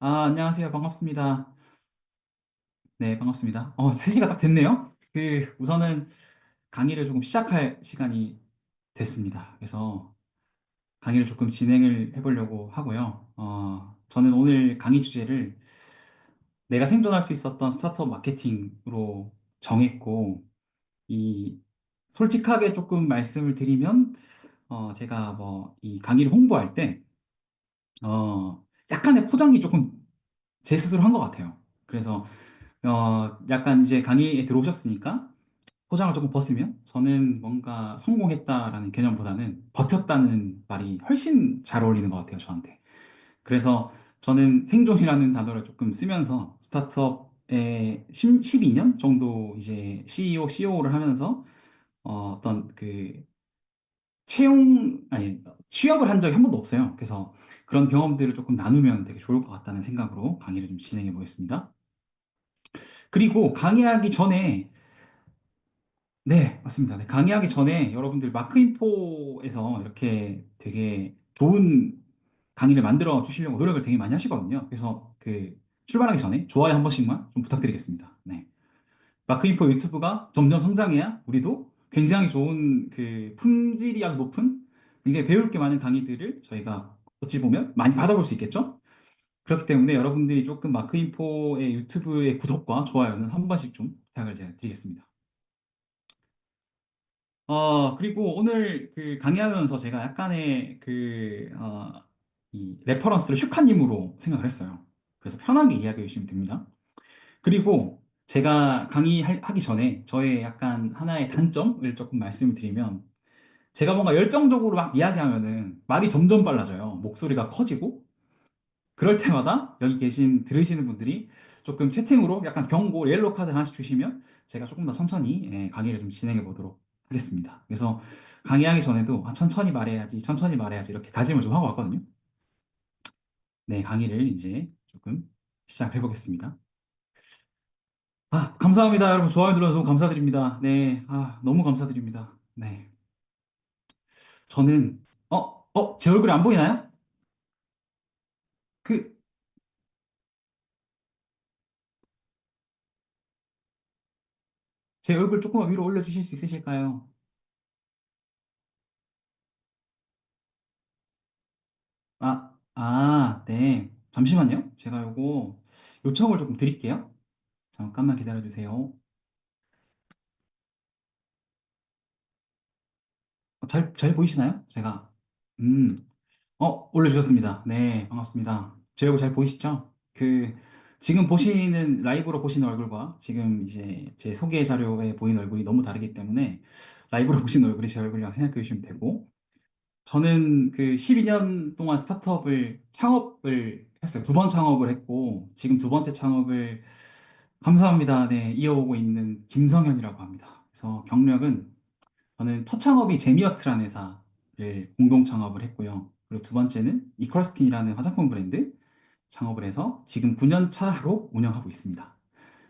안녕하세요. 반갑습니다. 네, 반갑습니다. 3시가 딱 됐네요. 우선은 강의를 조금 시작할 시간이 됐습니다. 그래서 강의를 조금 진행을 해보려고 하고요. 저는 오늘 강의 주제를 내가 생존할 수 있었던 스타트업 마케팅으로 정했고, 이, 솔직하게 조금 말씀을 드리면, 제가 뭐, 이 강의를 홍보할 때, 약간의 포장이 조금 제 스스로 한 것 같아요. 그래서 약간 이제 강의에 들어오셨으니까 포장을 조금 벗으면 저는 뭔가 성공했다라는 개념보다는 버텼다는 말이 훨씬 잘 어울리는 것 같아요, 저한테. 그래서 저는 생존이라는 단어를 조금 쓰면서 스타트업에 12년 정도 이제 CEO, COO를 하면서 어떤 아니, 취업을 한 적이 한 번도 없어요. 그래서 그런 경험들을 조금 나누면 되게 좋을 것 같다는 생각으로 강의를 좀 진행해 보겠습니다. 그리고 강의하기 전에 네, 맞습니다. 네, 강의하기 전에 여러분들 마크인포에서 이렇게 되게 좋은 강의를 만들어 주시려고 노력을 되게 많이 하시거든요. 그래서 출발하기 전에 좋아요 한 번씩만 좀 부탁드리겠습니다. 네. 마크인포 유튜브가 점점 성장해야 우리도 굉장히 좋은 품질이 아주 높은 굉장히 배울 게 많은 강의들을 저희가 어찌 보면 많이 받아볼 수 있겠죠? 그렇기 때문에 여러분들이 조금 마크인포의 유튜브의 구독과 좋아요는 한 번씩 좀 부탁을 제가 드리겠습니다. 그리고 오늘 강의하면서 제가 약간의 이 레퍼런스를 슈카님으로 생각을 했어요. 그래서 편하게 이야기해 주시면 됩니다. 그리고 제가 강의하기 전에 저의 약간 하나의 단점을 조금 말씀을 드리면 제가 뭔가 열정적으로 막 이야기하면은 말이 점점 빨라져요. 목소리가 커지고 그럴 때마다 여기 들으시는 분들이 조금 채팅으로 약간 경고, 옐로 카드 하나씩 주시면 제가 조금 더 천천히 강의를 좀 진행해 보도록 하겠습니다. 그래서 강의하기 전에도 천천히 말해야지 이렇게 다짐을 좀 하고 왔거든요. 네, 강의를 이제 조금 시작해 보겠습니다. 감사합니다. 여러분 좋아요 눌러서 너무 감사드립니다. 네, 너무 감사드립니다. 네, 저는 제 얼굴이 안 보이나요? 그, 제 얼굴 조금만 위로 올려주실 수 있으실까요? 네. 잠시만요. 제가 요거 요청을 조금 드릴게요. 잠깐만 기다려 주세요. 잘 보이시나요? 음, 올려주셨습니다. 네, 반갑습니다. 제 얼굴 잘 보이시죠? 지금 라이브로 보시는 얼굴과 지금 이제 제 소개 자료에 보이는 얼굴이 너무 다르기 때문에 라이브로 보시는 얼굴이 제 얼굴이라고 생각해 주시면 되고, 저는 12년 동안 스타트업을 창업을 했어요. 두 번 창업을 했고, 지금 두 번째 창업을 감사합니다. 네, 이어오고 있는 김성현이라고 합니다. 그래서 경력은 저는 첫 창업이 제미어트라는 회사를 공동 창업을 했고요. 그리고 두 번째는 이퀄스킨이라는 화장품 브랜드 창업을 해서 지금 9년 차로 운영하고 있습니다.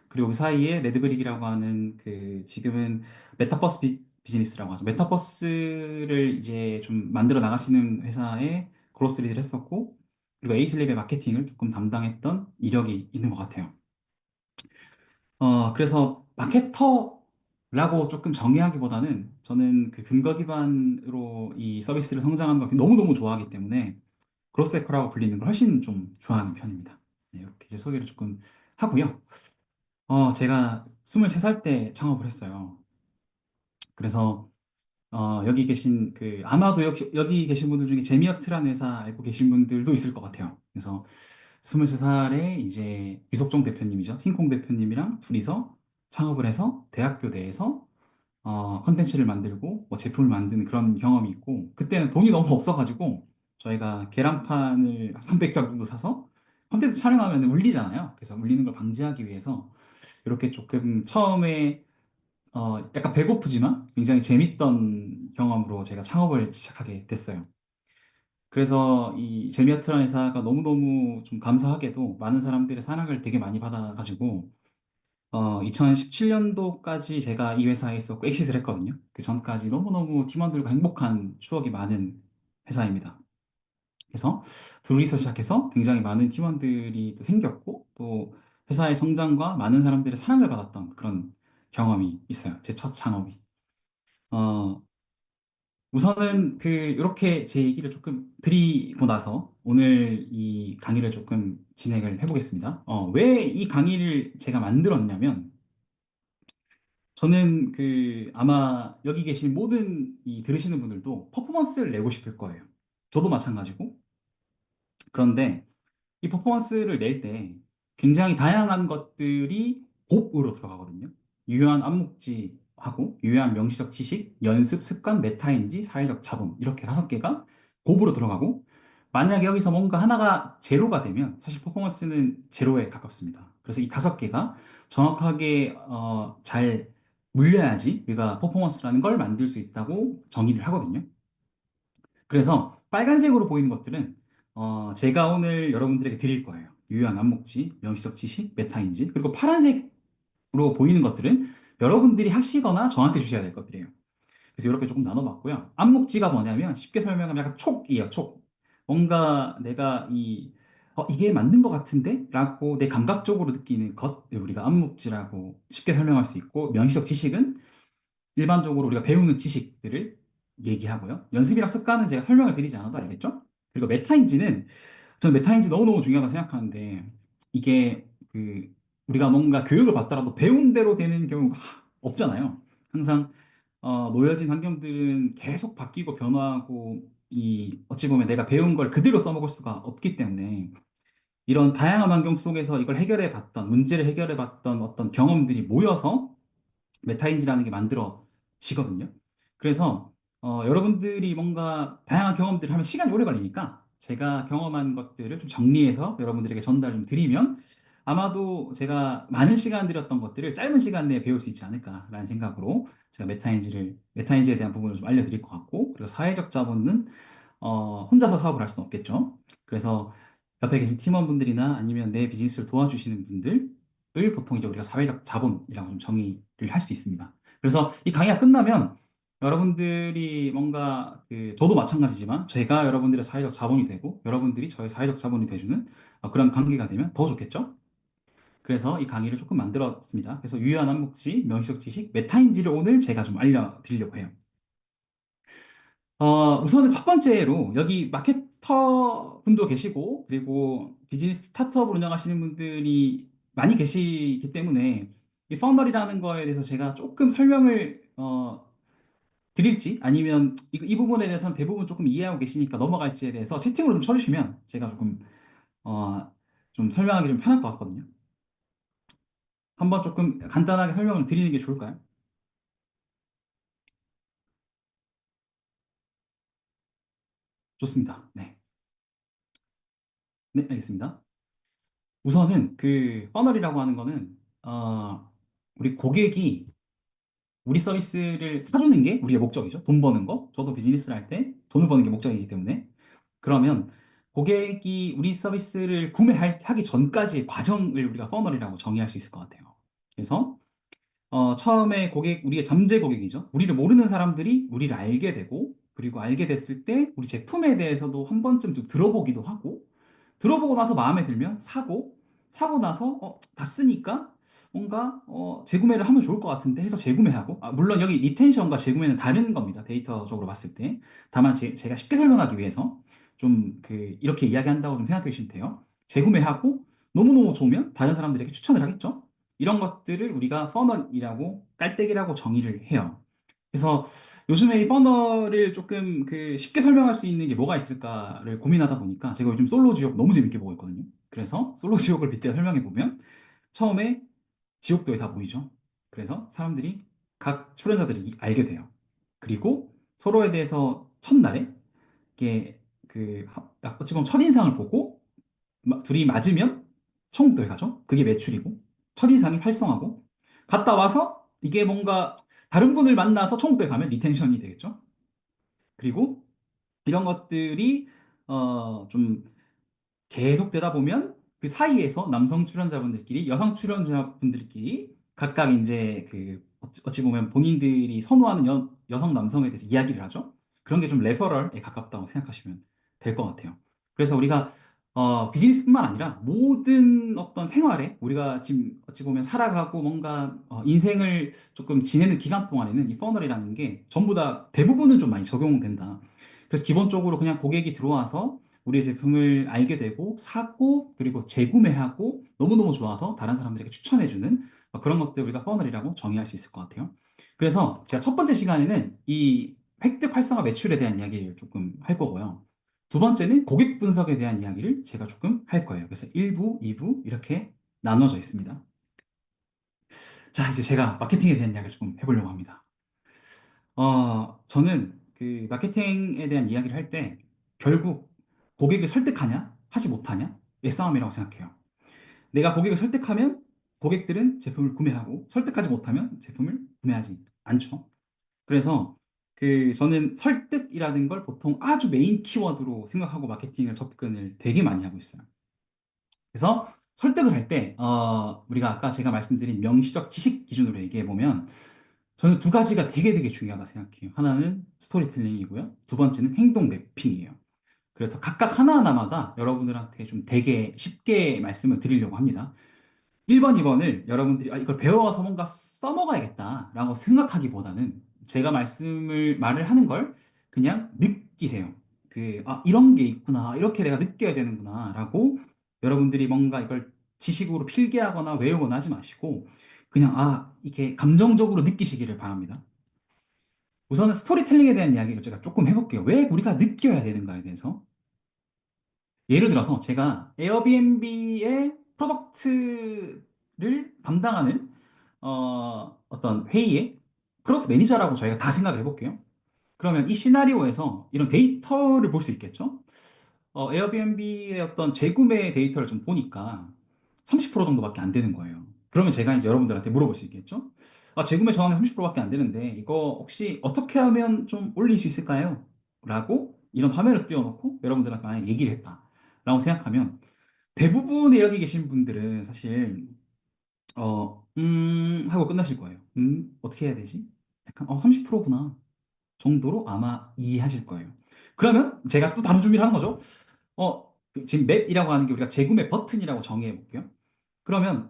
그리고 그 사이에 레드브릭이라고 하는 지금은 메타버스 비즈니스라고 하죠. 메타버스를 이제 좀 만들어 나가시는 회사에 그로스 리드를 했었고, 그리고 에이즈랩의 마케팅을 조금 담당했던 이력이 있는 것 같아요. 그래서 마케터라고 조금 정의하기보다는 저는 근거 기반으로 이 서비스를 성장하는 걸 너무너무 좋아하기 때문에 그로스해커라고 불리는 걸 훨씬 좀 좋아하는 편입니다. 네, 이렇게 이제 소개를 조금 하고요. 제가 23살 때 창업을 했어요. 그래서 아마도 여기 계신 분들 중에 제미어트라는 회사 알고 계신 분들도 있을 것 같아요. 그래서 23살에 이제 유석종 대표님이죠. 흰콩 대표님이랑 둘이서 창업을 해서 대학교 내에서 컨텐츠를 만들고 뭐 제품을 만드는 그런 경험이 있고 그때는 돈이 너무 없어가지고 저희가 계란판을 300장 정도 사서 컨텐츠 촬영하면 울리잖아요. 그래서 울리는 걸 방지하기 위해서 이렇게 조금 처음에 약간 배고프지만 굉장히 재밌던 경험으로 제가 창업을 시작하게 됐어요. 그래서 이 제미어트라는 회사가 너무너무 좀 감사하게도 많은 사람들의 사랑을 되게 많이 받아가지고 2017년도까지 제가 이 회사에 있었고 엑시트를 했거든요. 그 전까지 너무너무 팀원들과 행복한 추억이 많은 회사입니다. 그래서 둘이서 시작해서 굉장히 많은 팀원들이 또 생겼고 또 회사의 성장과 많은 사람들의 사랑을 받았던 그런 경험이 있어요. 제 첫 창업이. 어, 우선은 이렇게 제 얘기를 조금 드리고 나서 오늘 이 강의를 조금 진행을 해보겠습니다. 왜 이 강의를 제가 만들었냐면 저는 아마 여기 계신 모든 이 들으시는 분들도 퍼포먼스를 내고 싶을 거예요. 저도 마찬가지고. 그런데 이 퍼포먼스를 낼 때 굉장히 다양한 것들이 곱으로 들어가거든요. 유효한 암묵지하고 유효한 명시적 지식, 연습, 습관, 메타인지, 사회적 자본 이렇게 5개가 곱으로 들어가고 만약에 여기서 뭔가 하나가 제로가 되면 사실 퍼포먼스는 제로에 가깝습니다. 그래서 이 5개가 정확하게 잘 물려야지 우리가 퍼포먼스라는 걸 만들 수 있다고 정의를 하거든요. 그래서 빨간색으로 보이는 것들은 제가 오늘 여러분들에게 드릴 거예요. 유효한 암묵지, 명시적 지식, 메타인지. 그리고 파란색으로 보이는 것들은 여러분들이 하시거나 저한테 주셔야 될 것들이에요. 그래서 이렇게 조금 나눠봤고요. 암묵지가 뭐냐면 쉽게 설명하면 약간 촉이에요, 촉. 뭔가 내가 이게 맞는 것 같은데? 라고 내 감각적으로 느끼는 것을 우리가 암묵지라고 쉽게 설명할 수 있고, 명시적 지식은 일반적으로 우리가 배우는 지식들을 얘기하고요. 연습이랑 습관은 제가 설명을 드리지 않아도 알겠죠? 그리고 메타인지는 저는 메타인지 너무너무 중요하다고 생각하는데 이게 우리가 뭔가 교육을 받더라도 배운 대로 되는 경우가 없잖아요. 항상 놓여진 환경들은 계속 바뀌고 변화하고 어찌 보면 내가 배운 걸 그대로 써먹을 수가 없기 때문에 이런 다양한 환경 속에서 이걸 해결해 봤던 문제를 해결해 봤던 어떤 경험들이 모여서 메타인지라는 게 만들어지거든요. 그래서 여러분들이 뭔가 다양한 경험들을 하면 시간이 오래 걸리니까 제가 경험한 것들을 좀 정리해서 여러분들에게 전달 좀 드리면 아마도 제가 많은 시간 들였던 것들을 짧은 시간 내에 배울 수 있지 않을까라는 생각으로 제가 메타인지에 대한 부분을 좀 알려드릴 것 같고 그리고 사회적 자본은 혼자서 사업을 할 수는 없겠죠. 그래서 옆에 계신 팀원분들이나 아니면 내 비즈니스를 도와주시는 분들을 보통 이제 우리가 사회적 자본이라고 좀 정의를 할 수 있습니다. 그래서 이 강의가 끝나면 여러분들이 뭔가 저도 마찬가지지만 제가 여러분들의 사회적 자본이 되고 여러분들이 저의 사회적 자본이 돼주는 그런 관계가 되면 더 좋겠죠? 그래서 이 강의를 조금 만들었습니다. 그래서 유효한 암묵지, 명시적 지식, 메타인지를 오늘 제가 좀 알려드리려고 해요. 우선은 첫 번째로 여기 마케터 분도 계시고 그리고 비즈니스 스타트업을 운영하시는 분들이 많이 계시기 때문에 이 퍼널이라는 거에 대해서 제가 조금 설명을 드릴지 아니면 이 부분에 대해서는 대부분 조금 이해하고 계시니까 넘어갈지에 대해서 채팅으로 좀 쳐주시면 제가 조금 어, 좀 설명하기 좀 편할 것 같거든요. 한번 조금 간단하게 설명을 드리는 게 좋을까요? 좋습니다. 네. 네, 알겠습니다. 우선은 퍼널이라고 하는 거는 우리 고객이 우리 서비스를 사주는 게 우리의 목적이죠. 돈 버는 거. 저도 비즈니스를 할 때 돈을 버는 게 목적이기 때문에. 그러면 고객이 우리 서비스를 구매하기 전까지의 과정을 우리가 퍼널이라고 정의할 수 있을 것 같아요. 그래서 처음에 우리의 잠재 고객이죠. 우리를 모르는 사람들이 우리를 알게 되고, 그리고 알게 됐을 때 우리 제품에 대해서도 한 번쯤 좀 들어보기도 하고, 들어보고 나서 마음에 들면 사고 나서, 다 쓰니까 뭔가, 재구매를 하면 좋을 것 같은데 해서 재구매하고, 물론 여기 리텐션과 재구매는 다른 겁니다. 데이터적으로 봤을 때. 다만 제가 쉽게 설명하기 위해서 좀 이렇게 이야기한다고 좀 생각해 주시면 돼요. 재구매하고 너무너무 좋으면 다른 사람들에게 추천을 하겠죠. 이런 것들을 우리가 퍼널이라고 깔때기라고 정의를 해요. 그래서 요즘에 이 퍼널을 조금 쉽게 설명할 수 있는 게 뭐가 있을까를 고민하다 보니까 제가 요즘 솔로 지옥 너무 재밌게 보고 있거든요. 그래서 솔로 지옥을 빗대 설명해 보면 처음에 지옥도에 다 모이죠. 그래서 사람들이 각 출연자들이 알게 돼요. 그리고 서로에 대해서 첫날에 이게 어찌 보면 첫인상을 보고 둘이 맞으면 청국도에 가죠. 그게 매출이고 첫인상이 활성하고 갔다 와서 이게 뭔가 다른 분을 만나서 청국도에 가면 리텐션이 되겠죠. 그리고 이런 것들이 좀 계속되다 보면 그 사이에서 남성 출연자분들끼리 여성 출연자분들끼리 각각 이제 어찌 보면 본인들이 선호하는 여성 남성에 대해서 이야기를 하죠. 그런 게 좀 레퍼럴에 가깝다고 생각하시면 될 것 같아요. 그래서 우리가 비즈니스뿐만 아니라 모든 어떤 생활에 우리가 지금 어찌 보면 살아가고 뭔가 인생을 조금 지내는 기간 동안에는 이 퍼널이라는 게 전부 다 대부분은 좀 많이 적용된다. 그래서 기본적으로 그냥 고객이 들어와서 우리 제품을 알게 되고 사고 그리고 재구매하고 너무너무 좋아서 다른 사람들에게 추천해주는 그런 것들 우리가 퍼널이라고 정의할 수 있을 것 같아요. 그래서 제가 첫 번째 시간에는 이 획득 활성화 매출에 대한 이야기를 조금 할 거고요. 두 번째는 고객 분석에 대한 이야기를 제가 조금 할 거예요. 그래서 1부, 2부 이렇게 나눠져 있습니다. 자, 이제 제가 마케팅에 대한 이야기를 조금 해보려고 합니다. 저는 그 마케팅에 대한 이야기를 할 때 결국 고객을 설득하냐, 하지 못하냐의 싸움이라고 생각해요. 내가 고객을 설득하면 고객들은 제품을 구매하고 설득하지 못하면 제품을 구매하지 않죠. 그래서 그 저는 설득이라는 걸 보통 아주 메인 키워드로 생각하고 마케팅을 접근을 되게 많이 하고 있어요. 그래서 설득을 할 때, 우리가 아까 제가 말씀드린 명시적 지식 기준으로 얘기해 보면 저는 두 가지가 되게 되게 중요하다 생각해요. 하나는 스토리텔링이고요. 두 번째는 행동 매핑이에요. 그래서 각각 하나하나마다 여러분들한테 좀 되게 쉽게 말씀을 드리려고 합니다. 1번, 2번을 여러분들이 이걸 배워서 뭔가 써먹어야겠다라고 생각하기보다는 제가 말을 하는 걸 그냥 느끼세요. 이런 게 있구나. 이렇게 내가 느껴야 되는구나. 라고 여러분들이 뭔가 이걸 지식으로 필기하거나 외우거나 하지 마시고 그냥, 이렇게 감정적으로 느끼시기를 바랍니다. 우선은 스토리텔링에 대한 이야기를 제가 조금 해볼게요. 왜 우리가 느껴야 되는가에 대해서. 예를 들어서 제가 에어비앤비의 프로덕트를 담당하는 어떤 회의에 프로덕트 매니저라고 저희가 다 생각을 해볼게요. 그러면 이 시나리오에서 이런 데이터를 볼 수 있겠죠? 에어비앤비의 어떤 재구매 데이터를 좀 보니까 30% 정도밖에 안 되는 거예요. 그러면 제가 이제 여러분들한테 물어볼 수 있겠죠? 재구매 저항이 30%밖에 안 되는데 이거 혹시 어떻게 하면 좀 올릴 수 있을까요? 라고 이런 화면을 띄워놓고 여러분들한테 만약에 얘기를 했다. 라고 생각하면 대부분의 여기 계신 분들은 사실 하고 끝나실 거예요. 어떻게 해야 되지? 약간 30%구나 정도로 아마 이해하실 거예요. 그러면 제가 또 다른 준비를 하는 거죠. 지금 맵이라고 하는 게 우리가 재구매 버튼이라고 정의해 볼게요. 그러면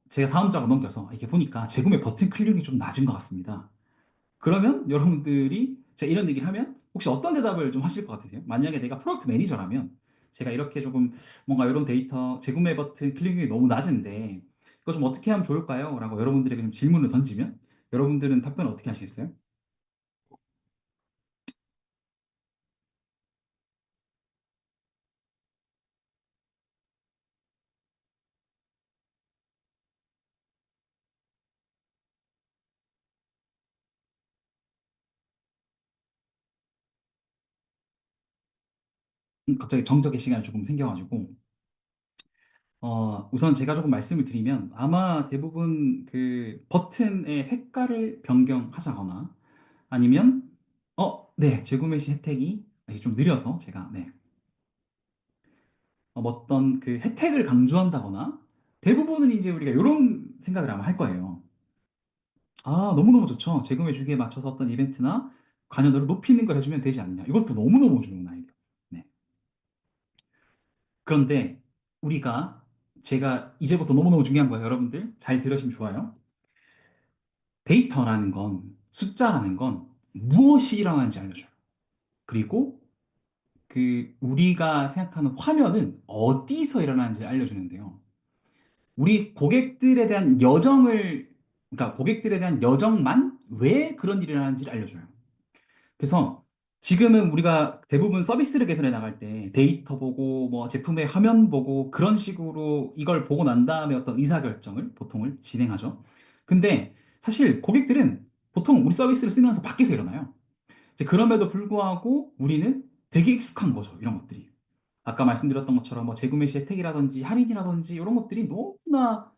제가 다음 장으로 넘겨서 이렇게 보니까 재구매 버튼 클릭이 좀 낮은 것 같습니다. 그러면 여러분들이 제가 이런 얘기를 하면 혹시 어떤 대답을 좀 하실 것 같으세요? 만약에 내가 프로덕트 매니저라면 제가 이렇게 조금 뭔가 이런 데이터 재구매 버튼 클릭률이 너무 낮은데 이거 좀 어떻게 하면 좋을까요? 라고 여러분들에게 좀 질문을 던지면 여러분들은 답변을 어떻게 하시겠어요? 갑자기 정적의 시간이 조금 생겨가지고 우선 제가 조금 말씀을 드리면 아마 대부분 그 버튼의 색깔을 변경하자거나 아니면 네, 재구매 시 혜택이 이게 좀 느려서 제가 네, 어떤 그 혜택을 강조한다거나 대부분은 이제 우리가 이런 생각을 아마 할 거예요. 너무너무 좋죠. 재구매 주기에 맞춰서 어떤 이벤트나 관여도를 높이는 걸 해주면 되지 않냐. 이것도 너무너무 좋은 아이디어. 네. 그런데 제가 이제부터 너무너무 중요한 거예요. 여러분들 잘 들으시면 좋아요. 데이터라는 건, 숫자라는 건 무엇이 일어나는지 알려줘요. 그리고 우리가 생각하는 화면은 어디서 일어나는지 알려주는데요. 우리 고객들에 대한 그러니까 고객들에 대한 여정만 왜 그런 일이 일어나는지를 알려줘요. 그래서 지금은 우리가 대부분 서비스를 개선해 나갈 때 데이터 보고 뭐 제품의 화면 보고 그런 식으로 이걸 보고 난 다음에 어떤 의사결정을 보통을 진행하죠. 근데 사실 고객들은 보통 우리 서비스를 쓰면서 밖에서 일어나요. 이제 그럼에도 불구하고 우리는 되게 익숙한 거죠. 이런 것들이. 아까 말씀드렸던 것처럼 뭐 재구매 시 혜택이라든지 할인이라든지 이런 것들이 너무나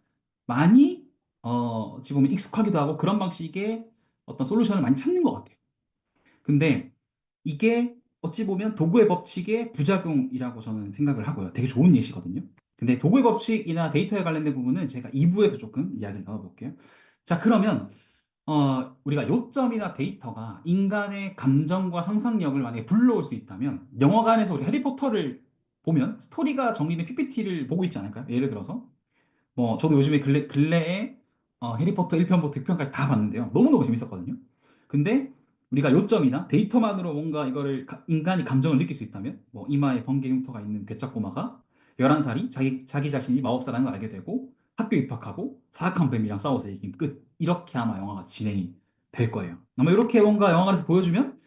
많이 지금 익숙하기도 하고 그런 방식의 어떤 솔루션을 많이 찾는 것 같아요. 근데 이게 어찌 보면 도구의 법칙의 부작용이라고 저는 생각을 하고요. 되게 좋은 예시거든요. 근데 도구의 법칙이나 데이터에 관련된 부분은 제가 2부에서 조금 이야기를 나눠볼게요. 자, 그러면 우리가 요점이나 데이터가 인간의 감정과 상상력을 만약에 불러올 수 있다면 영화관에서 우리 해리포터를 보면 스토리가 정리된 PPT를 보고 있지 않을까요? 예를 들어서 뭐 저도 요즘에 근래에 해리포터 1편부터 6편까지 다 봤는데요. 너무너무 재밌었거든요. 근데 우리가 요점이나 데이터만으로 뭔가 이거를 인간이 감정을 느낄 수 있다면 뭐 이마에 번개 흉터가 있는 괴짝꼬마가 11살이 자기 자신이 마법사라는 걸 알게 되고 학교 입학하고 사악한 뱀이랑 싸워서 이긴 끝. 이렇게 아마 영화가 진행이 될 거예요. 아마 이렇게 뭔가 영화관에서 보여주면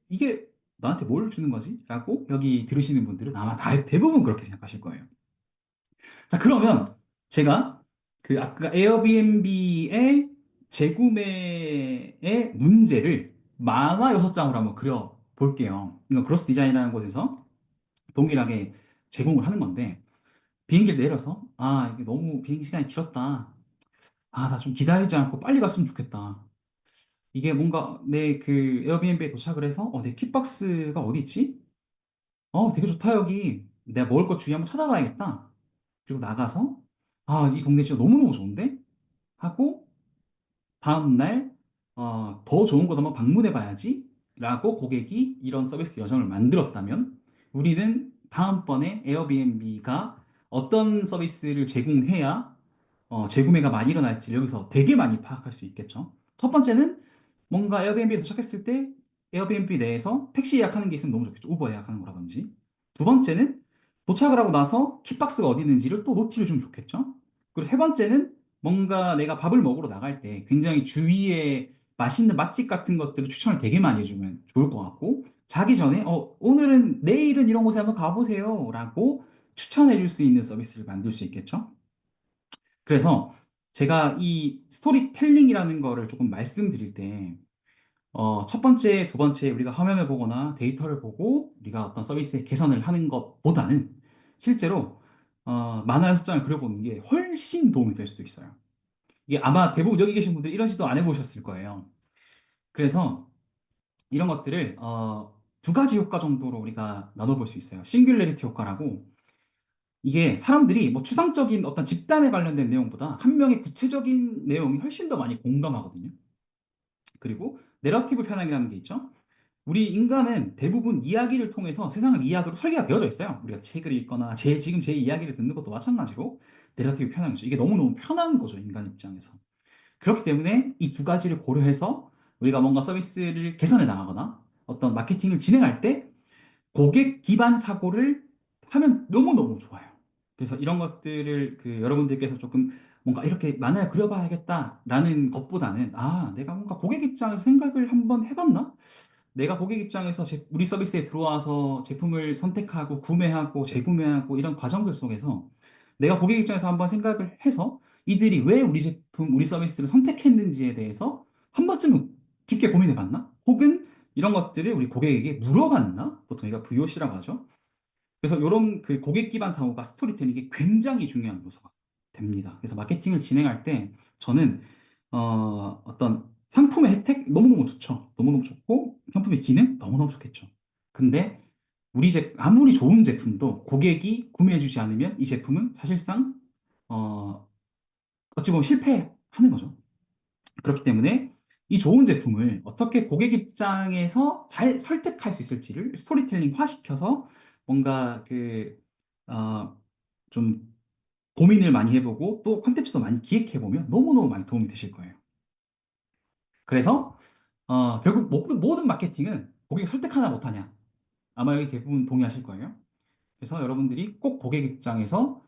이게 나한테 뭘 주는 거지? 라고 여기 들으시는 분들은 아마 대부분 그렇게 생각하실 거예요. 자, 그러면 제가 그 아까 에어비앤비의 재구매의 문제를 만화 6장으로 한번 그려 볼게요. 이거 그로스 디자인이라는 곳에서 동일하게 제공을 하는 건데 비행기를 내려서 이게 너무 비행기 시간이 길었다. 나 좀 기다리지 않고 빨리 갔으면 좋겠다. 이게 뭔가 내 그 에어비앤비에 도착을 해서 내 킥박스가 어디 있지? 되게 좋다 여기. 내가 먹을 거 주위 한번 찾아봐야겠다. 그리고 나가서 이 동네 진짜 너무너무 좋은데? 하고 다음날 더 좋은 곳 한번 방문해 봐야지 라고 고객이 이런 서비스 여정을 만들었다면 우리는 다음번에 에어비앤비가 어떤 서비스를 제공해야 재구매가 많이 일어날지 여기서 되게 많이 파악할 수 있겠죠. 첫 번째는 뭔가 에어비앤비에 도착했을 때 에어비앤비 내에서 택시 예약하는 게 있으면 너무 좋겠죠. 우버 예약하는 거라든지. 두 번째는 도착을 하고 나서 킥박스가 어디 있는지를 또 노티를 주면 좋겠죠. 그리고 세 번째는 뭔가 내가 밥을 먹으러 나갈 때 굉장히 주위에 맛있는 맛집 같은 것들을 추천을 되게 많이 해주면 좋을 것 같고 자기 전에 오늘은 내일은 이런 곳에 한번 가보세요 라고 추천해 줄 수 있는 서비스를 만들 수 있겠죠. 그래서 제가 이 스토리텔링이라는 거를 조금 말씀드릴 때, 첫 번째, 두 번째 우리가 화면을 보거나 데이터를 보고 우리가 어떤 서비스의 개선을 하는 것보다는 실제로 만화 연습장을 그려보는 게 훨씬 도움이 될 수도 있어요. 이게 아마 대부분 여기 계신 분들 이런 시도 안 해보셨을 거예요. 그래서 이런 것들을 두 가지 효과 정도로 우리가 나눠볼 수 있어요. 싱귤레리티 효과라고 이게 사람들이 뭐 추상적인 어떤 집단에 관련된 내용보다 한 명의 구체적인 내용이 훨씬 더 많이 공감하거든요. 그리고 내러티브 편향이라는 게 있죠. 우리 인간은 대부분 이야기를 통해서 세상을 이야기로 설계가 되어져 있어요. 우리가 책을 읽거나 지금 제 이야기를 듣는 것도 마찬가지로 내러티브 편향이죠. 이게 너무너무 편한 거죠, 인간 입장에서. 그렇기 때문에 이 두 가지를 고려해서 우리가 뭔가 서비스를 개선해 나가거나 어떤 마케팅을 진행할 때 고객 기반 사고를 하면 너무너무 좋아요. 그래서 이런 것들을 여러분들께서 조금 뭔가 이렇게 만화를 그려봐야겠다라는 것보다는 내가 뭔가 고객 입장에서 생각을 한번 해봤나? 내가 고객 입장에서 우리 서비스에 들어와서 제품을 선택하고 구매하고 재구매하고 이런 과정들 속에서 내가 고객 입장에서 한번 생각을 해서 이들이 왜 우리 제품, 우리 서비스를 선택했는지에 대해서 한 번쯤은 깊게 고민해 봤나? 혹은 이런 것들을 우리 고객에게 물어봤나? 보통 이가 VOC라고 하죠. 그래서 이런 그 고객 기반 사고가 스토리텔링이 굉장히 중요한 요소가 됩니다. 그래서 마케팅을 진행할 때 저는 어떤 상품의 혜택 너무너무 좋죠. 너무너무 좋고 상품의 기능 너무너무 좋겠죠. 근데 아무리 좋은 제품도 고객이 구매해주지 않으면 이 제품은 사실상 어, 어찌 보면 실패하는 거죠. 그렇기 때문에 이 좋은 제품을 어떻게 고객 입장에서 잘 설득할 수 있을지를 스토리텔링화 시켜서 뭔가 좀 고민을 많이 해보고 또 콘텐츠도 많이 기획해보면 너무너무 많이 도움이 되실 거예요. 그래서 결국 모든 마케팅은 고객을 설득하나 못하냐. 아마 여기 대부분 동의하실 거예요. 그래서 여러분들이 꼭 고객 입장에서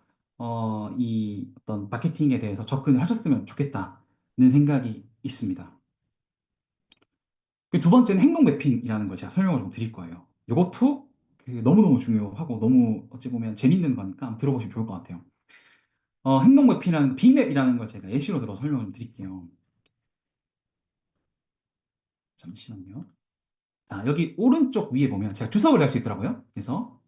이 어떤 마케팅에 대해서 접근을 하셨으면 좋겠다는 생각이 있습니다. 그 두 번째는 행동 매핑이라는 걸 제가 설명을 좀 드릴 거예요. 이것도 너무너무 중요하고 너무 어찌 보면 재밌는 거니까 한번 들어보시면 좋을 것 같아요. 행동 매핑이라는 B맵이라는 걸 제가 예시로 들어 설명을 좀 드릴게요. 잠시만요. 여기 오른쪽 위에 보면 제가 주석을 달 수 있더라고요. 그래서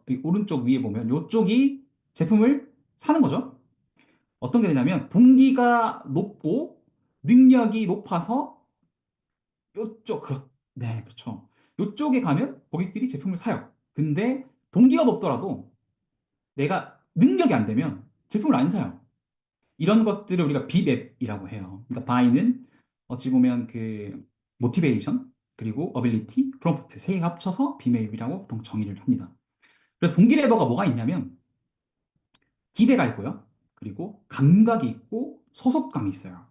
이 오른쪽 위에 보면 이쪽이 제품을 사는 거죠. 어떤 게 되냐면 동기가 높고 능력이 높아서 네, 그렇죠. 이쪽에 가면 고객들이 제품을 사요. 근데 동기가 높더라도 내가 능력이 안 되면 제품을 안 사요. 이런 것들을 우리가 B맵이라고 해요. 그러니까 바이는 어찌 보면 모티베이션 그리고 어빌리티, 프롬프트 세 개 합쳐서 B맵이라고 보통 정의를 합니다. 그래서 동기레버가 뭐가 있냐면 기대가 있고요. 그리고 감각이 있고 소속감이 있어요.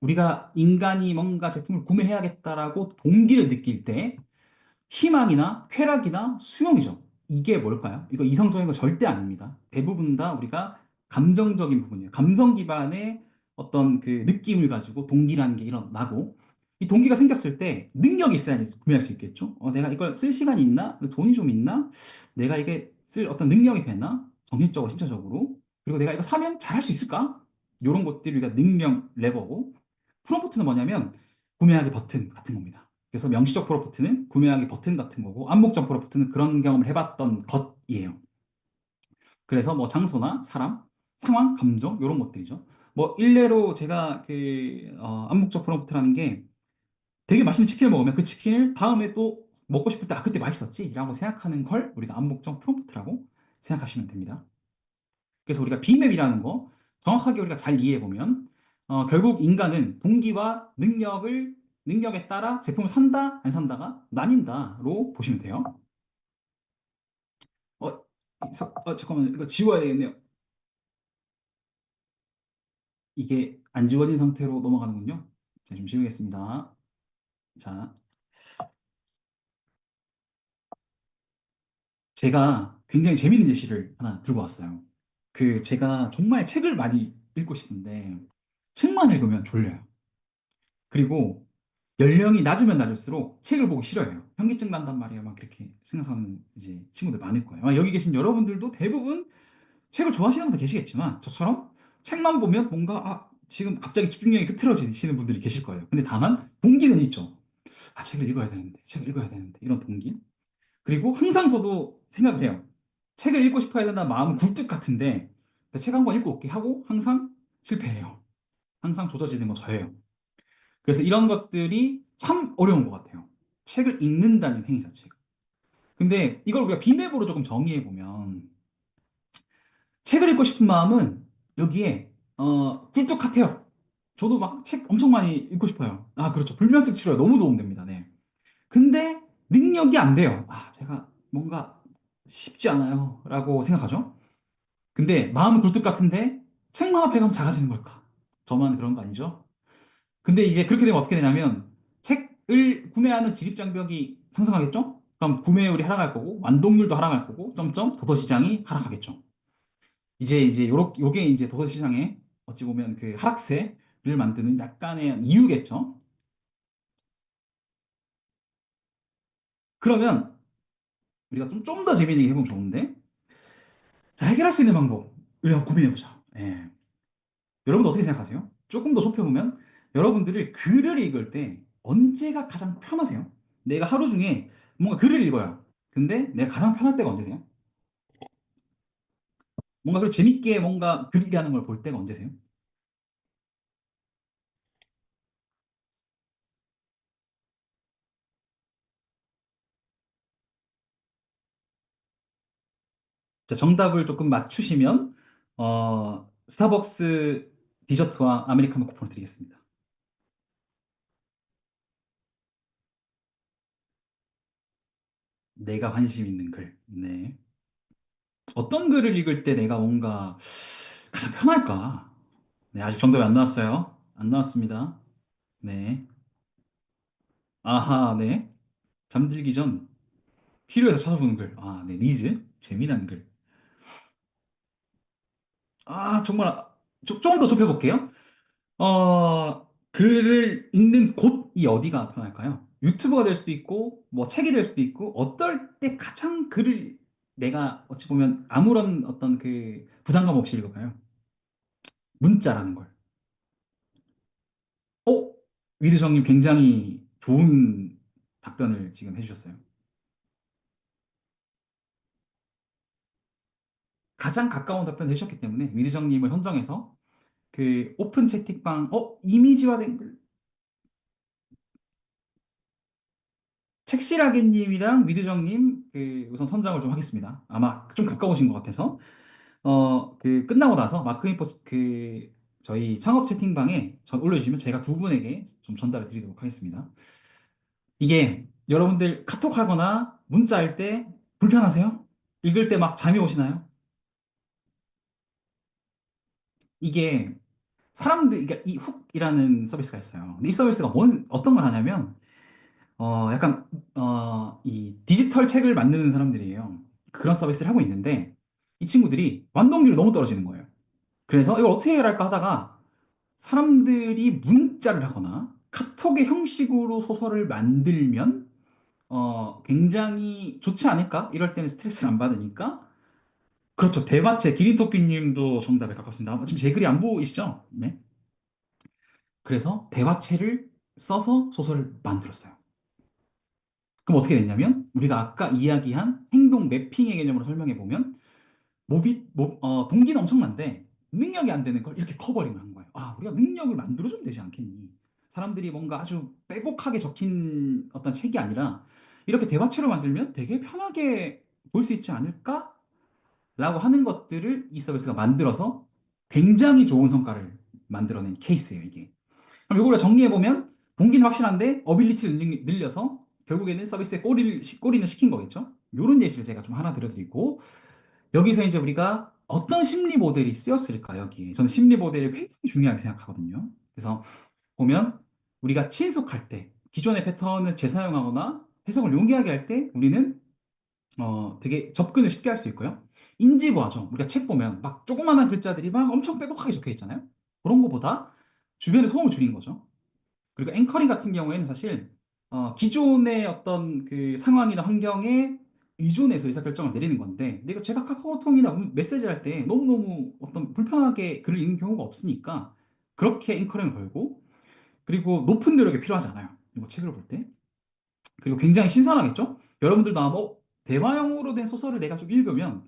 우리가 인간이 뭔가 제품을 구매해야겠다라고 동기를 느낄 때 희망이나 쾌락이나 수용이죠. 이게 뭘까요? 이거 이성적인 거 절대 아닙니다. 대부분 다 우리가 감정적인 부분이에요. 감성 기반의 어떤 그 느낌을 가지고 동기라는 게 일어나고, 이 동기가 생겼을 때 능력이 있어야지 구매할 수 있겠죠? 내가 이걸 쓸 시간이 있나? 돈이 좀 있나? 내가 이게 쓸 어떤 능력이 되나? 정신적으로, 신체적으로. 그리고 내가 이거 사면 잘할 수 있을까? 이런 것들이 우리가 능력 레버고, 프롬프트는 뭐냐면 구매하기 버튼 같은 겁니다. 그래서 명시적 프로포트는 구매하기 버튼 같은 거고, 암묵적 프로포트는 그런 경험을 해봤던 것이에요. 그래서 뭐 장소나 사람, 상황, 감정 이런 것들이죠. 뭐 일례로 제가 암묵적 프로포트라는 게 되게 맛있는 치킨을 먹으면 그 치킨을 다음에 또 먹고 싶을 때 아 그때 맛있었지 라고 생각하는 걸 우리가 암묵적 프로포트라고 생각하시면 됩니다. 그래서 우리가 빅맵이라는 거 정확하게 우리가 잘 이해해 보면 결국 인간은 동기와 능력에 따라 제품을 산다 안 산다가 나뉜다로 보시면 돼요. 어, 잠깐만 이거 지워야 되겠네요. 이게 안 지워진 상태로 넘어가는군요. 자, 좀 지우겠습니다. 자, 제가 굉장히 재밌는 예시를 하나 들고 왔어요. 제가 정말 책을 많이 읽고 싶은데 책만 읽으면 졸려요. 그리고 연령이 낮으면 낮을수록 책을 보기 싫어해요. 현기증 난단 말이에요. 막 이렇게 생각하는 이제 친구들 많을 거예요. 아마 여기 계신 여러분들도 대부분 책을 좋아하시는 분들 계시겠지만 저처럼 책만 보면 뭔가 지금 갑자기 집중력이 흐트러지시는 분들이 계실 거예요. 근데 다만 동기는 있죠. 책을 읽어야 되는데 이런 동기. 그리고 항상 저도 생각을 해요. 책을 읽고 싶어야 된다는 마음은 굴뚝 같은데 책 한 권 읽고 올게 하고 항상 실패해요. 항상 조져지는 건 저예요. 그래서 이런 것들이 참 어려운 것 같아요. 책을 읽는다는 행위 자체가. 근데 이걸 우리가 비맵으로 조금 정의해 보면 책을 읽고 싶은 마음은 여기에 굴뚝 같아요. 저도 막 책 엄청 많이 읽고 싶어요. 아, 그렇죠. 불면증 치료에 너무 도움됩니다. 네. 근데 능력이 안 돼요. 제가 뭔가 쉽지 않아요. 라고 생각하죠. 근데 마음은 굴뚝 같은데 책만 앞에 가면 작아지는 걸까? 저만 그런 거 아니죠? 근데 이제 그렇게 되면 어떻게 되냐면 책을 구매하는 진입 장벽이 상승하겠죠? 그럼 구매율이 하락할 거고 완독률도 하락할 거고 점점 도서 시장이 하락하겠죠. 이제 요게 이제 도서 시장의 어찌 보면 그 하락세를 만드는 약간의 이유겠죠. 그러면 우리가 좀 더 재미있게 해보면 좋은데 자 해결할 수 있는 방법을 한번 고민해보자. 예. 여러분 어떻게 생각하세요? 조금 더 좁혀보면 여러분들을 글을 읽을 때 언제가 가장 편하세요? 내가 하루 중에 뭔가 글을 읽어요. 근데 내가 가장 편할 때가 언제세요? 뭔가 그 재밌게 뭔가 글 읽기 하는 걸 볼 때가 언제세요? 자, 정답을 조금 맞추시면 스타벅스 디저트와 아메리카노 쿠폰을 드리겠습니다. 내가 관심 있는 글. 네. 어떤 글을 읽을 때 내가 뭔가 가장 편할까? 네, 아직 정답이 안 나왔어요. 안 나왔습니다. 네. 아하, 네. 잠들기 전 필요해서 찾아보는 글. 네. 니즈. 재미난 글. 정말 조금 더 좁혀볼게요. 글을 읽는 곳이 어디가 편할까요? 유튜브가 될 수도 있고, 뭐 책이 될 수도 있고, 어떨 때 가장 글을 내가 어찌 보면 아무런 어떤 그 부담감 없이 읽을까요? 문자라는 걸. 어? 위드성님 굉장히 좋은 답변을 지금 해주셨어요. 가장 가까운 답변을 해주셨기 때문에 위드성님을 선정해서 그 오픈 채팅방, 이미지화된 글, 책실아기님이랑 위드정님 우선 선정을 좀 하겠습니다. 아마 좀 가까우신 것 같아서 끝나고 나서 마크인포 저희 창업 채팅방에 올려주시면 제가 두 분에게 좀 전달을 드리도록 하겠습니다. 이게 여러분들 카톡 하거나 문자 할 때 불편하세요? 읽을 때 막 잠이 오시나요? 이게 그러니까 이 훅이라는 서비스가 있어요. 근데 이 서비스가 어떤 걸 하냐면, 약간, 이 디지털 책을 만드는 사람들이에요. 그런 서비스를 하고 있는데, 이 친구들이 완동률이 너무 떨어지는 거예요. 그래서 이걸 어떻게 해야 할까 하다가, 사람들이 문자를 하거나, 카톡의 형식으로 소설을 만들면, 굉장히 좋지 않을까? 이럴 때는 스트레스를 안 받으니까, 그렇죠. 대마체, 기린토끼님도 정답에 가깝습니다. 지금 제 글이 안 보이시죠? 네. 그래서 대화체를 써서 소설을 만들었어요. 그럼 어떻게 됐냐면 우리가 아까 이야기한 행동 매핑의 개념으로 설명해 보면 동기는 엄청난데 능력이 안 되는 걸 이렇게 커버링을 한 거예요. 아, 우리가 능력을 만들어주면 되지 않겠니? 사람들이 뭔가 아주 빼곡하게 적힌 어떤 책이 아니라 이렇게 대화체로 만들면 되게 편하게 볼 수 있지 않을까? 라고 하는 것들을 이 서비스가 만들어서 굉장히 좋은 성과를 만들어낸 케이스예요, 이게. 그럼 이걸 정리해보면 동기는 확실한데 어빌리티를 늘려서 결국에는 서비스에 꼬리는 시킨 거겠죠. 이런 예시를 제가 좀 하나 들어드리고 여기서 이제 우리가 어떤 심리 모델이 쓰였을까 여기에 저는 심리 모델을 굉장히 중요하게 생각하거든요. 그래서 보면 우리가 친숙할 때 기존의 패턴을 재사용하거나 해석을 용이하게 할 때 우리는 되게 접근을 쉽게 할 수 있고요. 인지 부하죠. 우리가 책 보면 막 조그마한 글자들이 막 엄청 빼곡하게 적혀 있잖아요. 그런 거보다 주변에 소음을 줄인 거죠. 그리고 앵커링 같은 경우에는 사실 기존의 어떤 그 상황이나 환경에 의존해서 의사결정을 내리는 건데 내가 제가 카카오톡이나 메시지 할 때 너무너무 어떤 불편하게 글을 읽는 경우가 없으니까 그렇게 앵커링을 걸고 그리고 높은 노력이 필요하지 않아요. 이거 책을 볼 때. 그리고 굉장히 신선하겠죠? 여러분들도 아마 대화형으로 된 소설을 내가 좀 읽으면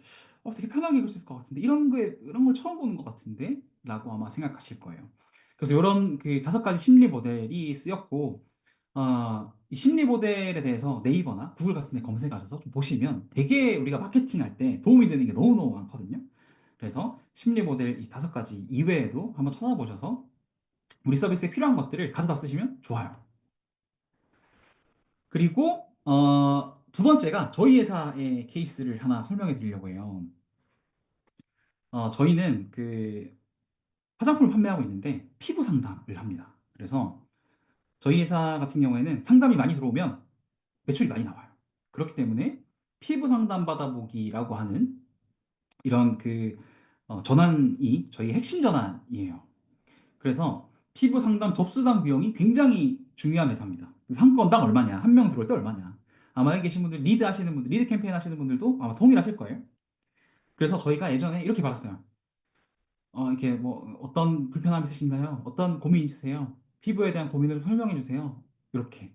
되게 편하게 읽을 수 있을 것 같은데 이런 걸 처음 보는 것 같은데 라고 아마 생각하실 거예요. 그래서 이런 그 5가지 심리 모델이 쓰였고 이 심리 모델에 대해서 네이버나 구글 같은 데 검색하셔서 좀 보시면 되게 우리가 마케팅할 때 도움이 되는 게 너무너무 많거든요. 그래서 심리 모델 이 5가지 이외에도 한번 찾아보셔서 우리 서비스에 필요한 것들을 가져다 쓰시면 좋아요. 그리고 두 번째가 저희 회사의 케이스를 하나 설명해 드리려고 해요. 저희는 그 화장품을 판매하고 있는데 피부 상담을 합니다. 그래서 저희 회사 같은 경우에는 상담이 많이 들어오면 매출이 많이 나와요. 그렇기 때문에 피부 상담 받아보기라고 하는 이런 그 전환이 저희 핵심 전환이에요. 그래서 피부 상담 접수당 비용이 굉장히 중요한 회사입니다. 그 상권당 얼마냐? 한 명 들어올 때 얼마냐? 아마 여기 계신 분들, 리드 하시는 분들, 리드 캠페인 하시는 분들도 아마 동일하실 거예요. 그래서 저희가 예전에 이렇게 받았어요. 이렇게 뭐 어떤 불편함 있으신가요? 어떤 고민 있으세요? 피부에 대한 고민을 설명해 주세요. 이렇게.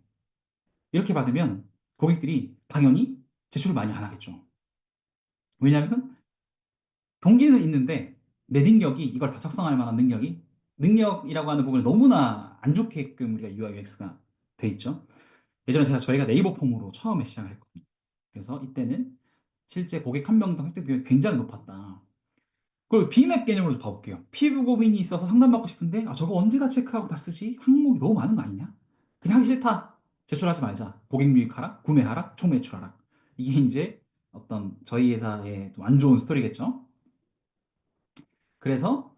이렇게 받으면 고객들이 당연히 제출을 많이 안 하겠죠. 왜냐하면 동기는 있는데 내 능력이 이걸 다 작성할 만한 능력이라고 하는 부분을 너무나 안 좋게끔 우리가 UI UX가 돼 있죠. 예전에 저희가 네이버 폼으로 처음에 시작을 했거든요. 그래서 이때는 실제 고객 한 명당 획득 비용이 굉장히 높았다. 그리고 비맵 개념으로 봐볼게요. 피부 고민이 있어서 상담받고 싶은데 저거 언제 다 체크하고 다 쓰지? 항목이 너무 많은 거 아니냐? 그냥 하기 싫다. 제출하지 말자. 고객 유입 하락, 구매 하락, 총매출 하락. 이게 이제 어떤 저희 회사의 좀 안 좋은 스토리겠죠. 그래서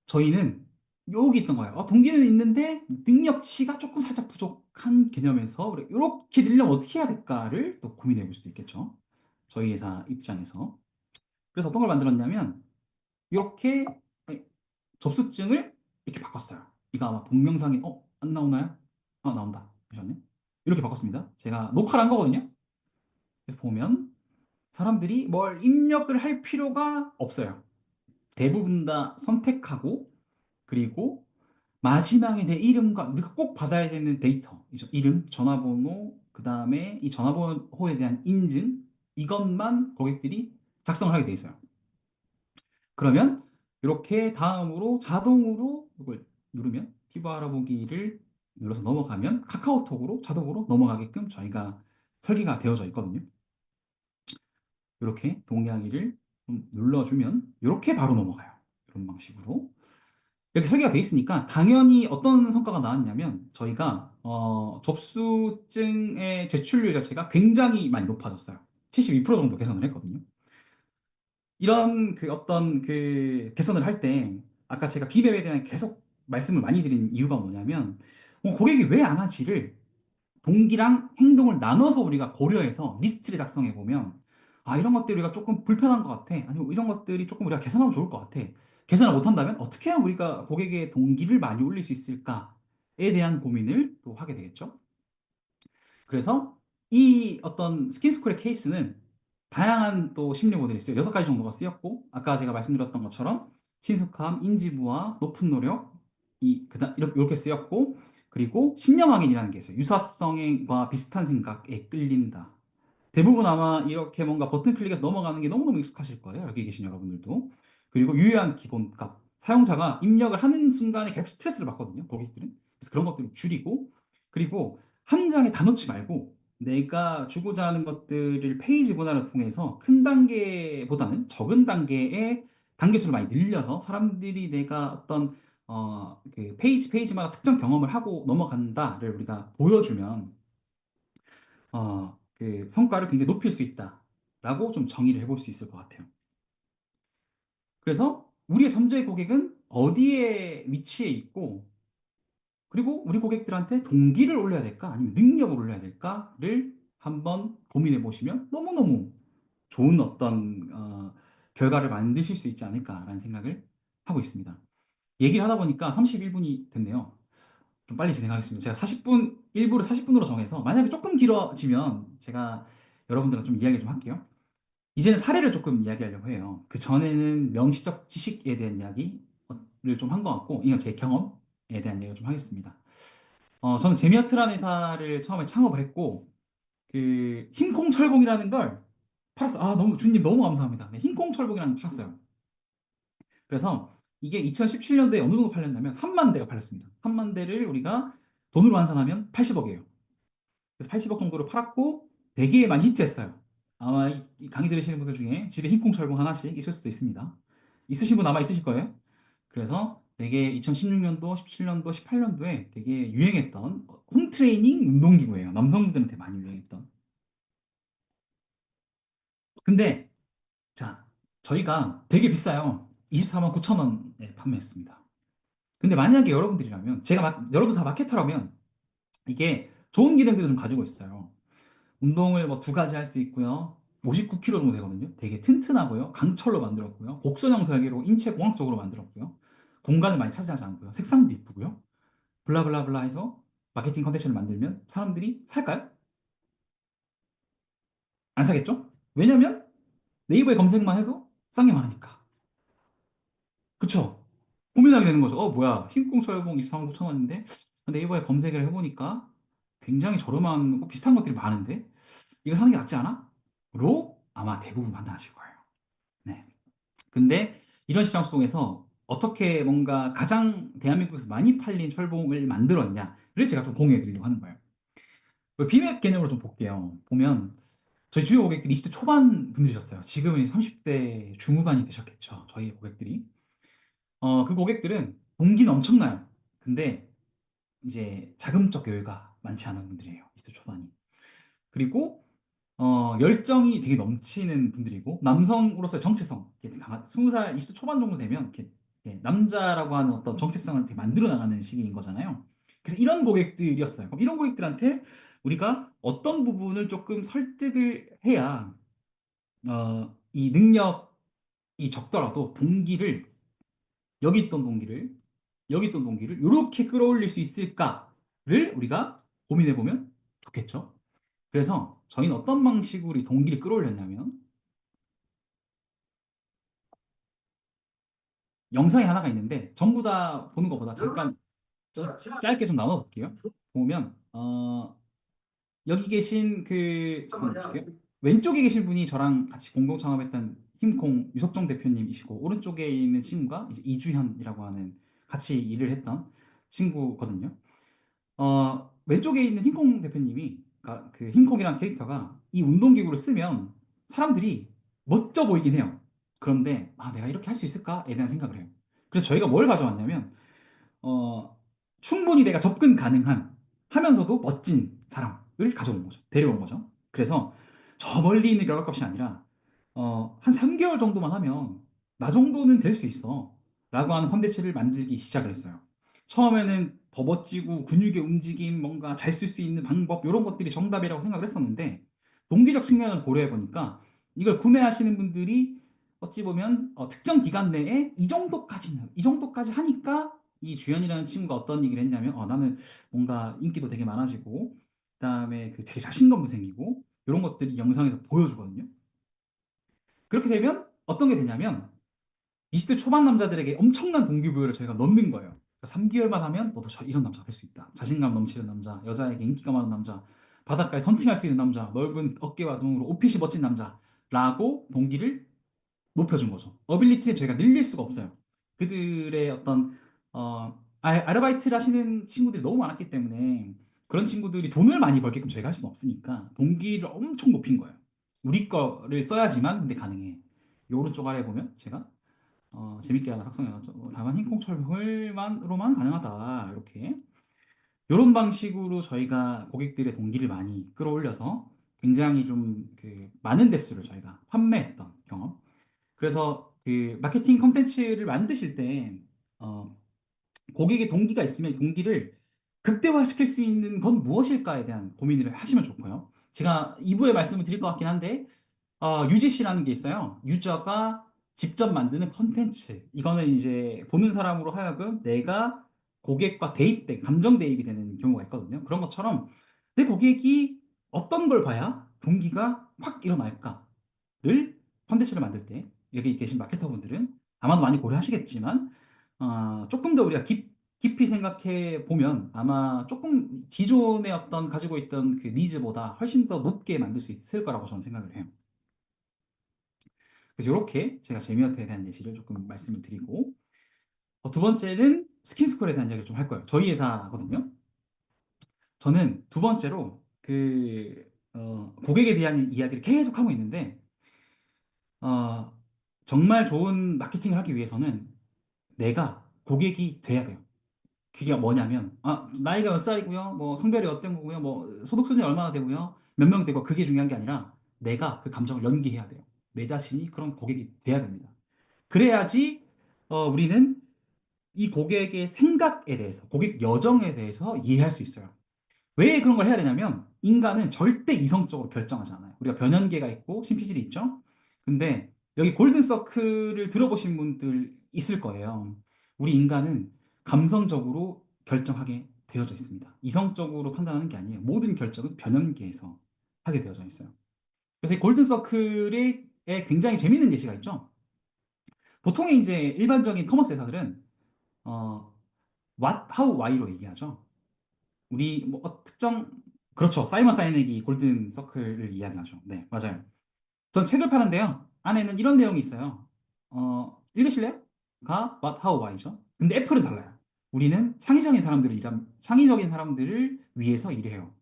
저희는 여기 있던 거예요. 동기는 있는데 능력치가 조금 살짝 부족한 개념에서 이렇게 늘려면 어떻게 해야 될까를 또 고민해 볼 수도 있겠죠. 저희 회사 입장에서. 그래서 어떤 걸 만들었냐면 이렇게 접수증을 이렇게 바꿨어요. 이거 아마 동영상에 안 나오나요? 나온다. 잠시만요. 이렇게 바꿨습니다. 제가 녹화를 한 거거든요. 그래서 보면 사람들이 뭘 입력을 할 필요가 없어요. 대부분 다 선택하고 그리고 마지막에 내 이름과 우리가 꼭 받아야 되는 데이터이죠. 이름, 전화번호, 그 다음에 이 전화번호에 대한 인증 이것만 고객들이 작성을 하게 돼 있어요. 그러면 이렇게 다음으로 자동으로 이걸 누르면 피부 알아보기를 눌러서 넘어가면 카카오톡으로 자동으로 넘어가게끔 저희가 설계가 되어져 있거든요. 이렇게 동의하기를 좀 눌러주면 이렇게 바로 넘어가요. 이런 방식으로. 이렇게 설계가 돼 있으니까 당연히 어떤 성과가 나왔냐면 저희가 접수증의 제출률 자체가 굉장히 많이 높아졌어요. 72% 정도 개선을 했거든요. 이런 그 어떤 그 개선을 할 때 아까 제가 비맵에 대한 계속 말씀을 많이 드린 이유가 뭐냐면 고객이 왜 안 하지를 동기랑 행동을 나눠서 우리가 고려해서 리스트를 작성해 보면 아 이런 것들이 우리가 조금 불편한 것 같아 아니면 이런 것들이 조금 우리가 개선하면 좋을 것 같아 개선을 못한다면 어떻게 하면 우리가 고객의 동기를 많이 올릴 수 있을까에 대한 고민을 또 하게 되겠죠. 그래서 이 어떤 스킨스쿨의 케이스는 다양한 또 심리 모델이 있어요. 6가지 정도가 쓰였고, 아까 제가 말씀드렸던 것처럼 친숙함, 인지부와 높은 노력, 이렇게 쓰였고, 그리고 신념 확인이라는 게 있어요. 유사성과 비슷한 생각에 끌린다. 대부분 아마 이렇게 뭔가 버튼 클릭해서 넘어가는 게 너무너무 익숙하실 거예요. 여기 계신 여러분들도. 그리고 유효한 기본값. 사용자가 입력을 하는 순간에 계속 스트레스를 받거든요. 고객들은. 그래서 그런 것들을 줄이고, 그리고 한 장에 다 넣지 말고, 내가 주고자 하는 것들을 페이지 분할을 통해서 큰 단계보다는 적은 단계의 단계수를 많이 늘려서 사람들이 내가 어떤 그 페이지마다 특정 경험을 하고 넘어간다를 우리가 보여주면 그 성과를 굉장히 높일 수 있다라고 좀 정의를 해볼 수 있을 것 같아요. 그래서 우리의 잠재의 고객은 어디에 위치해 있고, 그리고 우리 고객들한테 동기를 올려야 될까? 아니면 능력을 올려야 될까를 한번 고민해 보시면 너무너무 좋은 어떤 결과를 만드실 수 있지 않을까라는 생각을 하고 있습니다. 얘기를 하다 보니까 31분이 됐네요. 좀 빨리 진행하겠습니다. 제가 40분, 일부를 40분으로 정해서 만약에 조금 길어지면 제가 여러분들랑 좀 이야기를 좀 할게요. 이제는 사례를 조금 이야기하려고 해요. 그 전에는 명시적 지식에 대한 이야기를 좀 한 것 같고, 이건 제 경험에 대한 이야기를 좀 하겠습니다. 저는 제미어트라는 회사를 처음에 창업을 했고, 그 흰콩철봉이라는 걸 팔았어요. 아, 너무 주님 너무 감사합니다. 네, 흰콩철봉이라는 걸 팔았어요. 그래서 이게 2017년도에 어느 정도 팔렸냐면 3만 대가 팔렸습니다. 3만 대를 우리가 돈으로 환산하면 80억이에요. 그래서 80억 정도를 팔았고 되게 많이 히트했어요. 아마 이 강의 들으시는 분들 중에 집에 흰콩철봉 하나씩 있을 수도 있습니다. 있으신 분 아마 있으실 거예요. 그래서 되게 2016년도, 17년도, 18년도에 되게 유행했던 홈트레이닝 운동기구예요. 남성분들한테 많이 유행했던. 근데 자, 저희가 되게 비싸요. 24만 9천 원에 판매했습니다. 근데 만약에 여러분들이라면 여러분 다 마케터라면 이게 좋은 기능들을 좀 가지고 있어요. 운동을 뭐 2가지 할 수 있고요. 59kg 정도 되거든요. 되게 튼튼하고요. 강철로 만들었고요. 곡선형 설계로 인체 공학적으로 만들었고요. 공간을 많이 차지하지 않고요. 색상도 이쁘고요. 블라블라블라 해서 마케팅 컨텐츠를 만들면 사람들이 살까요? 안 사겠죠? 왜냐면 네이버에 검색만 해도 싼 게 많으니까. 그쵸? 고민하게 되는 거죠. 뭐야. 흰꽁철봉 24만 9천 원인데 네이버에 검색을 해보니까 굉장히 저렴한 비슷한 것들이 많은데 이거 사는 게 낫지 않아? 로 아마 대부분 판단하실 거예요. 네. 근데 이런 시장 속에서 어떻게 뭔가 가장 대한민국에서 많이 팔린 철봉을 만들었냐를 제가 좀 공유해 드리려고 하는 거예요. 그 비맵 개념으로 좀 볼게요. 보면 저희 주요 고객들이 20대 초반 분들이셨어요. 지금은 30대 중후반이 되셨겠죠. 저희 고객들이. 그 고객들은 동기는 엄청나요. 근데 이제 자금적 여유가 많지 않은 분들이에요. 20대 초반이. 그리고 열정이 되게 넘치는 분들이고 남성으로서의 정체성, 이렇게 강한 20살, 20대 초반 정도 되면 이렇게 남자라고 하는 어떤 정체성을 되게 만들어 나가는 시기인 거잖아요. 그래서 이런 고객들이었어요. 그럼 이런 고객들한테 우리가 어떤 부분을 조금 설득을 해야 이 능력이 적더라도 여기 있던 동기를 여기 있던 동기를 이렇게 끌어올릴 수 있을까를 우리가 고민해 보면 좋겠죠. 그래서 저희는 어떤 방식으로 이 동기를 끌어올렸냐면 영상이 하나가 있는데 전부 다 보는 것보다 잠깐 짧게 좀 나눠 볼게요. 보면 여기 계신 잠깐만 볼게요. 왼쪽에 계신 분이 저랑 같이 공동 창업했던 힘콩 유석정 대표님이시고 오른쪽에 있는 친구가 이제 이주현이라고 하는 같이 일을 했던 친구거든요. 왼쪽에 있는 흰콩 대표님이, 그러니까 그 흰콩이라는 캐릭터가 이 운동기구를 쓰면 사람들이 멋져 보이긴 해요. 그런데, 내가 이렇게 할 수 있을까에 대한 생각을 해요. 그래서 저희가 뭘 가져왔냐면, 어, 충분히 내가 접근 가능한 하면서도 멋진 사람을 데려온 거죠. 그래서 저 멀리 있는 결과값이 아니라 한 3개월 정도만 하면 나 정도는 될 수 있어. 라고 하는 컨텐츠를 만들기 시작을 했어요. 처음에는 더 멋지고 근육의 움직임, 뭔가 잘 쓸 수 있는 방법, 이런 것들이 정답이라고 생각을 했었는데, 동기적 측면을 고려해 보니까 이걸 구매하시는 분들이 어찌 보면 특정 기간 내에 이 정도까지 하니까 이 주연이라는 친구가 어떤 얘기를 했냐면, 나는 뭔가 인기도 되게 많아지고, 그다음에 그 되게 자신감도 생기고, 이런 것들이 영상에서 보여주거든요. 그렇게 되면 어떤 게 되냐면 20대 초반 남자들에게 엄청난 동기부여를 저희가 넣는 거예요. 3개월만 하면 너도 이런 남자 될 수 있다. 자신감 넘치는 남자, 여자에게 인기가 많은 남자, 바닷가에 선팅할 수 있는 남자, 넓은 어깨와 등으로 옷핏이 멋진 남자라고 동기를 높여준 거죠. 어빌리티는 저희가 늘릴 수가 없어요. 그들의 어떤 아르바이트를 하시는 친구들이 너무 많았기 때문에 그런 친구들이 돈을 많이 벌게끔 저희가 할 수는 없으니까 동기를 엄청 높인 거예요. 우리 거를 써야지만 근데 가능해. 이 오른쪽 아래 보면 제가 재밌게 하나 작성해가지고 다만 흰콩철물만으로만 가능하다 이렇게 이런 방식으로 저희가 고객들의 동기를 많이 끌어올려서 굉장히 좀 그 많은 대수를 저희가 판매했던 경험. 그래서 그 마케팅 컨텐츠를 만드실 때 어, 고객의 동기가 있으면 이 동기를 극대화시킬 수 있는 건 무엇일까에 대한 고민을 하시면 좋고요. 제가 2부에 말씀을 드릴 것 같긴 한데 UGC라는 게 있어요. 유저가 직접 만드는 컨텐츠. 이거는 이제 보는 사람으로 하여금 내가 고객과 대입돼, 감정 대입이 되는 경우가 있거든요. 그런 것처럼 내 고객이 어떤 걸 봐야 동기가 확 일어날까를 컨텐츠를 만들 때 여기 계신 마케터분들은 아마도 많이 고려하시겠지만 조금 더 우리가 깊이 생각해 보면 아마 조금 기존의 어떤 가지고 있던 그 니즈보다 훨씬 더 높게 만들 수 있을 거라고 저는 생각을 해요. 그래서 이렇게 제가 재미어트에 대한 예시를 조금 말씀을 드리고 두 번째는 스킨스쿨에 대한 이야기를 좀 할 거예요. 저희 회사거든요. 저는 두 번째로 고객에 대한 이야기를 계속 하고 있는데 어, 정말 좋은 마케팅을 하기 위해서는 내가 고객이 돼야 돼요. 그게 뭐냐면 나이가 몇 살이고요, 뭐 성별이 어떤 거고요, 뭐 소득 수준이 얼마나 되고요, 몇 명 되고 그게 중요한 게 아니라 내가 그 감정을 연기해야 돼요. 내 자신이 그런 고객이 돼야 됩니다. 그래야지 우리는 이 고객의 생각에 대해서, 고객 여정에 대해서 이해할 수 있어요. 왜 그런 걸 해야 되냐면 인간은 절대 이성적으로 결정하지 않아요. 우리가 변연계가 있고 신피질이 있죠. 근데 여기 골든 서클을 들어보신 분들 있을 거예요. 우리 인간은 감성적으로 결정하게 되어져 있습니다. 이성적으로 판단하는 게 아니에요. 모든 결정은 변연계에서 하게 되어져 있어요. 그래서 이 골든 서클에 굉장히 재밌는 예시가 있죠. 보통의 이제 일반적인 커머스 회사들은 어, what, how, why로 얘기하죠. 우리 뭐 특정 그렇죠. 사이먼 사이넥이 골든 서클을 이야기하죠. 네, 맞아요. 전 책을 파는데요. 안에는 이런 내용이 있어요. 읽으실래요? 가 what, how, why죠. 근데 애플은 달라요. 우리는 창의적인 사람들을 위해서 일해요.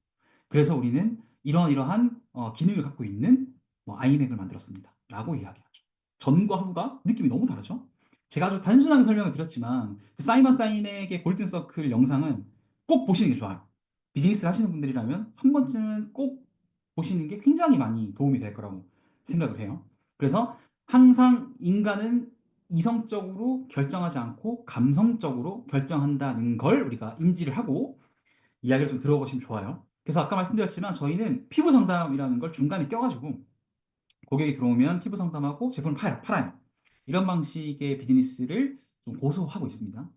그래서 우리는 이러이러한 기능을 갖고 있는 뭐 아이맥을 만들었습니다. 라고 이야기하죠. 전과 후가 느낌이 너무 다르죠? 제가 아주 단순하게 설명을 드렸지만 그 사이먼 사이넥의 골든서클 영상은 꼭 보시는 게 좋아요. 비즈니스 하시는 분들이라면 한 번쯤은 꼭 보시는 게 굉장히 많이 도움이 될 거라고 생각을 해요. 그래서 항상 인간은 이성적으로 결정하지 않고 감성적으로 결정한다는 걸 우리가 인지를 하고 이야기를 좀 들어보시면 좋아요. 그래서 아까 말씀드렸지만 저희는 피부 상담이라는 걸 중간에 껴가지고 고객이 들어오면 피부 상담하고 제품을 팔아요. 이런 방식의 비즈니스를 좀 고수하고 있습니다.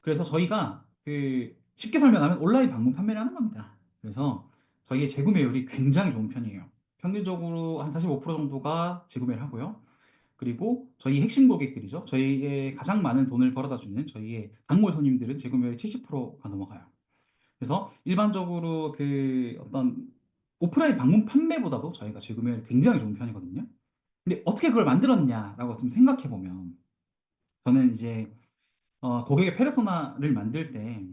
그래서 저희가 그 쉽게 설명하면 온라인 방문 판매를 하는 겁니다. 그래서 저희의 재구매율이 굉장히 좋은 편이에요. 평균적으로 한 45% 정도가 재구매를 하고요. 그리고 저희 핵심 고객들이죠. 저희의 가장 많은 돈을 벌어다 주는 저희의 단골 손님들은 재구매율이 70%가 넘어가요. 그래서 일반적으로 그 어떤 오프라인 방문 판매보다도 저희가 재구매율이 굉장히 좋은 편이거든요. 근데 어떻게 그걸 만들었냐라고 좀 생각해 보면 저는 이제 고객의 페르소나를 만들 때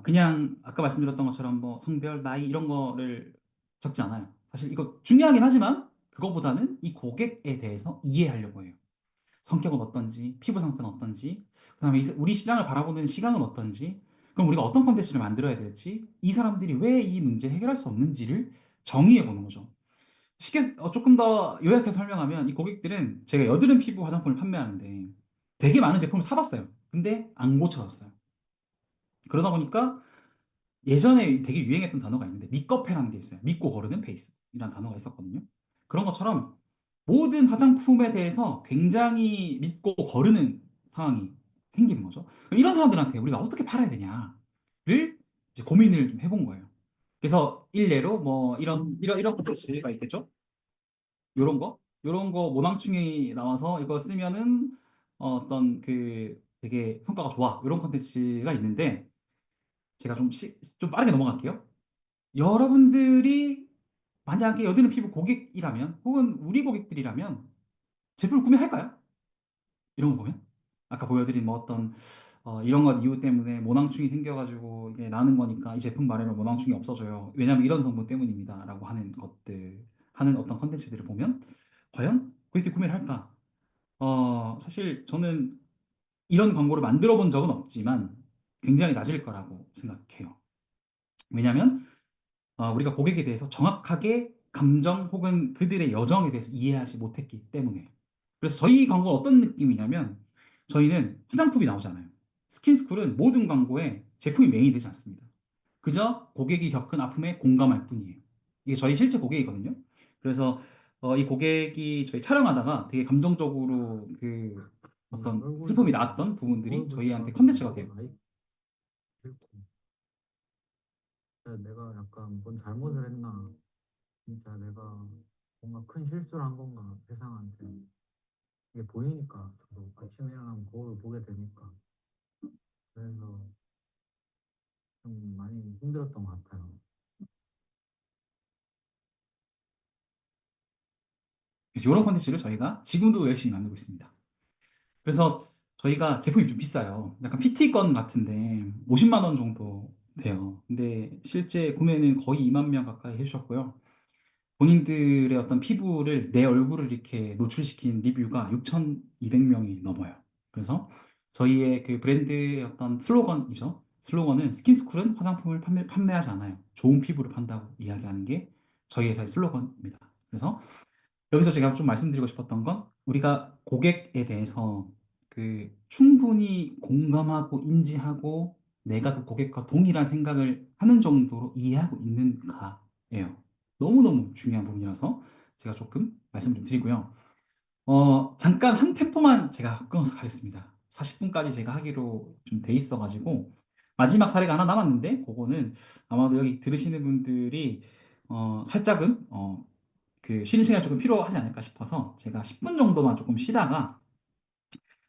그냥 아까 말씀드렸던 것처럼 뭐 성별, 나이 이런 거를 적지 않아요. 사실 이거 중요하긴 하지만 그거보다는 이 고객에 대해서 이해하려고 해요. 성격은 어떤지, 피부 상태는 어떤지, 그다음에 우리 시장을 바라보는 시각은 어떤지, 그럼 우리가 어떤 컨텐츠를 만들어야 될지, 이 사람들이 왜 이 문제 해결할 수 없는지를 정의해 보는 거죠. 쉽게 조금 더 요약해서 설명하면 이 고객들은 제가 여드름 피부 화장품을 판매하는데 되게 많은 제품을 사봤어요. 근데 안 고쳐졌어요. 그러다 보니까 예전에 되게 유행했던 단어가 있는데 믿거페라는 게 있어요. 믿고 거르는 페이스이라는 단어가 있었거든요. 그런 것처럼 모든 화장품에 대해서 굉장히 믿고 거르는 상황이 생기는 거죠. 그럼 이런 사람들한테 우리가 어떻게 팔아야 되냐를 이제 고민을 좀 해본 거예요. 그래서 일례로 뭐 이런 콘텐츠가 있겠죠. 요런 거 모낭충이 나와서 이거 쓰면은 어떤 그 되게 성과가 좋아. 이런 콘텐츠가 있는데 제가 좀 빠르게 넘어갈게요. 여러분들이 만약에 여드름 피부 고객이라면 혹은 우리 고객들이라면 제품을 구매할까요? 이런 거 보면 아까 보여드린 뭐 어떤 이런 것 이유 때문에 모낭충이 생겨가지고 이게 나는 거니까 이 제품 바르면 모낭충이 없어져요. 왜냐면 이런 성분 때문입니다. 라고 하는 것들 하는 어떤 컨텐츠들을 보면 과연 고객들이 구매를 할까? 사실 저는 이런 광고를 만들어 본 적은 없지만 굉장히 낮을 거라고 생각해요. 왜냐면 우리가 고객에 대해서 정확하게 감정 혹은 그들의 여정에 대해서 이해하지 못했기 때문에. 그래서 저희 광고는 어떤 느낌이냐면 저희는 화장품이 나오잖아요. 스킨스쿨은 모든 광고에 제품이 메인이 되지 않습니다. 그저 고객이 겪은 아픔에 공감할 뿐이에요. 이게 저희 실제 고객이거든요. 그래서 이 고객이 저희 촬영하다가 되게 감정적으로 그 어떤 슬픔이 얼굴도 나왔던 부분들이 거울 저희한테 보니까 컨텐츠가 나도 돼요. 나이 들고 진짜 내가 약간 뭔 잘못을 했나 진짜 내가 뭔가 큰 실수를 한 건가 세상한테 이게 보이니까 저도 아침에 일어나면 거울을 보게 되니까 그래서 좀 많이 힘들었던 것 같아요. 그래서 이런 컨텐츠를 저희가 지금도 열심히 만들고 있습니다. 그래서 저희가 제품이 좀 비싸요. 약간 PT건 같은데 50만 원 정도 돼요. 근데 실제 구매는 거의 2만 명 가까이 해주셨고요. 본인들의 어떤 피부를 내 얼굴을 이렇게 노출시킨 리뷰가 6,200명이 넘어요. 그래서 저희의 그 브랜드의 어떤 슬로건이죠. 슬로건은 스킨스쿨은 화장품을 판매하지 않아요. 좋은 피부를 판다고 이야기하는 게 저희 회사의 슬로건입니다. 그래서 여기서 제가 좀 말씀드리고 싶었던 건 우리가 고객에 대해서 그 충분히 공감하고 인지하고 내가 그 고객과 동일한 생각을 하는 정도로 이해하고 있는가예요. 너무너무 중요한 부분이라서 제가 조금 말씀 좀 드리고요. 잠깐 한 템포만 제가 끊어서 가겠습니다. 40분까지 제가 하기로 좀 돼 있어가지고 마지막 사례가 하나 남았는데 그거는 아마도 여기 들으시는 분들이 살짝은 그 쉬는 시간이 조금 필요하지 않을까 싶어서 제가 10분 정도만 조금 쉬다가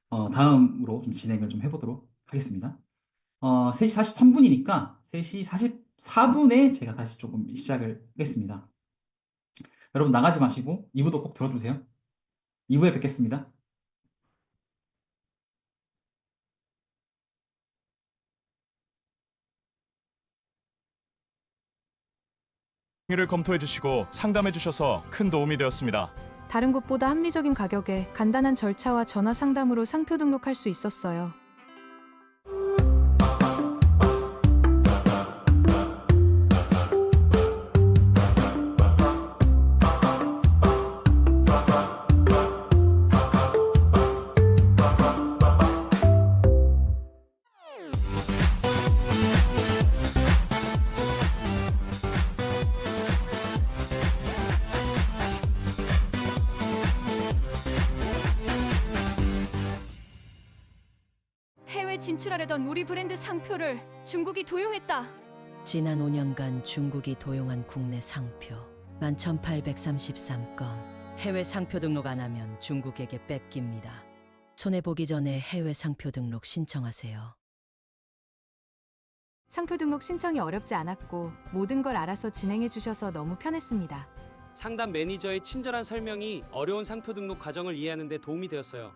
다음으로 좀 진행을 좀 해보도록 하겠습니다. 3시 43분이니까 3시 44분에 제가 다시 조금 시작을 하겠습니다. 여러분 나가지 마시고 2부도 꼭 들어주세요. 2부에 뵙겠습니다. 를 검토해 주시고 상담해 주셔서 큰 도움이 되었습니다. 다른 곳보다 합리적인 가격에 간단한 절차와 전화 상담으로 상표 등록할 수 있었어요. 해외 진출하려던 우리 브랜드 상표를 중국이 도용했다. 지난 5년간 중국이 도용한 국내 상표 11,833건. 해외 상표 등록 안 하면 중국에게 뺏깁니다. 손해보기 전에 해외 상표 등록 신청하세요. 상표 등록 신청이 어렵지 않았고 모든 걸 알아서 진행해 주셔서 너무 편했습니다. 상담 매니저의 친절한 설명이 어려운 상표 등록 과정을 이해하는 데 도움이 되었어요.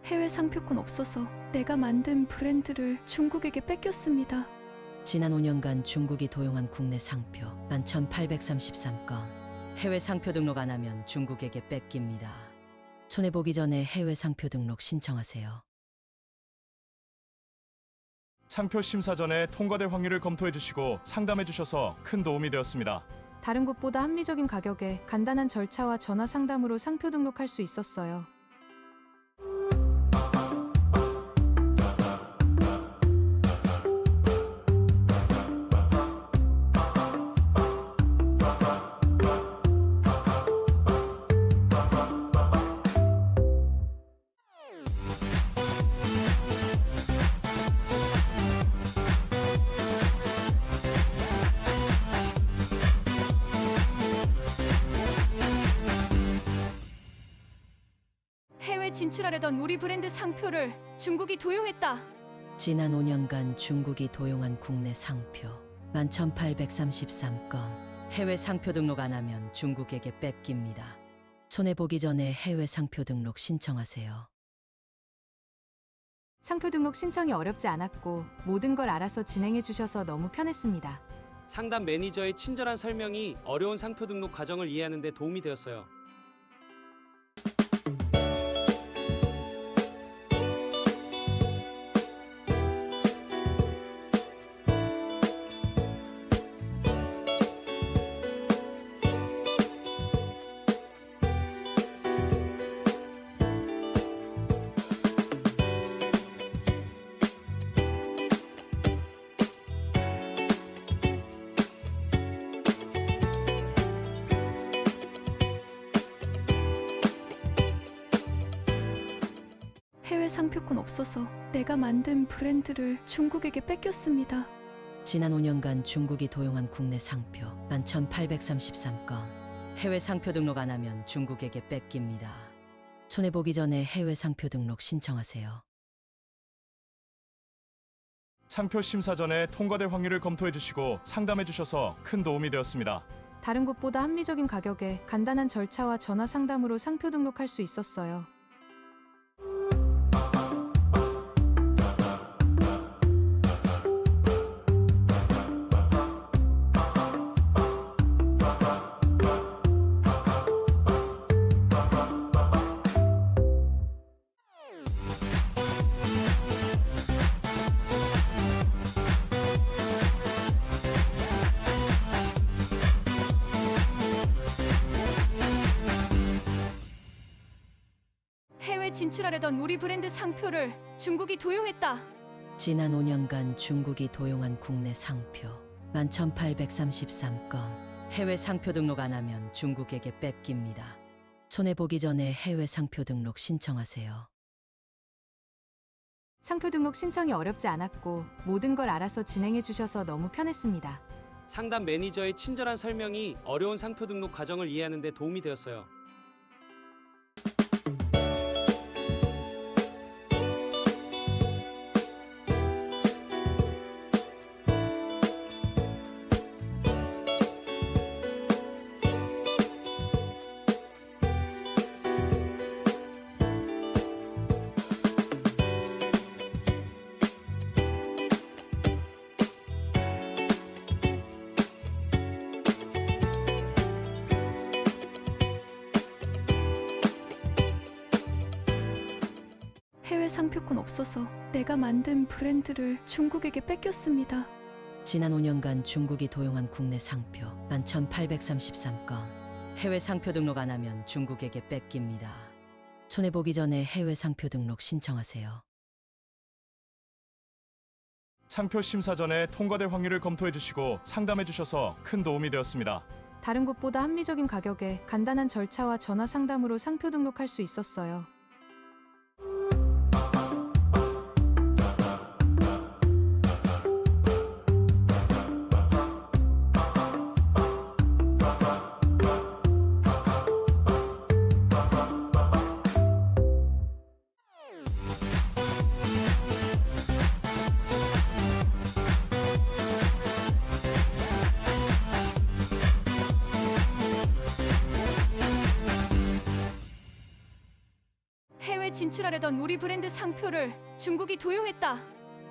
해외 상표권 없어서 내가 만든 브랜드를 중국에게 뺏겼습니다. 지난 5년간 중국이 도용한 국내 상표 11,833건. 해외 상표 등록 안 하면 중국에게 뺏깁니다. 손해보기 전에 해외 상표 등록 신청하세요. 상표 심사 전에 통과될 확률을 검토해 주시고 상담해 주셔서 큰 도움이 되었습니다. 다른 곳보다 합리적인 가격에 간단한 절차와 전화 상담으로 상표 등록할 수 있었어요. 해외 진출하려던 우리 브랜드 상표를 중국이 도용했다. 지난 5년간 중국이 도용한 국내 상표 11,833건. 해외 상표 등록 안 하면 중국에게 뺏깁니다. 손해보기 전에 해외 상표 등록 신청하세요. 상표 등록 신청이 어렵지 않았고 모든 걸 알아서 진행해 주셔서 너무 편했습니다. 상담 매니저의 친절한 설명이 어려운 상표 등록 과정을 이해하는 데 도움이 되었어요. 해외 상표권 없어서 내가 만든 브랜드를 중국에게 뺏겼습니다. 지난 5년간 중국이 도용한 국내 상표 11,833건. 해외 상표 등록 안 하면 중국에게 뺏깁니다. 손해보기 전에 해외 상표 등록 신청하세요. 상표 심사 전에 통과될 확률을 검토해 주시고 상담해 주셔서 큰 도움이 되었습니다. 다른 곳보다 합리적인 가격에 간단한 절차와 전화 상담으로 상표 등록할 수 있었어요. 해외 진출하려던 우리 브랜드 상표를 중국이 도용했다. 지난 5년간 중국이 도용한 국내 상표 11,833건. 해외 상표 등록 안 하면 중국에게 뺏깁니다. 손해보기 전에 해외 상표 등록 신청하세요. 상표 등록 신청이 어렵지 않았고 모든 걸 알아서 진행해 주셔서 너무 편했습니다. 상담 매니저의 친절한 설명이 어려운 상표 등록 과정을 이해하는 데 도움이 되었어요. 해외 상표권 없어서 내가 만든 브랜드를 중국에게 뺏겼습니다. 지난 5년간 중국이 도용한 국내 상표 11,833건. 해외 상표 등록 안 하면 중국에게 뺏깁니다. 손해보기 전에 해외 상표 등록 신청하세요. 상표 심사 전에 통과될 확률을 검토해 주시고 상담해 주셔서 큰 도움이 되었습니다. 다른 곳보다 합리적인 가격에 간단한 절차와 전화 상담으로 상표 등록할 수 있었어요. 해외 진출하려던 우리 브랜드 상표를 중국이 도용했다.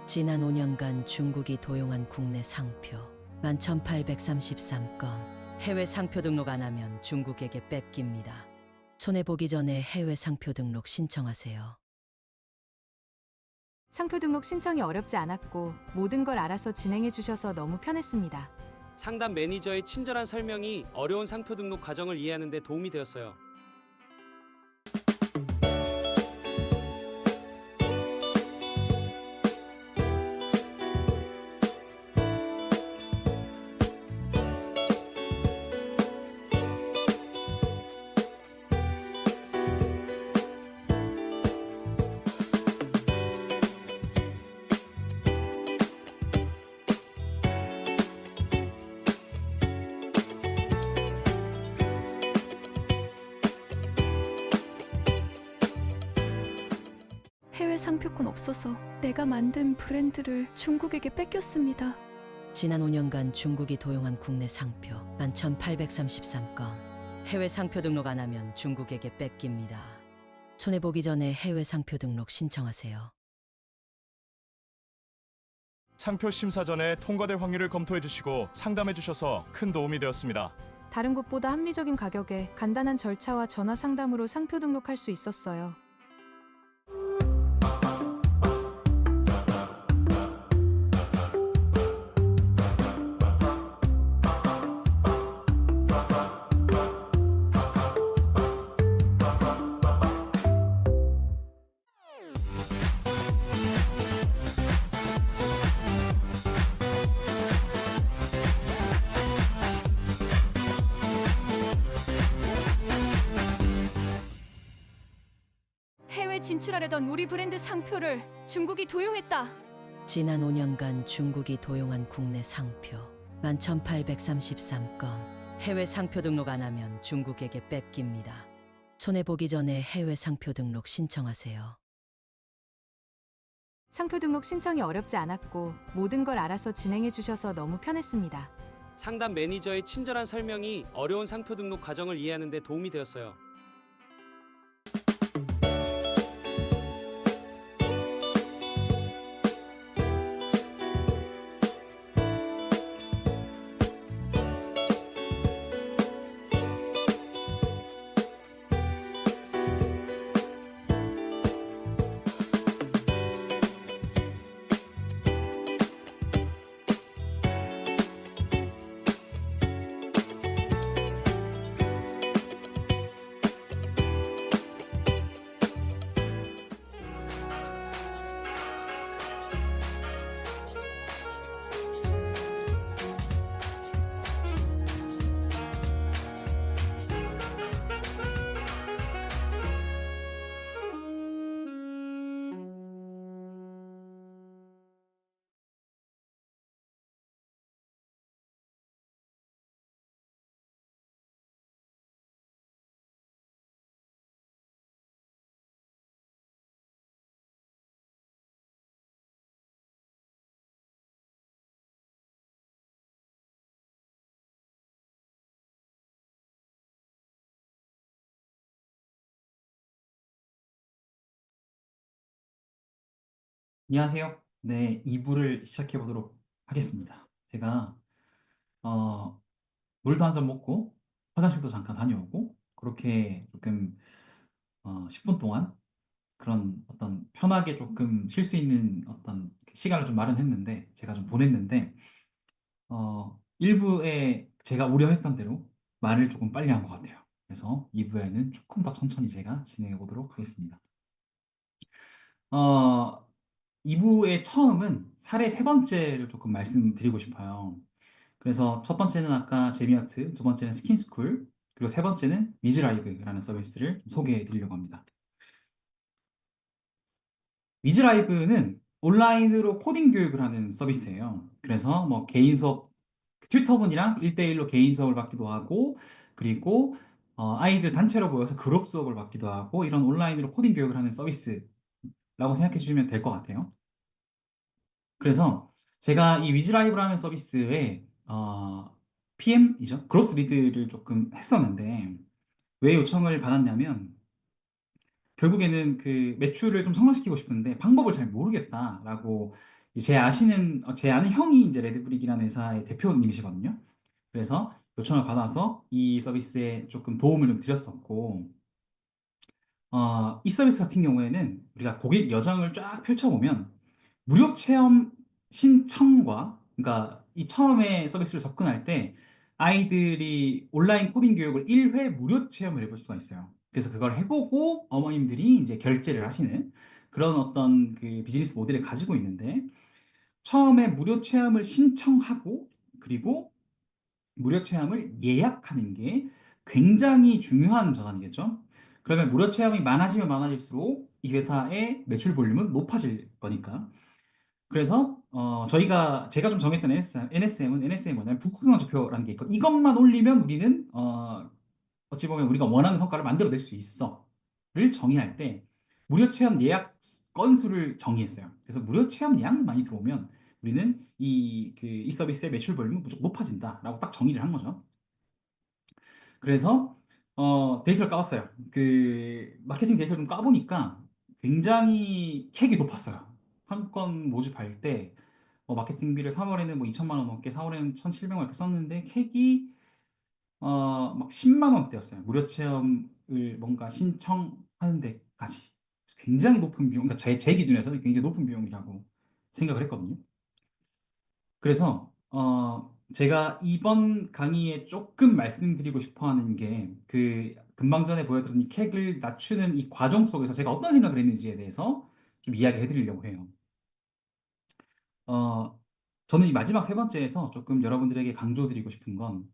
지난 5년간 중국이 도용한 국내 상표 11,833건. 해외 상표 등록 안 하면 중국에게 뺏깁니다. 손해보기 전에 해외 상표 등록 신청하세요. 상표 등록 신청이 어렵지 않았고 모든 걸 알아서 진행해 주셔서 너무 편했습니다. 상담 매니저의 친절한 설명이 어려운 상표 등록 과정을 이해하는 데 도움이 되었어요. 해외 상표권 없어서 내가 만든 브랜드를 중국에게 뺏겼습니다. 지난 5년간 중국이 도용한 국내 상표 11,833건. 해외 상표 등록 안 하면 중국에게 뺏깁니다. 손해보기 전에 해외 상표 등록 신청하세요. 상표 심사 전에 통과될 확률을 검토해 주시고 상담해 주셔서 큰 도움이 되었습니다. 다른 곳보다 합리적인 가격에 간단한 절차와 전화 상담으로 상표 등록할 수 있었어요. 해외 진출하려던 우리 브랜드 상표를 중국이 도용했다. 지난 5년간 중국이 도용한 국내 상표 11,833건. 해외 상표 등록 안 하면 중국에게 뺏깁니다. 손해보기 전에 해외 상표 등록 신청하세요. 상표 등록 신청이 어렵지 않았고 모든 걸 알아서 진행해 주셔서 너무 편했습니다. 상담 매니저의 친절한 설명이 어려운 상표 등록 과정을 이해하는 데 도움이 되었어요. 안녕하세요. 네, 2부를 시작해 보도록 하겠습니다. 제가 물도 한 잔 먹고 화장실도 잠깐 다녀오고 그렇게 조금 10분 동안 그런 어떤 편하게 조금 쉴 수 있는 어떤 시간을 좀 마련했는데 제가 좀 보냈는데 일부에 제가 우려했던 대로 말을 조금 빨리 한 것 같아요. 그래서 2부에는 조금 더 천천히 제가 진행해 보도록 하겠습니다. 어, 2부의 처음은 사례 세 번째를 조금 말씀드리고 싶어요. 그래서 첫 번째는 아까 제미아트, 두 번째는 스킨스쿨, 그리고 세 번째는 위즈라이브라는 서비스를 좀 소개해 드리려고 합니다. 위즈라이브는 온라인으로 코딩 교육을 하는 서비스예요. 그래서 뭐 개인 수업, 튜터분이랑 1대1로 개인 수업을 받기도 하고, 그리고 아이들 단체로 모여서 그룹 수업을 받기도 하고, 이런 온라인으로 코딩 교육을 하는 서비스라고 생각해 주시면 될 것 같아요. 그래서 제가 이 위즈라이브라는 서비스에 PM이죠. 그로스 리드를 조금 했었는데 왜 요청을 받았냐면 결국에는 그 매출을 좀 성장시키고 싶은데 방법을 잘 모르겠다라고 제 아는 형이 이제 레드브릭이라는 회사의 대표님이시거든요. 그래서 요청을 받아서 이 서비스에 조금 도움을 좀 드렸었고, 이 서비스 같은 경우에는 우리가 고객 여정을 쫙 펼쳐보면 무료 체험 신청과, 그러니까 이 처음에 서비스를 접근할 때 아이들이 온라인 코딩 교육을 1회 무료 체험을 해볼 수가 있어요. 그래서 그걸 해보고 어머님들이 이제 결제를 하시는 그런 어떤 그 비즈니스 모델을 가지고 있는데, 처음에 무료 체험을 신청하고 그리고 무료 체험을 예약하는 게 굉장히 중요한 전환이겠죠. 그러면 무료 체험이 많아지면 많아질수록 이 회사의 매출 볼륨은 높아질 거니까. 그래서 제가 좀 정했던 NSM은 뭐냐면 북극성 지표라는 게 있고, 이것만 올리면 우리는 어찌 보면 우리가 원하는 성과를 만들어낼 수 있어를 정의할 때 무료 체험 예약 건수를 정의했어요. 그래서 무료 체험 양 많이 들어오면 우리는 이 서비스의 매출 볼륨은 무조건 높아진다라고 딱 정의를 한 거죠. 그래서 데이터를 까봤어요. 그 마케팅 데이터를 좀 까보니까 굉장히 캡이 높았어요. 한 건 모집할 때 마케팅비를 3월에는 뭐 2천만 원 넘게, 4월에는 1,700만 원 이렇게 썼는데 캡이 막 10만 원대였어요. 무료 체험을 뭔가 신청하는 데까지. 굉장히 높은 비용, 그러니까 제 기준에서는 굉장히 높은 비용이라고 생각을 했거든요. 그래서 제가 이번 강의에 조금 말씀드리고 싶어 하는 게 그 금방 전에 보여드린 이 캡을 낮추는 이 과정 속에서 제가 어떤 생각을 했는지에 대해서 좀 이야기를 해드리려고 해요. 어, 저는 이 마지막 세 번째에서 조금 여러분들에게 강조드리고 싶은 건,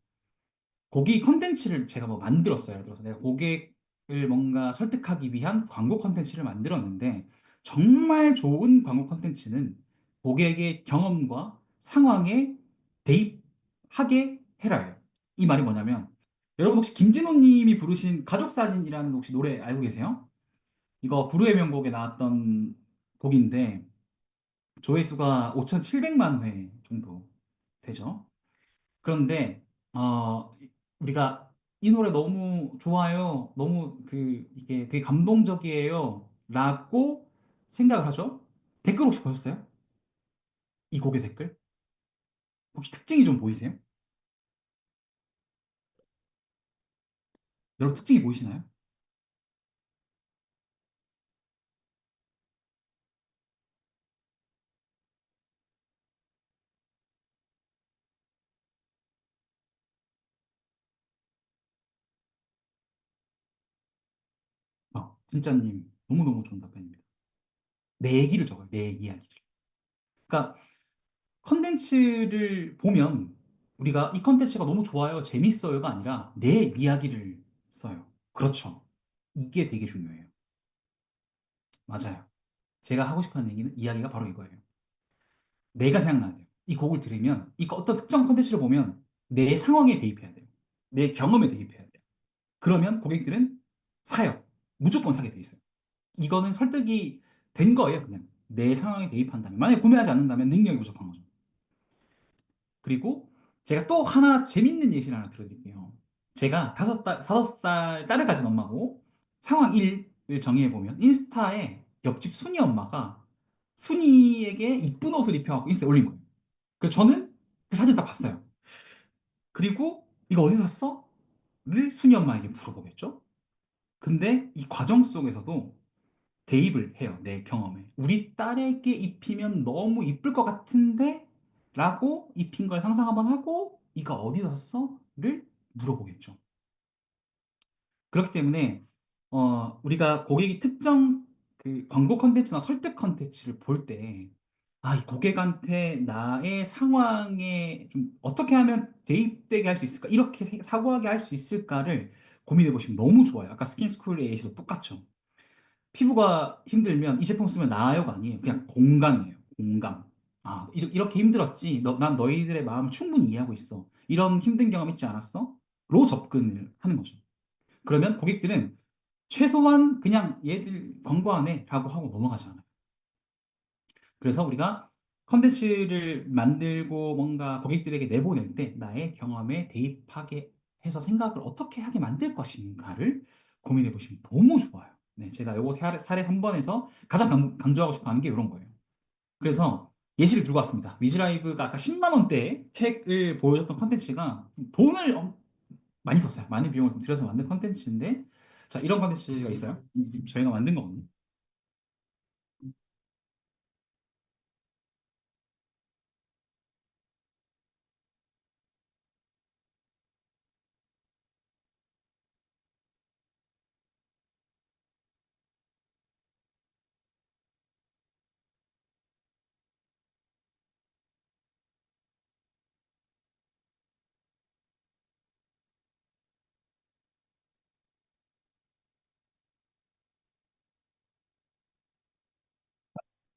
고객 컨텐츠를 제가 뭐 만들었어요. 예를 들어서 내가 고객을 뭔가 설득하기 위한 광고 컨텐츠를 만들었는데, 정말 좋은 광고 컨텐츠는 고객의 경험과 상황에 대입하게 해라요. 이 말이 뭐냐면, 여러분 혹시 김진호 님이 부르신 가족사진이라는 혹시 노래 알고 계세요? 이거 불후의 명곡에 나왔던 곡인데 조회수가 5,700만 회 정도 되죠. 그런데 어, 우리가 이 노래 너무 좋아요, 너무 이게 되게 감동적이에요 라고 생각을 하죠. 댓글 혹시 보셨어요? 이 곡의 댓글? 혹시 특징이 좀 보이세요? 여러분 특징이 보이시나요? 진짜님 너무너무 좋은 답변입니다. 내 얘기를 적어요. 내 이야기를. 그러니까 컨텐츠를 보면 우리가 이 컨텐츠가 너무 좋아요, 재밌어요가 아니라 내 이야기를 써요. 그렇죠. 이게 되게 중요해요. 맞아요. 제가 하고 싶은 얘기는 이야기가 바로 이거예요. 내가 생각나야 돼요. 이 곡을 들으면 이 어떤 특정 컨텐츠를 보면 내 상황에 대입해야 돼요. 내 경험에 대입해야 돼요. 그러면 고객들은 사요. 무조건 사게 돼 있어요. 이거는 설득이 된 거예요. 그냥 내 상황에 대입한다면. 만약에 구매하지 않는다면 능력이 부족한 거죠. 그리고 제가 또 하나 재밌는 예시를 하나 들어드릴게요. 제가 5살 딸을 가진 엄마고, 상황 1을 정의해보면 인스타에 옆집 순이 엄마가 순이에게 이쁜 옷을 입혀갖고 인스타에 올린 거예요. 그래서 저는 그 사진 딱 봤어요. 그리고 이거 어디 샀어? 를 순이 엄마에게 물어보겠죠? 근데 이 과정 속에서도 대입을 해요. 내 경험에. 우리 딸에게 입히면 너무 이쁠 것 같은데? 라고 입힌 걸 상상 한번 하고, 이거 어디서 샀어? 를 물어보겠죠. 그렇기 때문에 우리가 고객이 특정 그 광고 컨텐츠나 설득 컨텐츠를 볼 때, 이 고객한테 나의 상황에 좀 어떻게 하면 대입되게 할 수 있을까? 이렇게 사고하게 할 수 있을까를 고민해 보시면 너무 좋아요. 아까 스킨스쿨 A에서도 똑같죠. 피부가 힘들면 이 제품 쓰면 나아요가 아니에요. 그냥 공감이에요. 공감. 이렇게 힘들었지. 난 너희들의 마음을 충분히 이해하고 있어. 이런 힘든 경험 있지 않았어? 로 접근을 하는 거죠. 그러면 고객들은 최소한 그냥 얘들 광고하네 라고 하고 넘어가지 않아요. 그래서 우리가 컨텐츠를 만들고 뭔가 고객들에게 내보낼 때 나의 경험에 대입하게 해서 생각을 어떻게 하게 만들 것인가를 고민해 보시면 너무 좋아요. 네, 제가 요거 사례 3번에서 가장 강조하고 싶어 하는 게 이런 거예요. 그래서 예시를 들고 왔습니다. 위즈라이브가 아까 10만 원대 팩을 보여줬던 컨텐츠가 돈을 많이 썼어요. 많은 비용을 좀 들여서 만든 컨텐츠인데, 자, 이런 컨텐츠가 있어요. 저희가 만든 거거든요.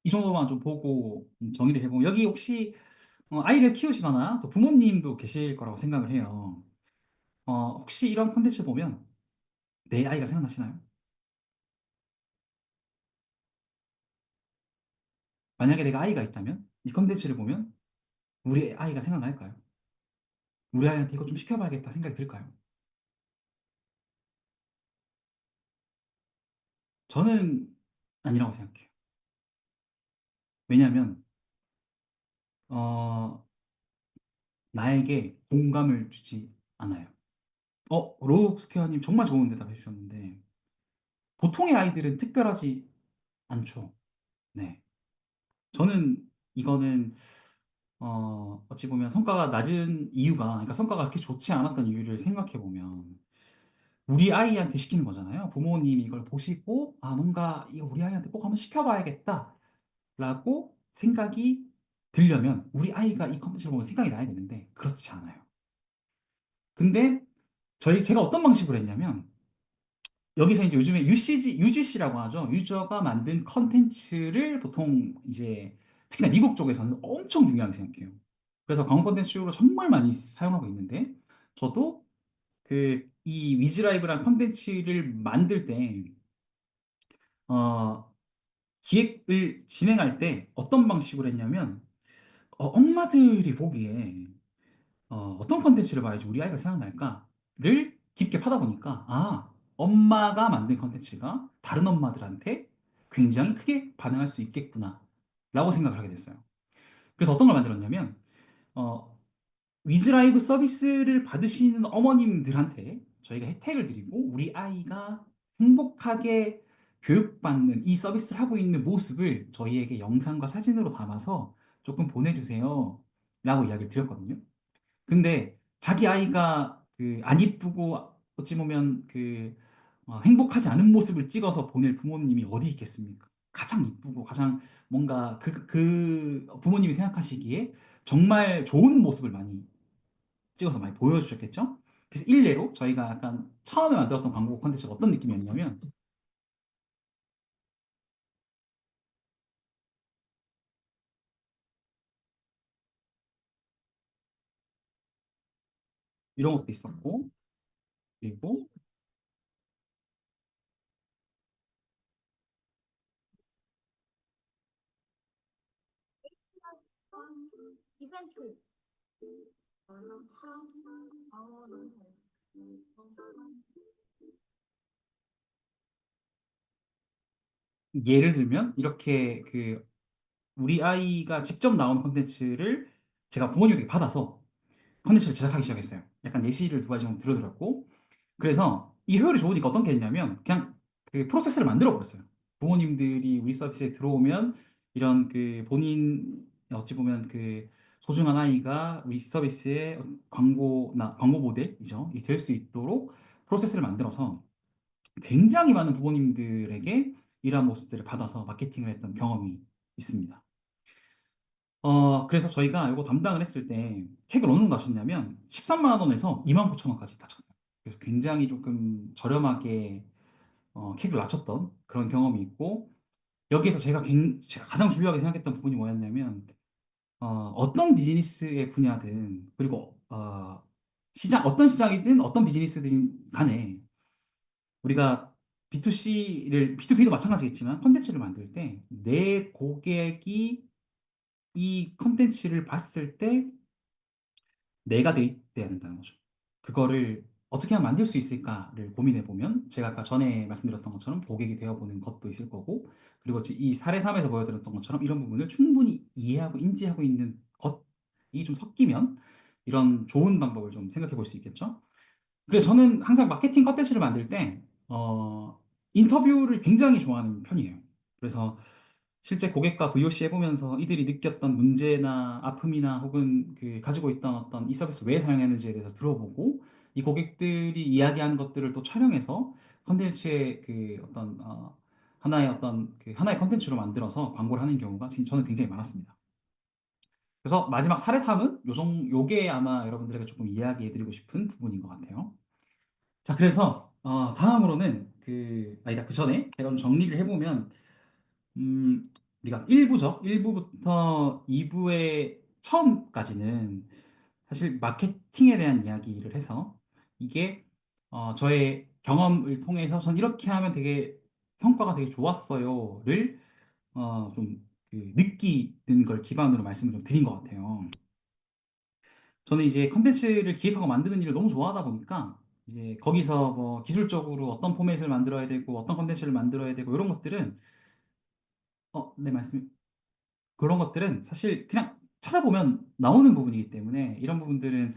이 정도만 좀 보고 정리를 해보면, 여기 혹시 아이를 키우시거나 또 부모님도 계실 거라고 생각을 해요. 혹시 이런 컨텐츠 보면 내 아이가 생각나시나요? 만약에 내가 아이가 있다면 이 컨텐츠를 보면 우리 아이가 생각날까요? 우리 아이한테 이거 좀 시켜봐야겠다 생각이 들까요? 저는 아니라고 생각해요. 왜냐하면 어, 나에게 공감을 주지 않아요. 로우스퀘어님 정말 좋은 대답 해주셨는데, 보통의 아이들은 특별하지 않죠. 네. 저는 이거는 어찌 보면 성과가 낮은 이유가, 그러니까 성과가 그렇게 좋지 않았던 이유를 생각해 보면 우리 아이한테 시키는 거잖아요. 부모님이 이걸 보시고 아 뭔가 이거 우리 아이한테 꼭 한번 시켜봐야겠다라고 생각이 들려면 우리 아이가 이 컨텐츠를 보면 생각이 나야 되는데 그렇지 않아요. 근데 제가 어떤 방식으로 했냐면 여기서 이제 요즘에 UGC라고 하죠. 유저가 만든 컨텐츠를 보통 이제 특히나 미국 쪽에서는 엄청 중요하게 생각해요. 그래서 광고 콘텐츠로 정말 많이 사용하고 있는데 저도 이 위즈라이브라는 컨텐츠를 만들 때 어, 기획을 진행할 때 어떤 방식으로 했냐면 엄마들이 보기에 어떤 컨텐츠를 봐야지 우리 아이가 생각날까를 깊게 파다 보니까 아 엄마가 만든 컨텐츠가 다른 엄마들한테 굉장히 크게 반응할 수 있겠구나 라고 생각을 하게 됐어요. 그래서 어떤 걸 만들었냐면 어, 위즈라이브 서비스를 받으시는 어머님들한테 저희가 혜택을 드리고 우리 아이가 행복하게 교육받는 이 서비스를 하고 있는 모습을 저희에게 영상과 사진으로 담아서 조금 보내주세요 라고 이야기를 드렸거든요. 근데 자기 아이가 안 이쁘고 어찌 보면 행복하지 않은 모습을 찍어서 보낼 부모님이 어디 있겠습니까? 가장 이쁘고 가장 뭔가 그 부모님이 생각하시기에 정말 좋은 모습을 많이 찍어서 많이 보여주셨겠죠? 그래서 일례로 저희가 약간 처음에 만들었던 광고 콘텐츠가 어떤 느낌이었냐면 이런 것도 있었고 그리고 예를 들면 이렇게 우리 아이가 직접 나오는 콘텐츠를 제가 부모님에게 받아서 컨텐츠를 제작하기 시작했어요. 약간 예시를 두 가지 정도 들어드렸고 그래서 이 효율이 좋으니까 어떤 게 했냐면 그냥 프로세스를 만들어 버렸어요. 부모님들이 우리 서비스에 들어오면 이런 본인 어찌 보면 소중한 아이가 우리 서비스의 광고 모델이죠. 이 될 수 있도록 프로세스를 만들어서 굉장히 많은 부모님들에게 이러한 모습들을 받아서 마케팅을 했던 경험이 있습니다. 그래서 저희가 이거 담당을 했을 때 캡을 어느 정도 하셨냐면 13만 원에서 2만 9천 원까지 낮췄어요. 그래서 굉장히 조금 저렴하게 캡을 낮췄던 그런 경험이 있고 여기에서 제가 가장 중요하게 생각했던 부분이 뭐였냐면 어떤 비즈니스의 분야든 그리고 어떤 시장이든 어떤 비즈니스든 간에 우리가 B2B도 마찬가지겠지만 컨텐츠를 만들 때 내 고객이 이 컨텐츠를 봤을 때 내가 돼 있어야 된다는 거죠. 그거를 어떻게 하면 만들 수 있을까를 고민해 보면 제가 아까 전에 말씀드렸던 것처럼 고객이 되어보는 것도 있을 거고 그리고 이 사례 3에서 보여드렸던 것처럼 이런 부분을 충분히 이해하고 인지하고 있는 것이 좀 섞이면 이런 좋은 방법을 좀 생각해 볼 수 있겠죠. 그래서 저는 항상 마케팅 컨텐츠를 만들 때 인터뷰를 굉장히 좋아하는 편이에요. 그래서 실제 고객과 VOC 해보면서 이들이 느꼈던 문제나 아픔이나 혹은 그 가지고 있던 어떤 이 서비스를 왜 사용했는지에 대해서 들어보고 이 고객들이 이야기하는 것들을 또 촬영해서 컨텐츠의 그 어떤 하나의 어떤 그 하나의 컨텐츠로 만들어서 광고를 하는 경우가 지금 저는 굉장히 많았습니다. 그래서 마지막 사례 3은 요게 아마 여러분들에게 조금 이야기해드리고 싶은 부분인 것 같아요. 자, 그래서 다음으로는 아니다, 그 전에 제가 좀 정리를 해보면 우리가 1부죠. 1부부터 2부의 처음까지는 사실 마케팅에 대한 이야기를 해서 이게 저의 경험을 통해서 전 이렇게 하면 되게 성과가 되게 좋았어요를 좀 느끼는 걸 기반으로 말씀을 좀 드린 것 같아요. 저는 이제 컨텐츠를 기획하고 만드는 일을 너무 좋아하다 보니까 이제 거기서 뭐 기술적으로 어떤 포맷을 만들어야 되고 어떤 컨텐츠를 만들어야 되고 이런 것들은 네, 말씀 그런 것들은 사실 그냥 찾아보면 나오는 부분이기 때문에 이런 부분들은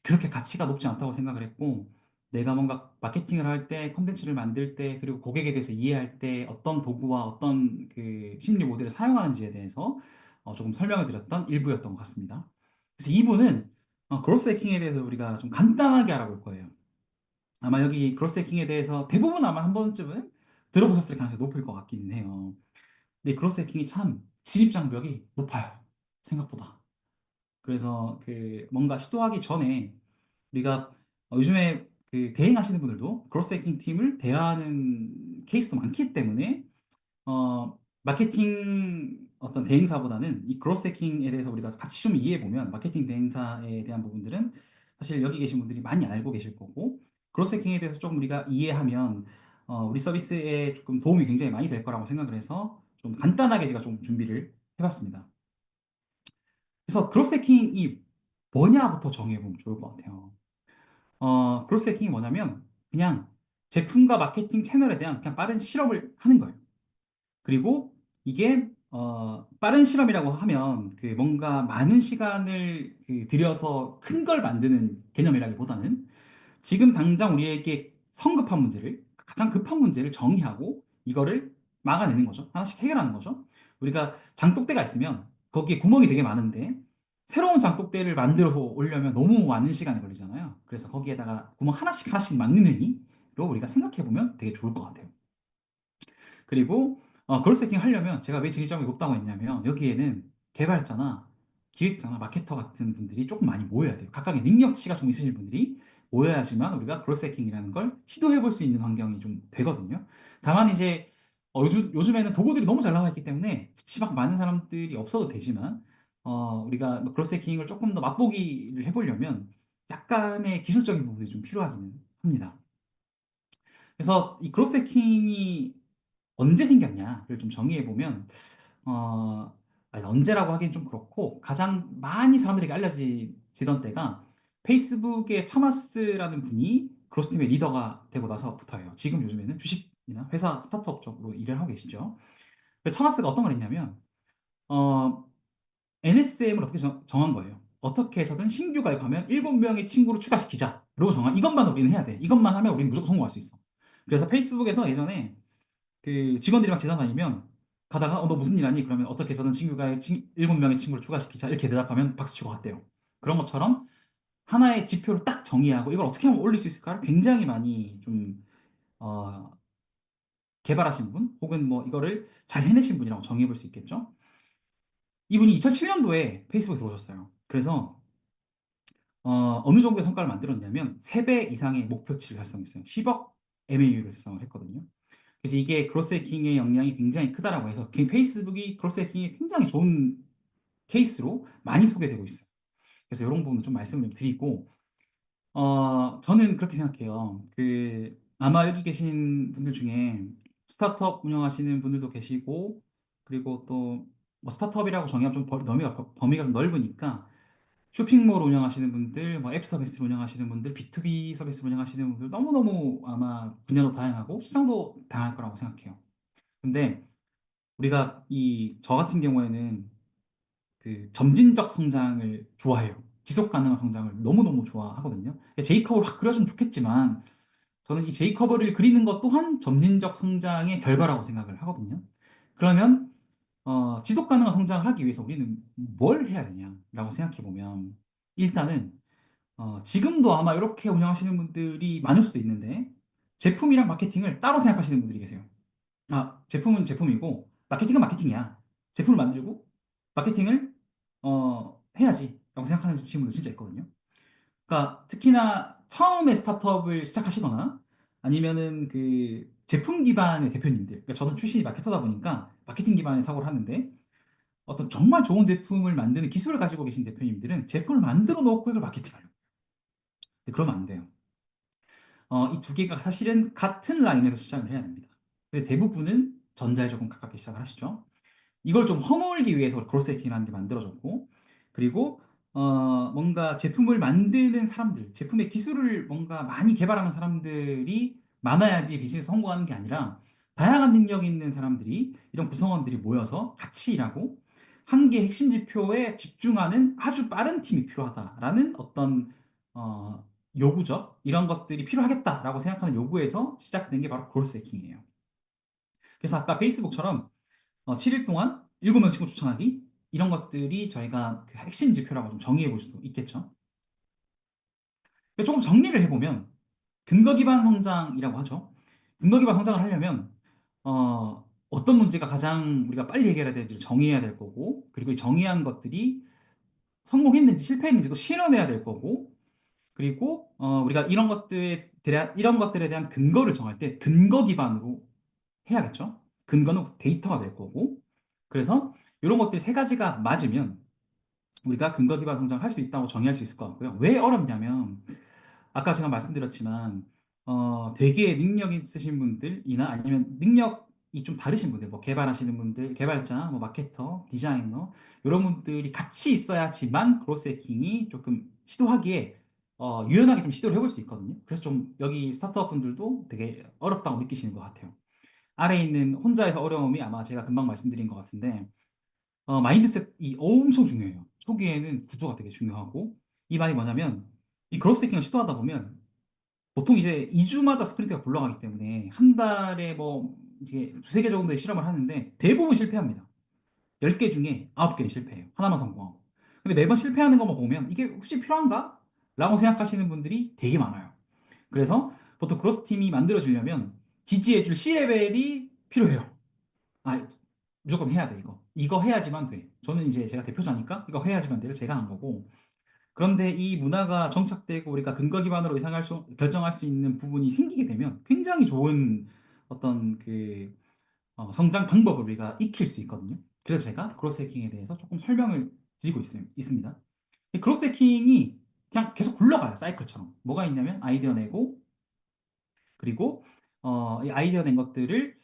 그렇게 가치가 높지 않다고 생각을 했고 내가 뭔가 마케팅을 할 때, 컨텐츠를 만들 때, 그리고 고객에 대해서 이해할 때 어떤 도구와 어떤 그 심리 모델을 사용하는지에 대해서 조금 설명을 드렸던 일부였던 것 같습니다. 그래서 2부는 그로스 해킹에 대해서 우리가 좀 간단하게 알아볼 거예요. 아마 여기 그로스 해킹에 대해서 대부분 아마 한 번쯤은 들어보셨을 가능성이 높을 것 같기는 해요. 근데 그로스 해킹이 참 진입 장벽이 높아요. 생각보다. 그래서 뭔가 시도하기 전에 우리가 요즘에 대행하시는 분들도 그로스 해킹 팀을 대하는 케이스도 많기 때문에 마케팅 어떤 대행사보다는 이 그로스 해킹에 대해서 우리가 같이 좀 이해해 보면 마케팅 대행사에 대한 부분들은 사실 여기 계신 분들이 많이 알고 계실 거고 그로스 해킹에 대해서 조금 우리가 이해하면 우리 서비스에 조금 도움이 굉장히 많이 될 거라고 생각을 해서 좀 간단하게 제가 좀 준비를 해봤습니다. 그래서 그로스 해킹이 뭐냐부터 정해 보면 좋을 것 같아요. 그로스 해킹이 뭐냐면 그냥 제품과 마케팅 채널에 대한 그냥 빠른 실험을 하는 거예요. 그리고 이게 빠른 실험이라고 하면 뭔가 많은 시간을 들여서 큰 걸 만드는 개념이라기보다는 지금 당장 우리에게 성급한 문제를 가장 급한 문제를 정의하고 이거를 막아내는 거죠. 하나씩 해결하는 거죠. 우리가 장독대가 있으면 거기에 구멍이 되게 많은데 새로운 장독대를 만들어서 오려면 너무 많은 시간이 걸리잖아요. 그래서 거기에다가 구멍 하나씩 하나씩 막는 의미로 우리가 생각해 보면 되게 좋을 것 같아요. 그리고 그로스 해킹 하려면 제가 왜 진입장벽이 높다고 했냐면 여기에는 개발자나 기획자나 마케터 같은 분들이 조금 많이 모여야 돼요. 각각의 능력치가 좀 있으신 분들이 모여야지만 우리가 그로스 해킹이라는 걸 시도해 볼 수 있는 환경이 좀 되거든요. 다만 이제 요즘에는 도구들이 너무 잘 나와 있기 때문에 수치 막 많은 사람들이 없어도 되지만 우리가 뭐 크로스 해킹을 조금 더 맛보기를 해보려면 약간의 기술적인 부분이 좀 필요하기는 합니다. 그래서 이 크로스 해킹이 언제 생겼냐를 좀 정의해 보면 어, 아니, 언제라고 하긴 좀 그렇고 가장 많이 사람들에게 알려지던 때가 페이스북의 차마스라는 분이 크로스팀의 리더가 되고 나서부터예요. 지금 요즘에는 주식이나 회사 스타트업 쪽으로 일을 하고 계시죠. 그래서 차마스가 어떤 걸 했냐면 어, NSM을 어떻게 정한 거예요. 어떻게 해서든 신규 가입하면 7명의 친구를 추가시키자. 그리고 이것만 우리는 해야 돼. 이것만 하면 우리는 무조건 성공할 수 있어. 그래서 페이스북에서 예전에 직원들이 막 지나다니면 가다가 너 무슨 일 하니? 그러면 어떻게 해서든 친구가 7명의 친구를 추가시키자 이렇게 대답하면 박수치고 갔대요. 그런 것처럼 하나의 지표를 딱 정의하고 이걸 어떻게 하면 올릴 수 있을까를 굉장히 많이 좀 어, 개발하신 분 혹은 뭐 이거를 잘 해내신 분이라고 정의해 볼 수 있겠죠. 이분이 2007년도에 페이스북에 들어오셨어요. 그래서 어느 정도의 성과를 만들었냐면 3배 이상의 목표치를 달성했어요. 10억 MAU를 달성을 했거든요. 그래서 이게 크로스 해킹의 영향이 굉장히 크다라고 해서 페이스북이 크로스 해킹이 굉장히 좋은 케이스로 많이 소개되고 있어요. 그래서 이런 부분을 좀 말씀을 좀 드리고 저는 그렇게 생각해요. 아마 여기 계신 분들 중에 스타트업 운영하시는 분들도 계시고 그리고 또 뭐 스타트업이라고 정의하면 좀 범위가 좀 넓으니까 쇼핑몰 운영하시는 분들, 뭐 앱 서비스를 운영하시는 분들, B2B 서비스를 운영하시는 분들 너무너무 아마 분야도 다양하고 시장도 다양할 거라고 생각해요. 근데 우리가 저 같은 경우에는 그 점진적 성장을 좋아해요. 지속 가능한 성장을 너무너무 좋아하거든요. 제이커브를 확 그려주면 좋겠지만 저는 이 제이커브를 그리는 것 또한 점진적 성장의 결과라고 생각을 하거든요. 그러면 지속 가능한 성장을 하기 위해서 우리는 뭘 해야 되냐라고 생각해 보면 일단은 지금도 아마 이렇게 운영하시는 분들이 많을 수도 있는데 제품이랑 마케팅을 따로 생각하시는 분들이 계세요. 제품은 제품이고 마케팅은 마케팅이야. 제품을 만들고 마케팅을 해야지 라고 생각하는 친구들 진짜 있거든요. 그러니까 특히나 처음에 스타트업을 시작하시거나 아니면은 그 제품 기반의 대표님들, 그러니까 저는 출신이 마케터다 보니까 마케팅 기반의 사고를 하는데 어떤 정말 좋은 제품을 만드는 기술을 가지고 계신 대표님들은 제품을 만들어 놓고 이걸 마케팅하려고. 근데 그러면 안 돼요. 이 두 개가 사실은 같은 라인에서 시작을 해야 됩니다. 근데 대부분은 전자에 조금 가깝게 시작을 하시죠. 이걸 좀 허물기 위해서 그로스 해킹이라는 게 만들어졌고, 그리고 뭔가 제품을 만드는 사람들, 제품의 기술을 뭔가 많이 개발하는 사람들이 많아야지 비즈니스 성공하는 게 아니라 다양한 능력 있는 사람들이 이런 구성원들이 모여서 같이 일하고 한 개의 핵심 지표에 집중하는 아주 빠른 팀이 필요하다라는 어떤 요구죠. 이런 것들이 필요하겠다라고 생각하는 요구에서 시작된 게 바로 그로스 해킹이에요. 그래서 아까 페이스북처럼 7일 동안 7명 친구 추천하기 이런 것들이 저희가 그 핵심 지표라고 좀 정의해 볼 수도 있겠죠. 조금 정리를 해보면 근거 기반 성장이라고 하죠. 근거 기반 성장을 하려면 어떤 문제가 가장 우리가 빨리 해결해야 될지를 정의해야 될 거고 그리고 이 정의한 것들이 성공했는지 실패했는지도 실험해야 될 거고 그리고 우리가 이런 것들에 대한 근거를 정할 때 근거 기반으로 해야겠죠. 근거는 데이터가 될 거고 그래서 이런 것들 세 가지가 맞으면 우리가 근거 기반 성장을 할 수 있다고 정의할 수 있을 것 같고요. 왜 어렵냐면 아까 제가 말씀드렸지만 되게 능력 있으신 분들이나 아니면 능력이 좀 다르신 분들, 뭐 개발하시는 분들, 개발자, 뭐 마케터, 디자이너 이런 분들이 같이 있어야지만 크로스 해킹이 조금 시도하기에 유연하게 좀 시도를 해볼 수 있거든요. 그래서 좀 여기 스타트업 분들도 되게 어렵다고 느끼시는 것 같아요. 아래에 있는 혼자에서 어려움이 아마 제가 금방 말씀드린 것 같은데 마인드셋이 엄청 중요해요. 초기에는 구조가 되게 중요하고 이 말이 뭐냐면 이 그로스 해킹을 시도하다 보면 보통 이제 2주마다 스프린트가 굴러가기 때문에 한 달에 뭐 이제 두세 개 정도의 실험을 하는데 대부분 실패합니다. 10개 중에 9개는 실패해요. 하나만 성공하고. 근데 매번 실패하는 것만 보면 이게 혹시 필요한가? 라고 생각하시는 분들이 되게 많아요. 그래서 보통 그로스 팀이 만들어지려면 지지해줄 C레벨이 필요해요. 아, 무조건 해야 돼, 이거. 이거 해야지만 돼. 저는 이제 제가 대표자니까 이거 해야지만 돼를 제가 한 거고. 그런데 이 문화가 정착되고 우리가 근거 기반으로 결정할 수 있는 부분이 생기게 되면 굉장히 좋은 어떤 성장 방법을 우리가 익힐 수 있거든요. 그래서 제가 크로스 해킹에 대해서 조금 설명을 드리고 있습니다. 이 크로스 해킹이 그냥 계속 굴러가요, 사이클처럼. 뭐가 있냐면 아이디어 내고 그리고 이 아이디어 낸 것들을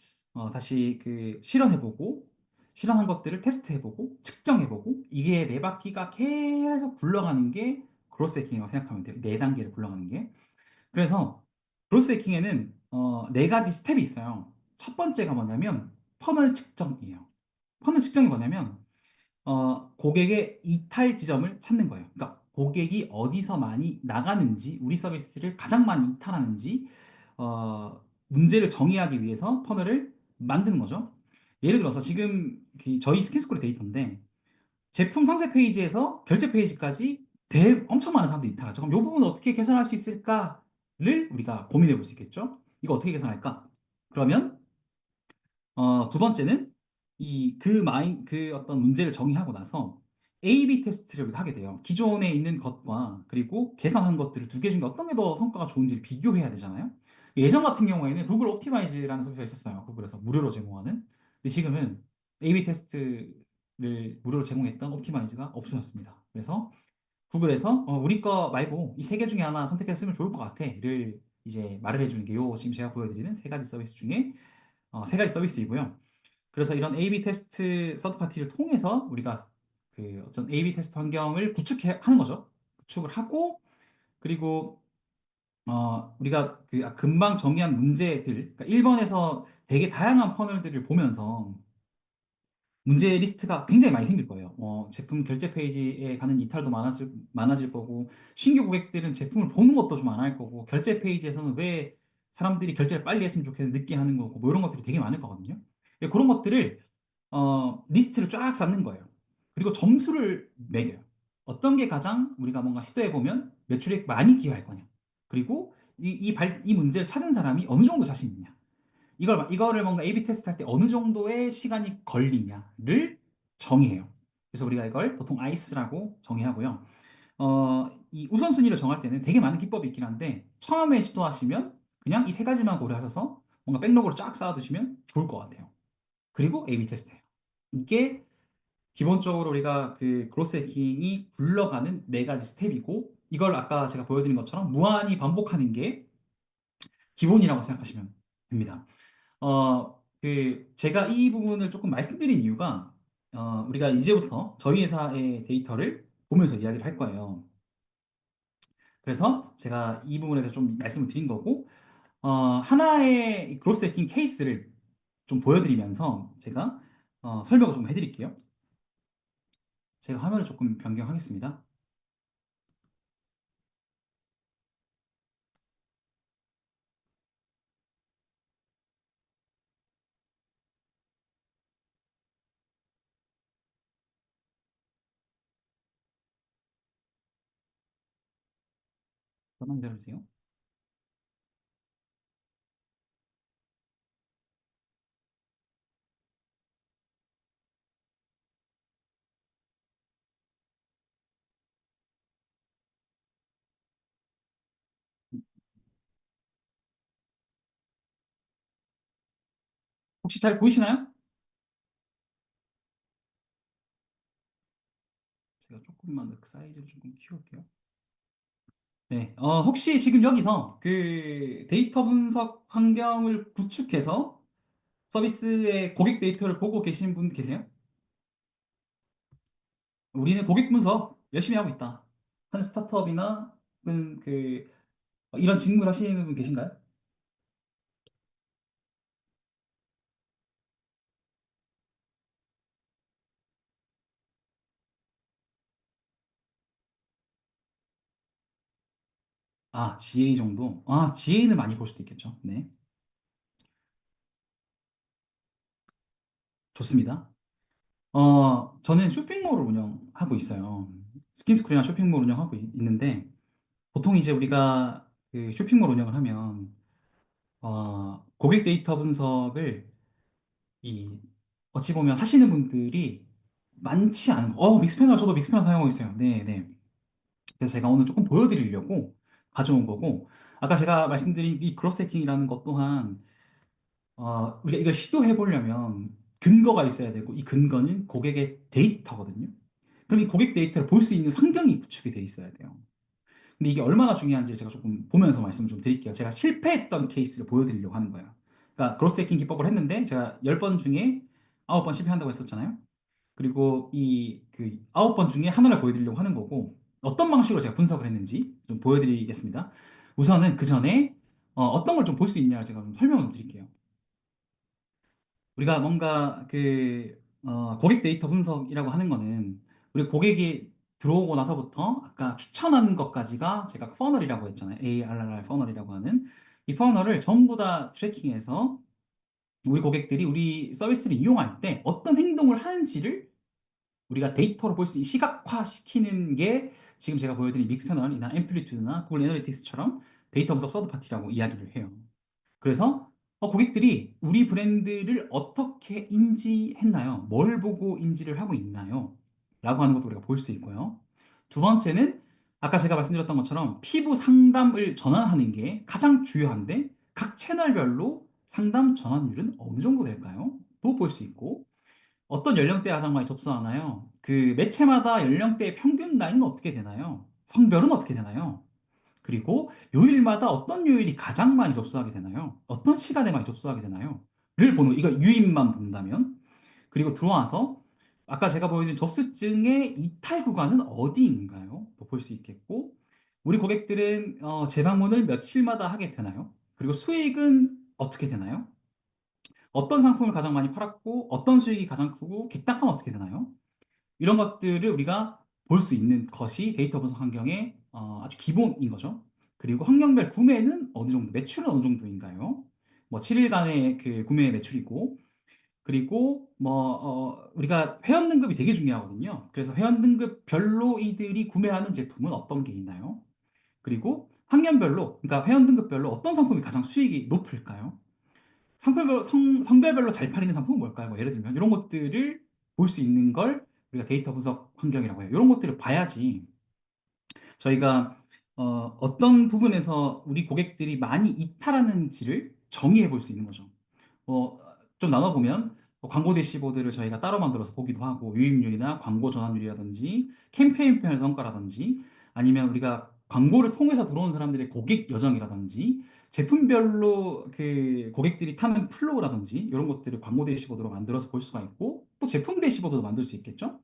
다시 실현해보고 실현한 것들을 테스트해보고 측정해보고 이게 네 바퀴가 계속 굴러가는 게 그로스 해킹이라고 생각하면 돼요. 네 단계를 굴러가는 게. 그래서 그로스 해킹에는 네 가지 스텝이 있어요. 첫 번째가 뭐냐면 퍼널 측정이에요. 퍼널 측정이 뭐냐면 고객의 이탈 지점을 찾는 거예요. 그러니까 고객이 어디서 많이 나가는지, 우리 서비스를 가장 많이 이탈하는지, 문제를 정의하기 위해서 퍼널을 만드는 거죠. 예를 들어서 지금 저희 스킨스쿨의 데이터인데, 제품 상세 페이지에서 결제 페이지까지 엄청 많은 사람들이 이탈하죠. 그럼 이 부분 어떻게 개선할 수 있을까를 우리가 고민해 볼 수 있겠죠. 이거 어떻게 개선할까? 그러면 두 번째는 그 어떤 문제를 정의하고 나서 A/B 테스트를 하게 돼요. 기존에 있는 것과 그리고 개선한 것들을 두 개 중에 어떤 게 더 성과가 좋은지를 비교해야 되잖아요. 예전 같은 경우에는 구글 옵티마이즈라는 서비스가 있었어요. 구글에서 무료로 제공하는. 근데 지금은 A/B 테스트를 무료로 제공했던 옵티마이즈가 없어졌습니다. 그래서 구글에서 우리 거 말고 이 세 개 중에 하나 선택해서 쓰면 좋을 것 같아를 이제 말을 해주는 게 지금 제가 보여드리는 세 가지 서비스 중에 세 가지 서비스이고요. 그래서 이런 A/B 테스트 서드 파티를 통해서 우리가 그 어떤 A/B 테스트 환경을 하는 거죠. 구축을 하고 그리고 우리가 금방 정의한 문제들, 그러니까 1번에서 되게 다양한 퍼널들을 보면서 문제 리스트가 굉장히 많이 생길 거예요. 제품 결제 페이지에 가는 이탈도 많아질 거고, 신규 고객들은 제품을 보는 것도 좀 안 할 거고, 결제 페이지에서는 왜 사람들이 결제를 빨리 했으면 좋겠는데 늦게 하는 거고, 뭐 이런 것들이 되게 많을 거거든요. 그런 것들을, 리스트를 쫙 쌓는 거예요. 그리고 점수를 매겨요. 어떤 게 가장 우리가 뭔가 시도해보면 매출에 많이 기여할 거냐. 그리고 이 문제를 찾은 사람이 어느 정도 자신 있냐. 이거를 뭔가 A/B 테스트 할 때 어느 정도의 시간이 걸리냐를 정의해요. 그래서 우리가 이걸 보통 아이스라고 정의하고요. 이 우선순위를 정할 때는 되게 많은 기법이 있긴 한데 처음에 시도하시면 그냥 이 세 가지만 고려하셔서 뭔가 백록으로 쫙 쌓아두시면 좋을 것 같아요. 그리고 A/B 테스트예요. 이게 기본적으로 우리가 그 그로스 해킹이 굴러가는 네 가지 스텝이고 이걸 아까 제가 보여드린 것처럼 무한히 반복하는 게 기본이라고 생각하시면 됩니다. 제가 이 부분을 조금 말씀드린 이유가, 우리가 이제부터 저희 회사의 데이터를 보면서 이야기를 할 거예요. 그래서 제가 이 부분에 대해서 좀 말씀을 드린 거고, 하나의 그로스 해킹 케이스를 좀 보여드리면서 제가 설명을 좀 해드릴게요. 제가 화면을 조금 변경하겠습니다. 잠깐만 기다려주세요. 혹시 잘 보이시나요? 제가 조금만 더 사이즈를 조금 키울게요. 네, 혹시 지금 여기서 그 데이터 분석 환경을 구축해서 서비스의 고객 데이터를 보고 계신 분 계세요? 우리는 고객 분석 열심히 하고 있다. 하는 스타트업이나 이런 직무를 하시는 분 계신가요? GA 정도? GA는 많이 볼 수도 있겠죠. 네, 좋습니다. 저는 쇼핑몰을 운영하고 있어요. 스킨스쿨이나 쇼핑몰 운영하고 있는데, 보통 이제 우리가 그 쇼핑몰 운영을 하면, 고객 데이터 분석을 어찌 보면 하시는 분들이 많지 않은 믹스패널, 저도 믹스패널 사용하고 있어요. 네, 네. 그래서 제가 오늘 조금 보여드리려고 가져온 거고, 아까 제가 말씀드린 이 크로스 해킹이라는 것 또한, 우리가 이걸 시도해 보려면 근거가 있어야 되고, 이 근거는 고객의 데이터거든요. 그럼 이 고객 데이터를 볼 수 있는 환경이 구축이 돼 있어야 돼요. 근데 이게 얼마나 중요한지 제가 조금 보면서 말씀을 좀 드릴게요. 제가 실패했던 케이스를 보여드리려고 하는 거예요. 그러니까 크로스 해킹 기법을 했는데 제가 10번 중에 9번 실패한다고 했었잖아요. 그리고 그 9번 중에 하나를 보여드리려고 하는 거고, 어떤 방식으로 제가 분석을 했는지 좀 보여드리겠습니다. 우선은 그 전에 어떤 걸 좀 볼 수 있냐 제가 좀 설명을 드릴게요. 우리가 뭔가 고객 데이터 분석이라고 하는 거는 우리 고객이 들어오고 나서부터 아까 추천하는 것까지가 제가 퍼널이라고 했잖아요. ARR 퍼널이라고 하는 이 퍼널을 전부 다 트래킹해서 우리 고객들이 우리 서비스를 이용할 때 어떤 행동을 하는지를 우리가 데이터로 볼 수 있는 시각화시키는 게 지금 제가 보여드린 믹스 패널이나 앰플리튜드나 구글 애널리틱스처럼 데이터 분석 서드 파티라고 이야기를 해요. 그래서 고객들이 우리 브랜드를 어떻게 인지했나요? 뭘 보고 인지를 하고 있나요? 라고 하는 것도 우리가 볼 수 있고요. 두 번째는 아까 제가 말씀드렸던 것처럼 피부 상담을 전환하는 게 가장 중요한데 각 채널별로 상담 전환율은 어느 정도 될까요? 또 볼 수 있고 어떤 연령대에 가장 많이 접수하나요? 그 매체마다 연령대의 평균 나이는 어떻게 되나요? 성별은 어떻게 되나요? 그리고 요일마다 어떤 요일이 가장 많이 접수하게 되나요? 어떤 시간에 많이 접수하게 되나요? 를 보는 거. 이거 유입만 본다면. 그리고 들어와서 아까 제가 보여드린 접수증의 이탈 구간은 어디인가요? 볼 수 있겠고, 우리 고객들은 재방문을 며칠마다 하게 되나요? 그리고 수익은 어떻게 되나요? 어떤 상품을 가장 많이 팔았고, 어떤 수익이 가장 크고, 객단가는 어떻게 되나요? 이런 것들을 우리가 볼 수 있는 것이 데이터 분석 환경의 아주 기본인 거죠. 그리고 환경별 구매는 어느 정도, 매출은 어느 정도인가요? 뭐 7일간의 그 구매 매출이고, 그리고 뭐 우리가 회원 등급이 되게 중요하거든요. 그래서 회원 등급별로 이들이 구매하는 제품은 어떤 게 있나요? 그리고 학년별로, 그러니까 회원 등급별로 어떤 상품이 가장 수익이 높을까요? 성별별로 잘 팔리는 상품은 뭘까요? 뭐 예를 들면 이런 것들을 볼 수 있는 걸 우리가 데이터 분석 환경이라고 해요. 이런 것들을 봐야지 저희가 어떤 부분에서 우리 고객들이 많이 이탈하는지를 정의해 볼 수 있는 거죠. 좀 나눠보면 광고 대시보드를 저희가 따로 만들어서 보기도 하고 유입률이나 광고 전환율이라든지 캠페인 표현 성과라든지 아니면 우리가 광고를 통해서 들어온 사람들의 고객 여정이라든지 제품별로 그 고객들이 타는 플로우라든지 이런 것들을 광고 대시보드로 만들어서 볼 수가 있고 또 제품 대시보드도 만들 수 있겠죠.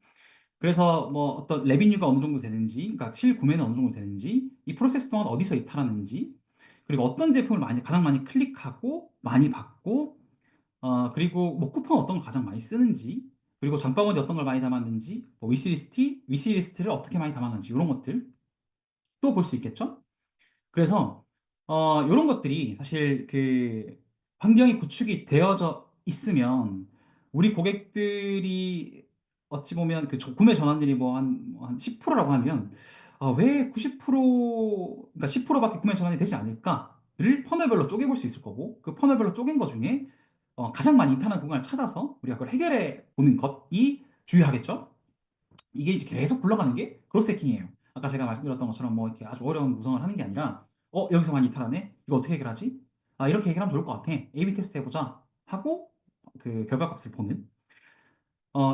그래서 뭐 어떤 레비뉴가 어느 정도 되는지, 그러니까 실구매는 어느 정도 되는지, 이 프로세스 동안 어디서 이탈하는지, 그리고 어떤 제품을 가장 많이 클릭하고 많이 받고 그리고 뭐 쿠폰 어떤 걸 가장 많이 쓰는지, 그리고 장바구니 어떤 걸 많이 담았는지, 뭐 위시리스트를 어떻게 많이 담았는지, 이런 것들 또 볼 수 있겠죠? 그래서, 이런 것들이 사실 그 환경이 구축이 되어져 있으면 우리 고객들이 어찌 보면 그 구매 전환율이 뭐 한 10%라고 하면 왜 90%, 그러니까 10%밖에 구매 전환이 되지 않을까를 퍼널별로 쪼개볼 수 있을 거고 그 퍼널별로 쪼갠 거 중에 가장 많이 이탈한 구간을 찾아서 우리가 그걸 해결해 보는 것이 중요하겠죠? 이게 이제 계속 굴러가는 게 크로스 해킹이에요. 아까 제가 말씀드렸던 것처럼 뭐 이렇게 아주 어려운 구성을 하는 게 아니라 여기서 많이 이탈하네? 이거 어떻게 해결하지? 이렇게 해결하면 좋을 것 같아. A/B 테스트 해보자 하고 그 결과값을 보는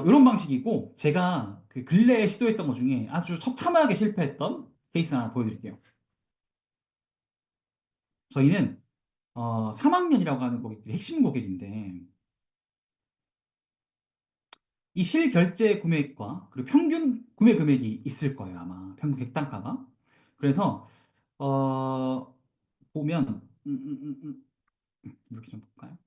이런 방식이고 제가 그 근래에 시도했던 것 중에 아주 처참하게 실패했던 케이스 하나 보여드릴게요. 저희는 3학년이라고 하는 고객들이 핵심 고객인데 이 실결제 구매액과 그리고 평균 구매 금액이 있을 거예요, 아마. 평균 객단가가. 그래서 보면 이렇게 좀 볼까요?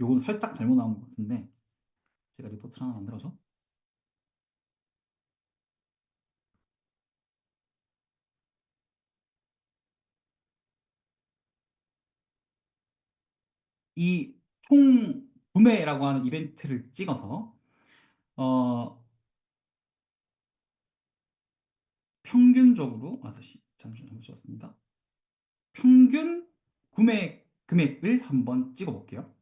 요거는 살짝 잘못 나온 것 같은데 제가 리포트를 하나 만들어서 이 총 구매라고 하는 이벤트를 찍어서 어 평균적으로 다시 잠시만요. 찍었습니다. 평균 구매 금액을 한번 찍어 볼게요.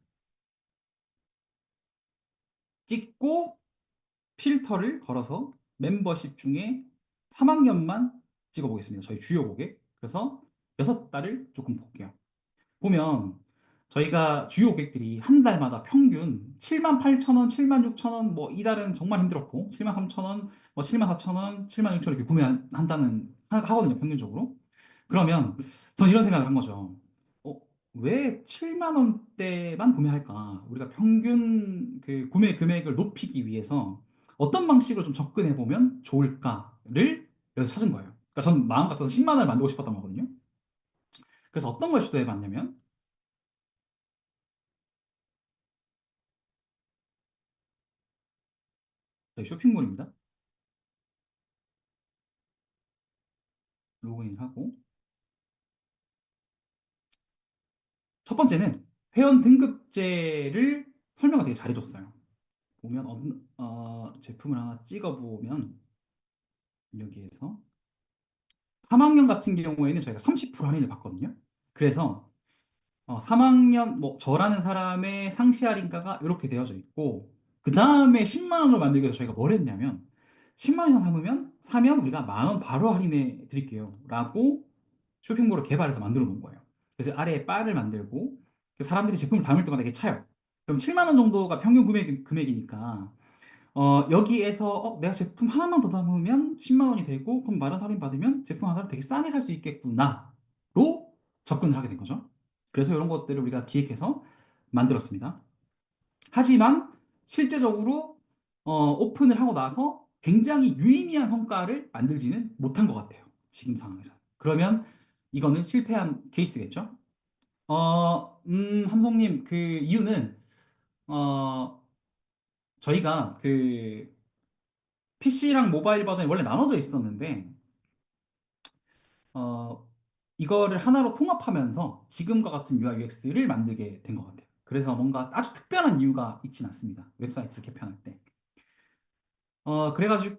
찍고 필터를 걸어서 멤버십 중에 3학년만 찍어보겠습니다. 저희 주요 고객. 그래서 6달을 조금 볼게요. 보면 저희가 주요 고객들이 한 달마다 평균 78,000원, 76,000원, 뭐 이달은 정말 힘들었고 73,000원, 뭐 74,000원, 76,000원 이렇게 하거든요, 평균적으로. 그러면 전 이런 생각을 한 거죠. 왜 7만 원대만 구매할까? 우리가 평균 그 구매 금액을 높이기 위해서 어떤 방식으로 좀 접근해 보면 좋을까를 여기서 찾은 거예요. 그러니까 전 마음 같아서 10만 원을 만들고 싶었던 거거든요. 그래서 어떤 걸 시도해 봤냐면 저희 쇼핑몰입니다. 로그인을 하고 첫 번째는 회원 등급제를 설명을 되게 잘해줬어요. 보면 제품을 하나 찍어보면 여기에서 3학년 같은 경우에는 저희가 30% 할인을 받거든요. 그래서 3학년 뭐 저라는 사람의 상시 할인가가 이렇게 되어져 있고 그 다음에 10만 원을 만들기 위해서 저희가 뭘 했냐면 10만 원 이상 사면 우리가 10,000원 바로 할인해 드릴게요 라고 쇼핑몰을 개발해서 만들어 놓은 거예요. 그래서 아래에 바를 만들고 사람들이 제품을 담을 때마다 이게 차요. 그럼 7만 원 정도가 평균 금액이니까 여기에서 내가 제품 하나만 더 담으면 10만 원이 되고 그럼 10,000원 할인 받으면 제품 하나를 되게 싸게 살 수 있겠구나로 접근을 하게 된 거죠. 그래서 이런 것들을 우리가 기획해서 만들었습니다. 하지만 실제적으로 오픈을 하고 나서 굉장히 유의미한 성과를 만들지는 못한 것 같아요. 지금 상황에서. 그러면 이거는 실패한 케이스겠죠? 함성님, 그 이유는 어, 저희가 그 PC랑 모바일 버전이 원래 나눠져 있었는데 어, 이거를 하나로 통합하면서 지금과 같은 UI UX를 만들게 된 것 같아요. 그래서 뭔가 아주 특별한 이유가 있진 않습니다. 웹사이트를 개편할 때.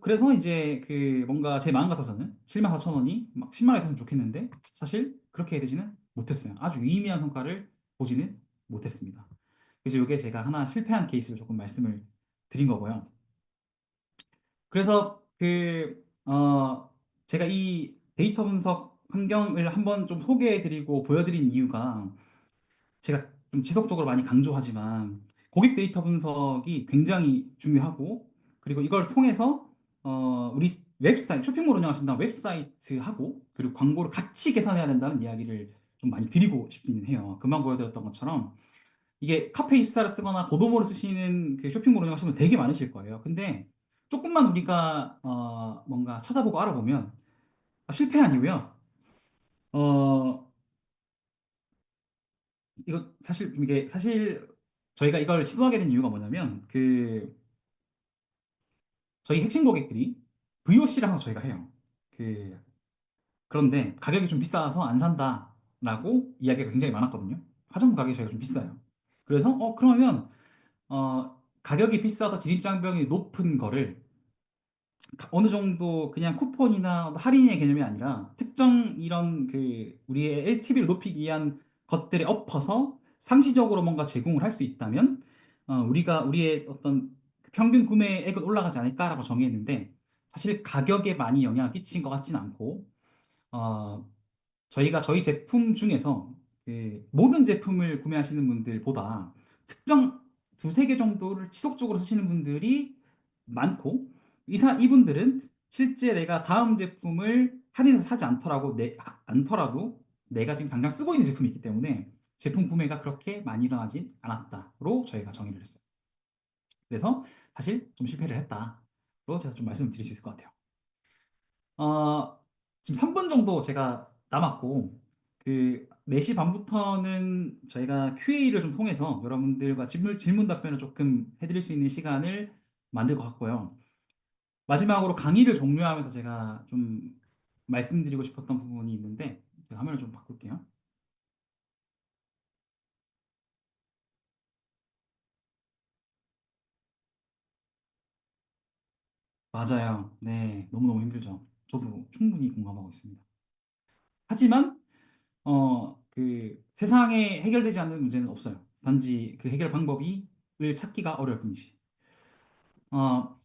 그래서 이제 그 뭔가 제 마음 같아서는 7만 4천 원이 막 10만 원이 됐으면 좋겠는데 사실 그렇게 되지는 못했어요. 아주 유의미한 성과를 보지는 못했습니다. 그래서 이게 제가 하나 실패한 케이스를 조금 말씀을 드린 거고요. 그래서 제가 이 데이터 분석 환경을 한번 좀 소개해드리고 보여드린 이유가 제가 좀 지속적으로 많이 강조하지만 고객 데이터 분석이 굉장히 중요하고 그리고 이걸 통해서 우리 웹사이트, 쇼핑몰 운영하신다면 웹사이트하고 그리고 광고를 같이 계산해야 된다는 이야기를 좀 많이 드리고 싶기는 해요. 금방 보여드렸던 것처럼 이게 카페24를 쓰거나 도도모를 쓰시는 그 쇼핑몰 운영하시는 분 되게 많으실 거예요. 근데 조금만 우리가 뭔가 찾아보고 알아보면 실패한 이유요. 어, 이게 사실 저희가 이걸 시도하게 된 이유가 뭐냐면 그 저희 핵심 고객들이 VOC를 항상 저희가 해요. 그 그런데 가격이 좀 비싸서 안 산다라고 이야기가 굉장히 많았거든요. 화장품 가격이 저희가 좀 비싸요. 그래서 그러면 가격이 비싸서 진입장벽이 높은 거를 어느 정도 그냥 쿠폰이나 할인의 개념이 아니라 특정 이런 그 우리의 LTV를 높이기 위한 것들에 엎어서 상시적으로 뭔가 제공을 할 수 있다면 우리가 우리의 어떤 평균 구매액은 올라가지 않을까라고 정했는데 사실 가격에 많이 영향을 끼친 것 같지는 않고 어, 저희가 저희 제품 중에서 그 모든 제품을 구매하시는 분들보다 특정 두세 개 정도를 지속적으로 쓰시는 분들이 많고 이분들은 실제 내가 다음 제품을 할인해서 사지 않더라도 내가 지금 당장 쓰고 있는 제품이 있기 때문에 제품 구매가 그렇게 많이 일어나진 않았다로 저희가 정의를 했어요. 그래서 사실 좀 실패를 했다로 제가 좀 말씀을 드릴 수 있을 것 같아요. 어, 지금 3분 정도 제가 남았고, 그 4시 반부터는 저희가 QA를 좀 통해서 여러분들과 질문 답변을 조금 해드릴 수 있는 시간을 만들 것 같고요. 마지막으로 강의를 종료하면서 제가 좀 말씀드리고 싶었던 부분이 있는데, 제가 화면을 좀 바꿀게요. 맞아요. 네, 너무너무 힘들죠. 저도 충분히 공감하고 있습니다. 하지만 그 세상에 해결되지 않는 문제는 없어요. 단지 그 해결 방법을 찾기가 어려울 뿐이지. 어,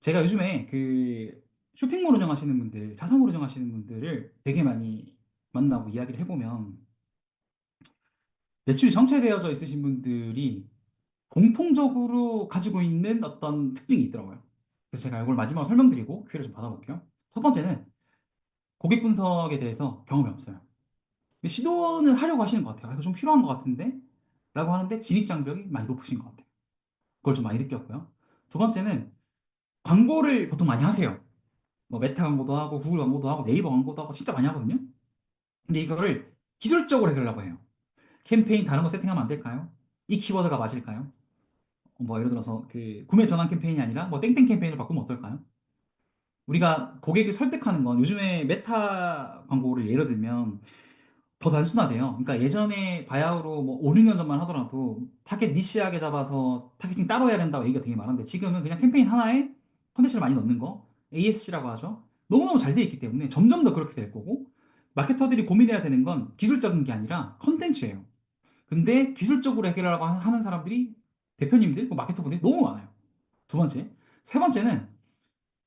제가 요즘에 그 쇼핑몰 운영하시는 분들, 자사몰 운영하시는 분들을 되게 많이 만나고 이야기를 해보면 매출이 정체되어져 있으신 분들이 공통적으로 가지고 있는 어떤 특징이 있더라고요. 그래서 제가 이걸 마지막으로 설명드리고 퀴즈를 좀 받아볼게요. 첫 번째는 고객 분석에 대해서 경험이 없어요. 시도는 하려고 하시는 것 같아요. 이거 좀 필요한 것 같은데? 라고 하는데 진입장벽이 많이 높으신 것 같아요. 그걸 좀 많이 느꼈고요. 두 번째는 광고를 보통 많이 하세요. 뭐 메타 광고도 하고 구글 광고도 하고 네이버 광고도 하고 진짜 많이 하거든요. 근데 이거를 기술적으로 해결하려고 해요. 캠페인 다른 거 세팅하면 안 될까요? 이 키워드가 맞을까요? 뭐 예를 들어서 그 구매 전환 캠페인이 아니라 뭐 땡땡 캠페인을 바꾸면 어떨까요? 우리가 고객을 설득하는 건 요즘에 메타 광고를 예를 들면 더 단순하대요. 그러니까 예전에 바야흐로 뭐 5, 6년 전만 하더라도 타겟 니시하게 잡아서 타겟팅 따로 해야 된다고 얘기가 되게 많은데 지금은 그냥 캠페인 하나에 컨텐츠를 많이 넣는 거 ASC라고 하죠. 너무너무 잘 돼 있기 때문에 점점 더 그렇게 될 거고 마케터들이 고민해야 되는 건 기술적인 게 아니라 컨텐츠예요. 근데 기술적으로 해결하려고 하는 사람들이 대표님들, 뭐 마케터분들이 너무 많아요. 두 번째. 세 번째는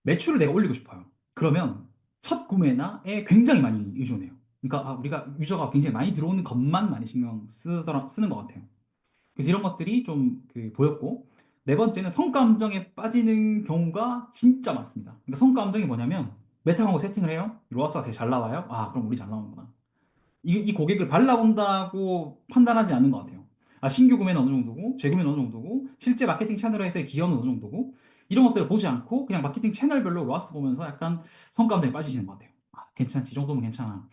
매출을 내가 올리고 싶어요. 그러면 첫 구매나에 굉장히 많이 의존해요. 그러니까 우리가 유저가 굉장히 많이 들어오는 것만 많이 쓰는 것 같아요. 그래서 이런 것들이 좀 보였고 네 번째는 성감정에 빠지는 경우가 진짜 많습니다. 그러니까 성감정이 뭐냐면 메타 광고 세팅을 해요. 로아스가 되게 잘 나와요. 아 그럼 우리 잘 나오는구나. 이 고객을 발라본다고 판단하지 않는 것 같아요. 신규 구매는 어느 정도고, 재구매는 어느 정도고, 실제 마케팅 채널에서의 기여는 어느 정도고, 이런 것들을 보지 않고 그냥 마케팅 채널별로 로아스 보면서 약간 성감정에 빠지시는 것 같아요. 괜찮지, 이 정도면 괜찮아.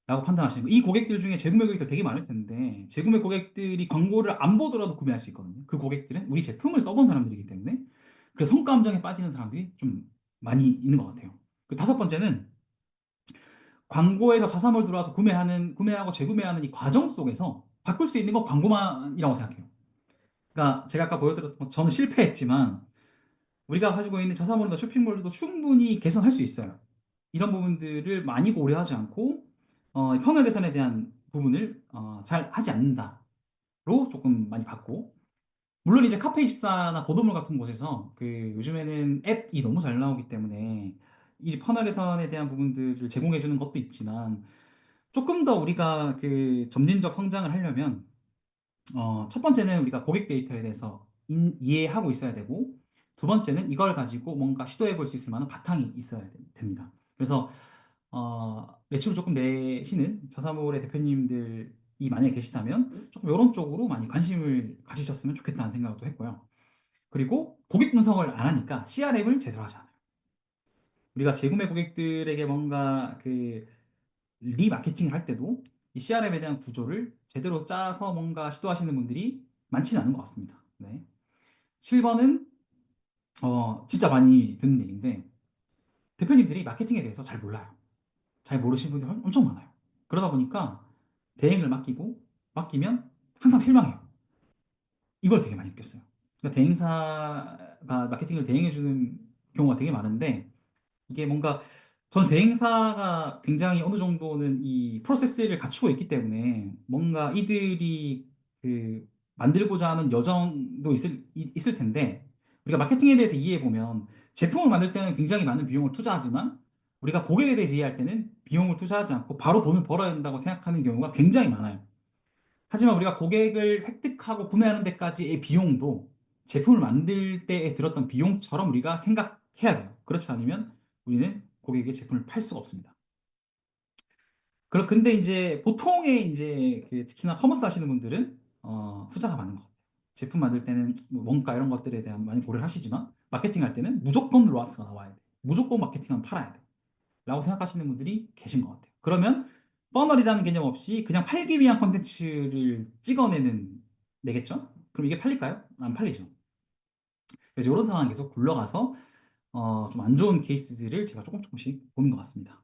라고 판단하시는 거예요. 이 고객들 중에 재구매 고객들 되게 많을 텐데, 재구매 고객들이 광고를 안 보더라도 구매할 수 있거든요. 그 고객들은 우리 제품을 써본 사람들이기 때문에. 그래서 성감정에 빠지는 사람들이 좀 많이 있는 것 같아요. 그 다섯 번째는 광고에서 자사몰 들어와서 구매하고 재구매하는 이 과정 속에서 바꿀 수 있는 건 광고만이라고 생각해요. 그러니까 제가 아까 보여드렸던 것, 저는 실패했지만 우리가 가지고 있는 자사몰이나 쇼핑몰도 충분히 개선할 수 있어요. 이런 부분들을 많이 고려하지 않고 현을 개선에 대한 부분을 잘 하지 않는다로 조금 많이 봤고, 물론 이제 카페24나 고도몰 같은 곳에서 요즘에는 앱이 너무 잘 나오기 때문에 이 퍼널 개선에 대한 부분들을 제공해 주는 것도 있지만, 조금 더 우리가 점진적 성장을 하려면 첫 번째는 우리가 고객 데이터에 대해서 이해하고 있어야 되고, 두 번째는 이걸 가지고 뭔가 시도해 볼 수 있을 만한 바탕이 있어야 됩니다. 그래서 매출을 조금 내시는 저사몰의 대표님들이 만약에 계시다면 조금 이런 쪽으로 많이 관심을 가지셨으면 좋겠다는 생각도 했고요. 그리고 고객 분석을 안 하니까 CRM을 제대로 하지 않아요. 우리가 재구매 고객들에게 뭔가 리마케팅을 할 때도 이 CRM에 대한 구조를 제대로 짜서 뭔가 시도하시는 분들이 많지는 않은 것 같습니다. 네. 7번은 진짜 많이 듣는 얘기인데, 대표님들이 마케팅에 대해서 잘 몰라요. 잘 모르시는 분들이 엄청 많아요. 그러다 보니까 대행을 맡기면 항상 실망해요. 이걸 되게 많이 느꼈어요. 그러니까 대행사가 마케팅을 대행해주는 경우가 되게 많은데, 이게 뭔가 저는 대행사가 굉장히 어느 정도는 이 프로세스를 갖추고 있기 때문에 뭔가 이들이 만들고자 하는 여정도 있을 텐데, 우리가 마케팅에 대해서 이해해 보면 제품을 만들 때는 굉장히 많은 비용을 투자하지만 우리가 고객에 대해서 이해할 때는 비용을 투자하지 않고 바로 돈을 벌어야 된다고 생각하는 경우가 굉장히 많아요. 하지만 우리가 고객을 획득하고 구매하는 데까지의 비용도 제품을 만들 때에 들었던 비용처럼 우리가 생각해야 돼요. 그렇지 않으면 우리는 고객에게 제품을 팔 수가 없습니다. 근데 이제 보통의 이제 특히나 커머스 하시는 분들은 후자가 많은 것 같아요. 제품 만들 때는 뭐 원가 이런 것들에 대한 많이 고려를 하시지만 마케팅 할 때는 무조건 로아스가 나와야 돼. 무조건 마케팅하면 팔아야 돼. 라고 생각하시는 분들이 계신 것 같아요. 그러면 퍼널이라는 개념 없이 그냥 팔기 위한 콘텐츠를 내겠죠? 그럼 이게 팔릴까요? 안 팔리죠. 그래서 이런 상황이 계속 굴러가서 좀 안 좋은 케이스들을 제가 조금씩 보는 것 같습니다.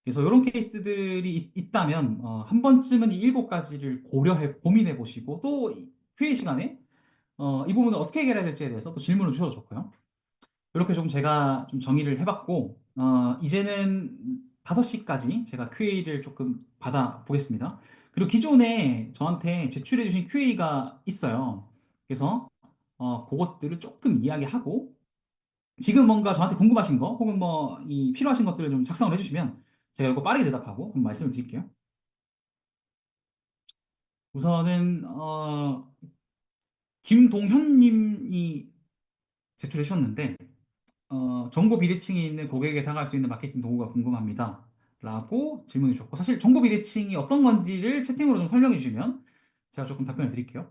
그래서 이런 케이스들이 있다면 한 번쯤은 이 7가지를 고민해 보시고, 또 회의 시간에 이 부분을 어떻게 해결해야 될지에 대해서 또 질문을 주셔도 좋고요. 이렇게 좀 제가 좀 정의를 해봤고, 이제는 5시까지 제가 QA를 조금 받아보겠습니다. 그리고 기존에 저한테 제출해주신 QA가 있어요. 그래서 그것들을 조금 이야기하고, 지금 뭔가 저한테 궁금하신 거 혹은 뭐 필요하신 것들을 좀 작성을 해주시면 제가 이거 빠르게 대답하고 한번 말씀을 드릴게요. 우선은 김동현님이 제출해 주셨는데, 정보 비대칭이 있는 고객에게 다가갈 수 있는 마케팅 도구가 궁금합니다. 라고 질문해 주셨고, 사실 정보 비대칭이 어떤 건지를 채팅으로 좀 설명해 주시면 제가 조금 답변을 드릴게요.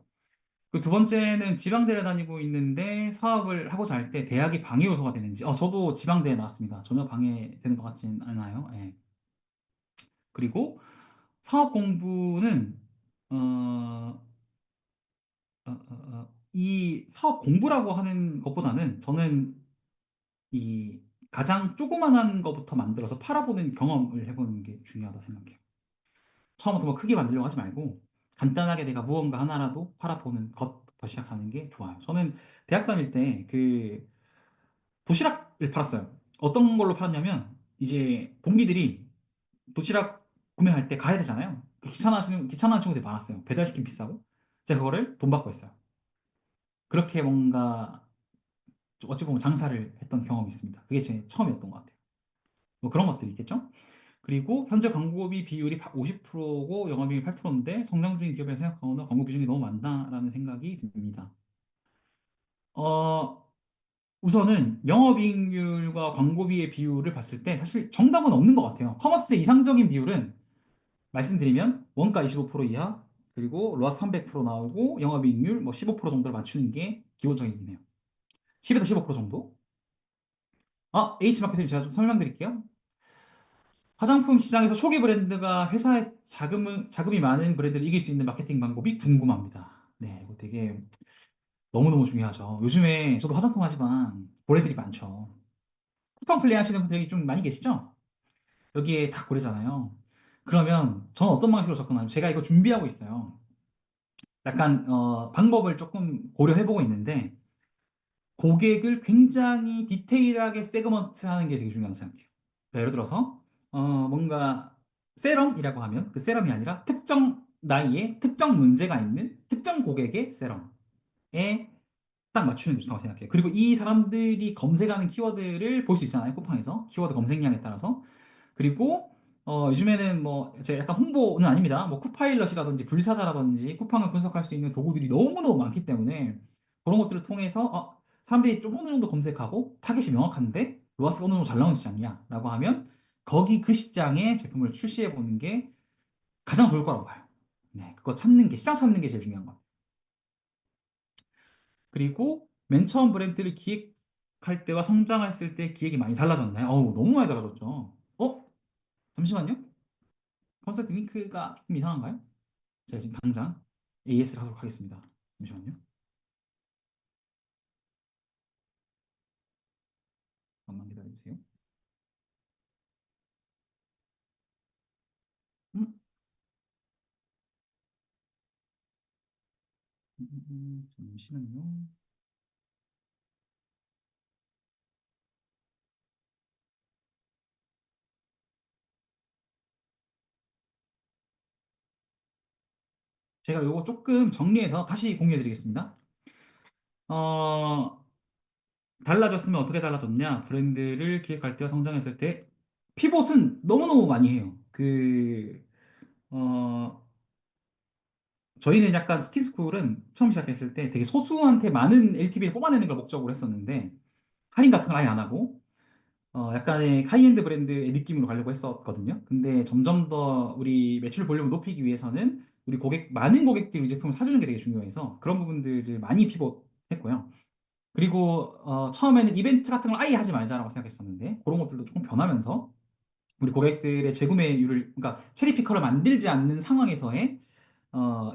그 두 번째는 지방대를 다니고 있는데 사업을 하고자 할 때 대학이 방해 요소가 되는지. 저도 지방대에 나왔습니다. 전혀 방해되는 것 같진 않아요. 예. 그리고 사업 공부는 어, 이 사업 공부라고 하는 것보다는 저는 이 가장 조그만한 것부터 만들어서 팔아보는 경험을 해보는 게 중요하다 생각해요. 처음부터 뭐 크게 만들려고 하지 말고 간단하게 내가 무언가 하나라도 팔아보는 것부터 시작하는 게 좋아요. 저는 대학 다닐 때 도시락을 팔았어요. 어떤 걸로 팔았냐면, 이제 동기들이 도시락 구매할 때 가야 되잖아요. 귀찮아하는 친구들이 많았어요. 배달시키면 비싸고. 제가 그거를 돈 받고 했어요. 그렇게 뭔가 어찌 보면 장사를 했던 경험이 있습니다. 그게 제 처음이었던 것 같아요. 뭐 그런 것들이 있겠죠. 그리고 현재 광고비 비율이 50%고 영업이익이 8%인데 성장 중인 기업에 생각하거나 광고 비중이 너무 많다라는 생각이 듭니다. 우선은 영업이익률과 광고비의 비율을 봤을 때 사실 정답은 없는 것 같아요. 커머스의 이상적인 비율은 말씀드리면 원가 25% 이하, 그리고 로아스 300% 나오고 영업이익률 뭐 15% 정도를 맞추는 게 기본적이긴 해요. 10에서 15% 정도. H마케팅 제가 좀 설명드릴게요. 화장품 시장에서 초기 브랜드가 회사의 자금이 많은 브랜드를 이길 수 있는 마케팅 방법이 궁금합니다. 네, 이거 되게 너무너무 중요하죠. 요즘에 저도 화장품 하지만 고래들이 많죠. 쿠팡 플레이 하시는 분들 여기 좀 많이 계시죠? 여기에 다 고래잖아요. 그러면 저는 어떤 방식으로 접근하냐면 제가 이거 준비하고 있어요. 약간 방법을 조금 고려해보고 있는데 고객을 굉장히 디테일하게 세그먼트하는 게 되게 중요하다고 생각해요. 그러니까 예를 들어서 뭔가 세럼이라고 하면 그 세럼이 아니라 특정 나이에 특정 문제가 있는 특정 고객의 세럼에 딱 맞추는 게 좋다고 생각해요. 그리고 이 사람들이 검색하는 키워드를 볼 수 있잖아요. 쿠팡에서 키워드 검색량에 따라서. 그리고 요즘에는 뭐 제가 약간 홍보는 아닙니다. 뭐 쿠파일럿이라든지 불사자라든지 쿠팡을 분석할 수 있는 도구들이 너무너무 많기 때문에 그런 것들을 통해서 사람들이 좀 어느 정도 검색하고 타겟이 명확한데 로아스가 어느 정도 잘 나오는 시장이야 라고 하면 거기 그 시장에 제품을 출시해 보는 게 가장 좋을 거라고 봐요. 네, 그거 찾는 게 시장 찾는 게 제일 중요한 것 같아요. 그리고 맨 처음 브랜드를 기획할 때와 성장했을 때 기획이 많이 달라졌나요? 너무 많이 달라졌죠. 잠시만요. 컨설팅 링크가 조금 이상한가요? 제가 지금 당장 AS를 하도록 하겠습니다. 잠시만요. 잠깐만 기다려주세요. 음, 잠시만요. 제가 요거 조금 정리해서 다시 공유해 드리겠습니다. 어, 달라졌으면 어떻게 달라졌냐? 브랜드를 기획할 때와 성장했을 때 피봇은 너무너무 많이 해요. 어, 저희는 약간 스키스쿨은 처음 시작했을 때 되게 소수한테 많은 LTV를 뽑아내는 걸 목적으로 했었는데 할인 같은 걸 아예 안 하고 약간의 하이엔드 브랜드의 느낌으로 가려고 했었거든요. 근데 점점 더 우리 매출 볼륨을 높이기 위해서는 우리 많은 고객들이 우리 제품을 사주는 게 되게 중요해서 그런 부분들을 많이 피봇했고요. 그리고 처음에는 이벤트 같은 걸 아예 하지 말자라고 생각했었는데 그런 것들도 조금 변하면서 우리 고객들의 재구매율을 그러니까 체리피커를 만들지 않는 상황에서의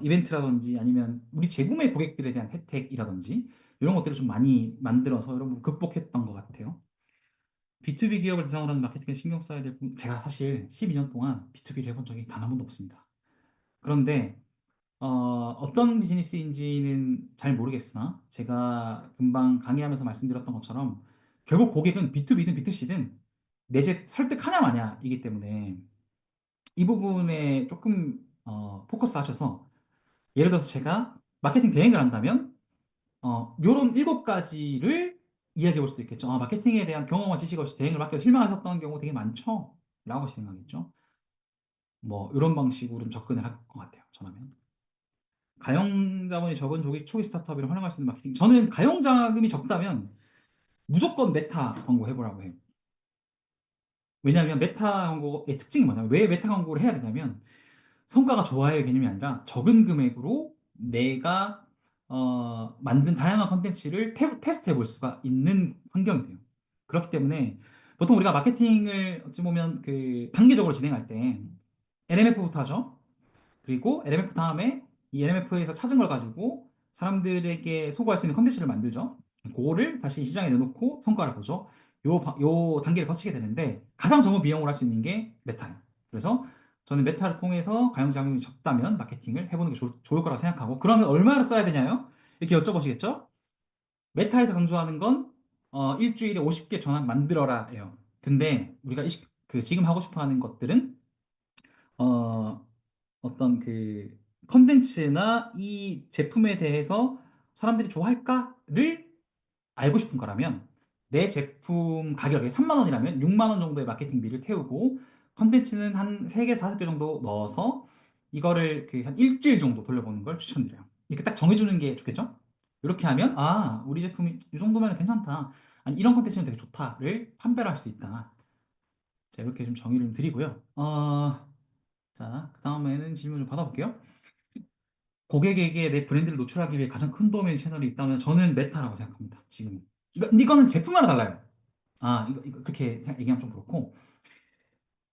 이벤트라든지 아니면 우리 재구매 고객들에 대한 혜택이라든지 이런 것들을 좀 많이 만들어서 여러분 극복했던 것 같아요. B2B 기업을 대상으로 하는 마케팅에 신경 써야 될 부분, 제가 사실 12년 동안 B2B를 해본 적이 단 한 번도 없습니다. 그런데 어떤 비즈니스인지는 잘 모르겠으나 제가 금방 강의하면서 말씀드렸던 것처럼 결국 고객은 B2B든 B2C든 내재 설득하냐 마냐이기 때문에 이 부분에 조금 포커스 하셔서 예를 들어서 제가 마케팅 대행을 한다면 요런 7가지를 이야기해 볼 수도 있겠죠. 마케팅에 대한 경험과 지식 없이 대행을 맡겨서 실망하셨던 경우 되게 많죠? 라고 생각했죠. 뭐 이런 방식으로 좀 접근을 할 것 같아요. 저라면. 가용 자본이 적은 초기 스타트업을 활용할 수 있는 마케팅. 저는 가용 자금이 적다면 무조건 메타 광고 해보라고 해요. 왜냐하면 메타 광고의 특징이 뭐냐면 왜 메타 광고를 해야 되냐면 성과가 좋아요의 개념이 아니라 적은 금액으로 내가 만든 다양한 컨텐츠를 테스트해 볼 수가 있는 환경이 돼요. 그렇기 때문에 보통 우리가 마케팅을 어찌 보면 그 단계적으로 진행할 때 LMF부터 하죠. 그리고 LMF 다음에 이 LMF에서 찾은 걸 가지고 사람들에게 소구할 수 있는 컨텐츠를 만들죠. 그거를 다시 시장에 내놓고 성과를 보죠. 요 단계를 거치게 되는데 가장 적은 비용으로 할 수 있는 게 메타예요. 그래서 저는 메타를 통해서 가용 자금이 적다면 마케팅을 해보는 게 좋을 거라고 생각하고 그러면 얼마나 써야 되냐요? 이렇게 여쭤보시겠죠? 메타에서 강조하는 건 일주일에 50개 전환 만들어라예요. 근데 우리가 지금 하고 싶어 하는 것들은 어, 어떤 그 컨텐츠나 이 제품에 대해서 사람들이 좋아할까를 알고 싶은 거라면 내 제품 가격이 3만 원이라면 6만 원 정도의 마케팅비를 태우고 컨텐츠는 한 3개, 5개 정도 넣어서 이거를 그 한 일주일 정도 돌려보는 걸 추천드려요. 이렇게 딱 정해주는 게 좋겠죠? 이렇게 하면 우리 제품이 이 정도면 괜찮다. 아니 이런 컨텐츠는 되게 좋다를 판별할 수 있다. 자, 이렇게 좀 정의를 드리고요. 자, 그 다음에는 질문 좀 받아볼게요. 고객에게 내 브랜드를 노출하기 위해 가장 큰 도움의 채널이 있다면 저는 메타라고 생각합니다. 지금. 이거는 제품마다 달라요. 이거 그렇게 얘기하면 좀 그렇고,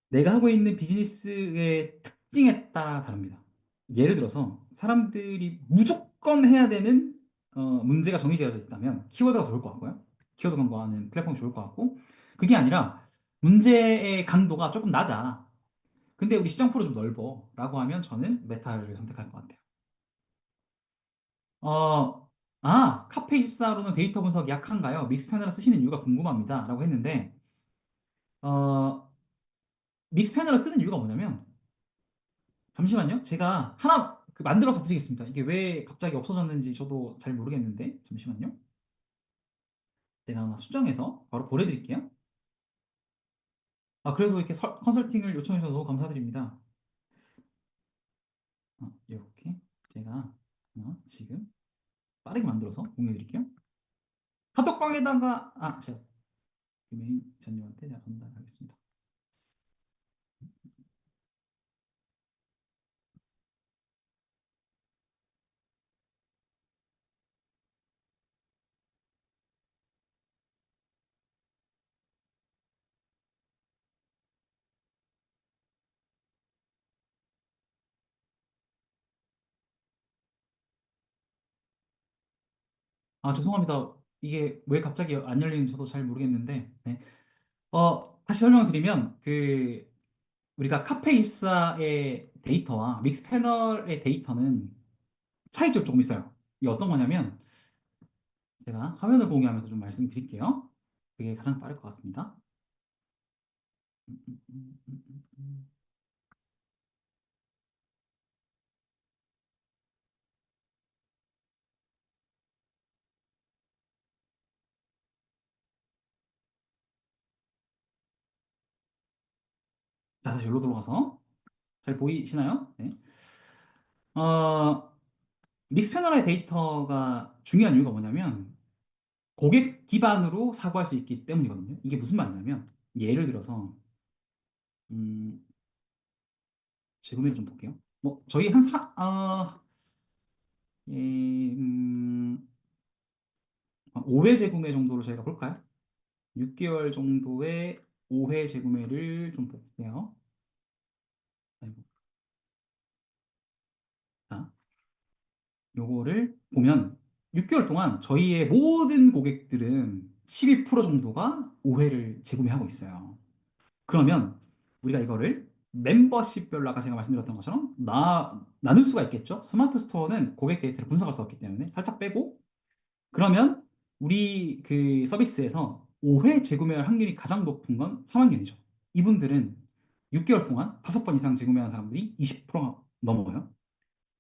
내가 하고 있는 비즈니스의 특징에 따라 다릅니다. 예를 들어서 사람들이 무조건 해야 되는 문제가 정의되어져 있다면 키워드가 좋을 것 같고요. 키워드 광고하는 플랫폼이 좋을 것 같고, 그게 아니라 문제의 강도가 조금 낮아. 근데 우리 시장 풀이 좀 넓어. 라고 하면 저는 메타를 선택할 것 같아요. 카페24로는 데이터 분석이 약한가요? 믹스패널을 쓰시는 이유가 궁금합니다. 라고 했는데, 어, 믹스패널을 쓰는 이유가 뭐냐면, 잠시만요. 제가 하나 만들어서 드리겠습니다. 이게 왜 갑자기 없어졌는지 저도 잘 모르겠는데, 잠시만요. 제가 아마 수정해서 바로 보내드릴게요. 그래도 이렇게 컨설팅을 요청해 주셔서 너무 감사드립니다. 이렇게 제가 지금 빠르게 만들어서 공유해 드릴게요. 카톡방에다가, 제가 메인 전님한테 제가 전달하겠습니다. 죄송합니다. 이게 왜 갑자기 안 열리는지 저도 잘 모르겠는데, 네. 다시 설명을 드리면, 우리가 카페24의 데이터와 믹스패널의 데이터는 차이점이 조금 있어요. 이게 어떤 거냐면, 제가 화면을 공유하면서 좀 말씀드릴게요. 그게 가장 빠를 것 같습니다. 자, 다시 여기로 들어가서 잘 보이시나요? 네. 믹스패널의 데이터가 중요한 이유가 뭐냐면, 고객 기반으로 사고할 수 있기 때문이거든요. 이게 무슨 말이냐면, 예를 들어서 음, 재구매를 좀 볼게요. 저희 한 5회 재구매 정도로 저희가 볼까요? 6개월 정도의 5회 재구매를 좀 볼게요. 아이고. 자, 요거를 보면 6개월 동안 저희의 모든 고객들은 12% 정도가 5회를 재구매하고 있어요. 그러면 우리가 이거를 멤버십별로 아까 제가 말씀드렸던 것처럼 나눌 수가 있겠죠? 스마트 스토어는 고객 데이터를 분석할 수 없기 때문에 살짝 빼고, 그러면 우리 그 서비스에서 5회 재구매할 확률이 가장 높은 건 3학년이죠. 이분들은 6개월 동안 5번 이상 재구매한 사람들이 20%가 넘어요.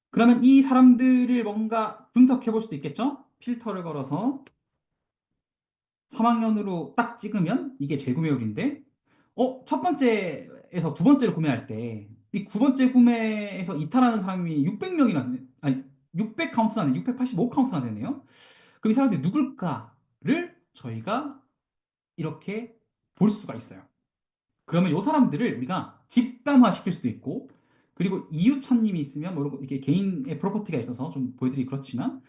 그러면 이 사람들을 뭔가 분석해 볼 수도 있겠죠? 필터를 걸어서 3학년으로 딱 찍으면 이게 재구매율인데, 첫 번째에서 두 번째를 구매할 때, 이 두 번째 구매에서 이탈하는 사람이 600명이나, 아니, 600 카운트나 되네, 685 카운트나 되네요. 그럼 이 사람들이 누굴까를 저희가 이렇게 볼 수가 있어요. 그러면 이 사람들을 우리가 집단화 시킬 수도 있고, 그리고 이유찬님이 있으면 뭐 이렇게 개인의 프로퍼티가 있어서 좀 보여드리기 그렇지만,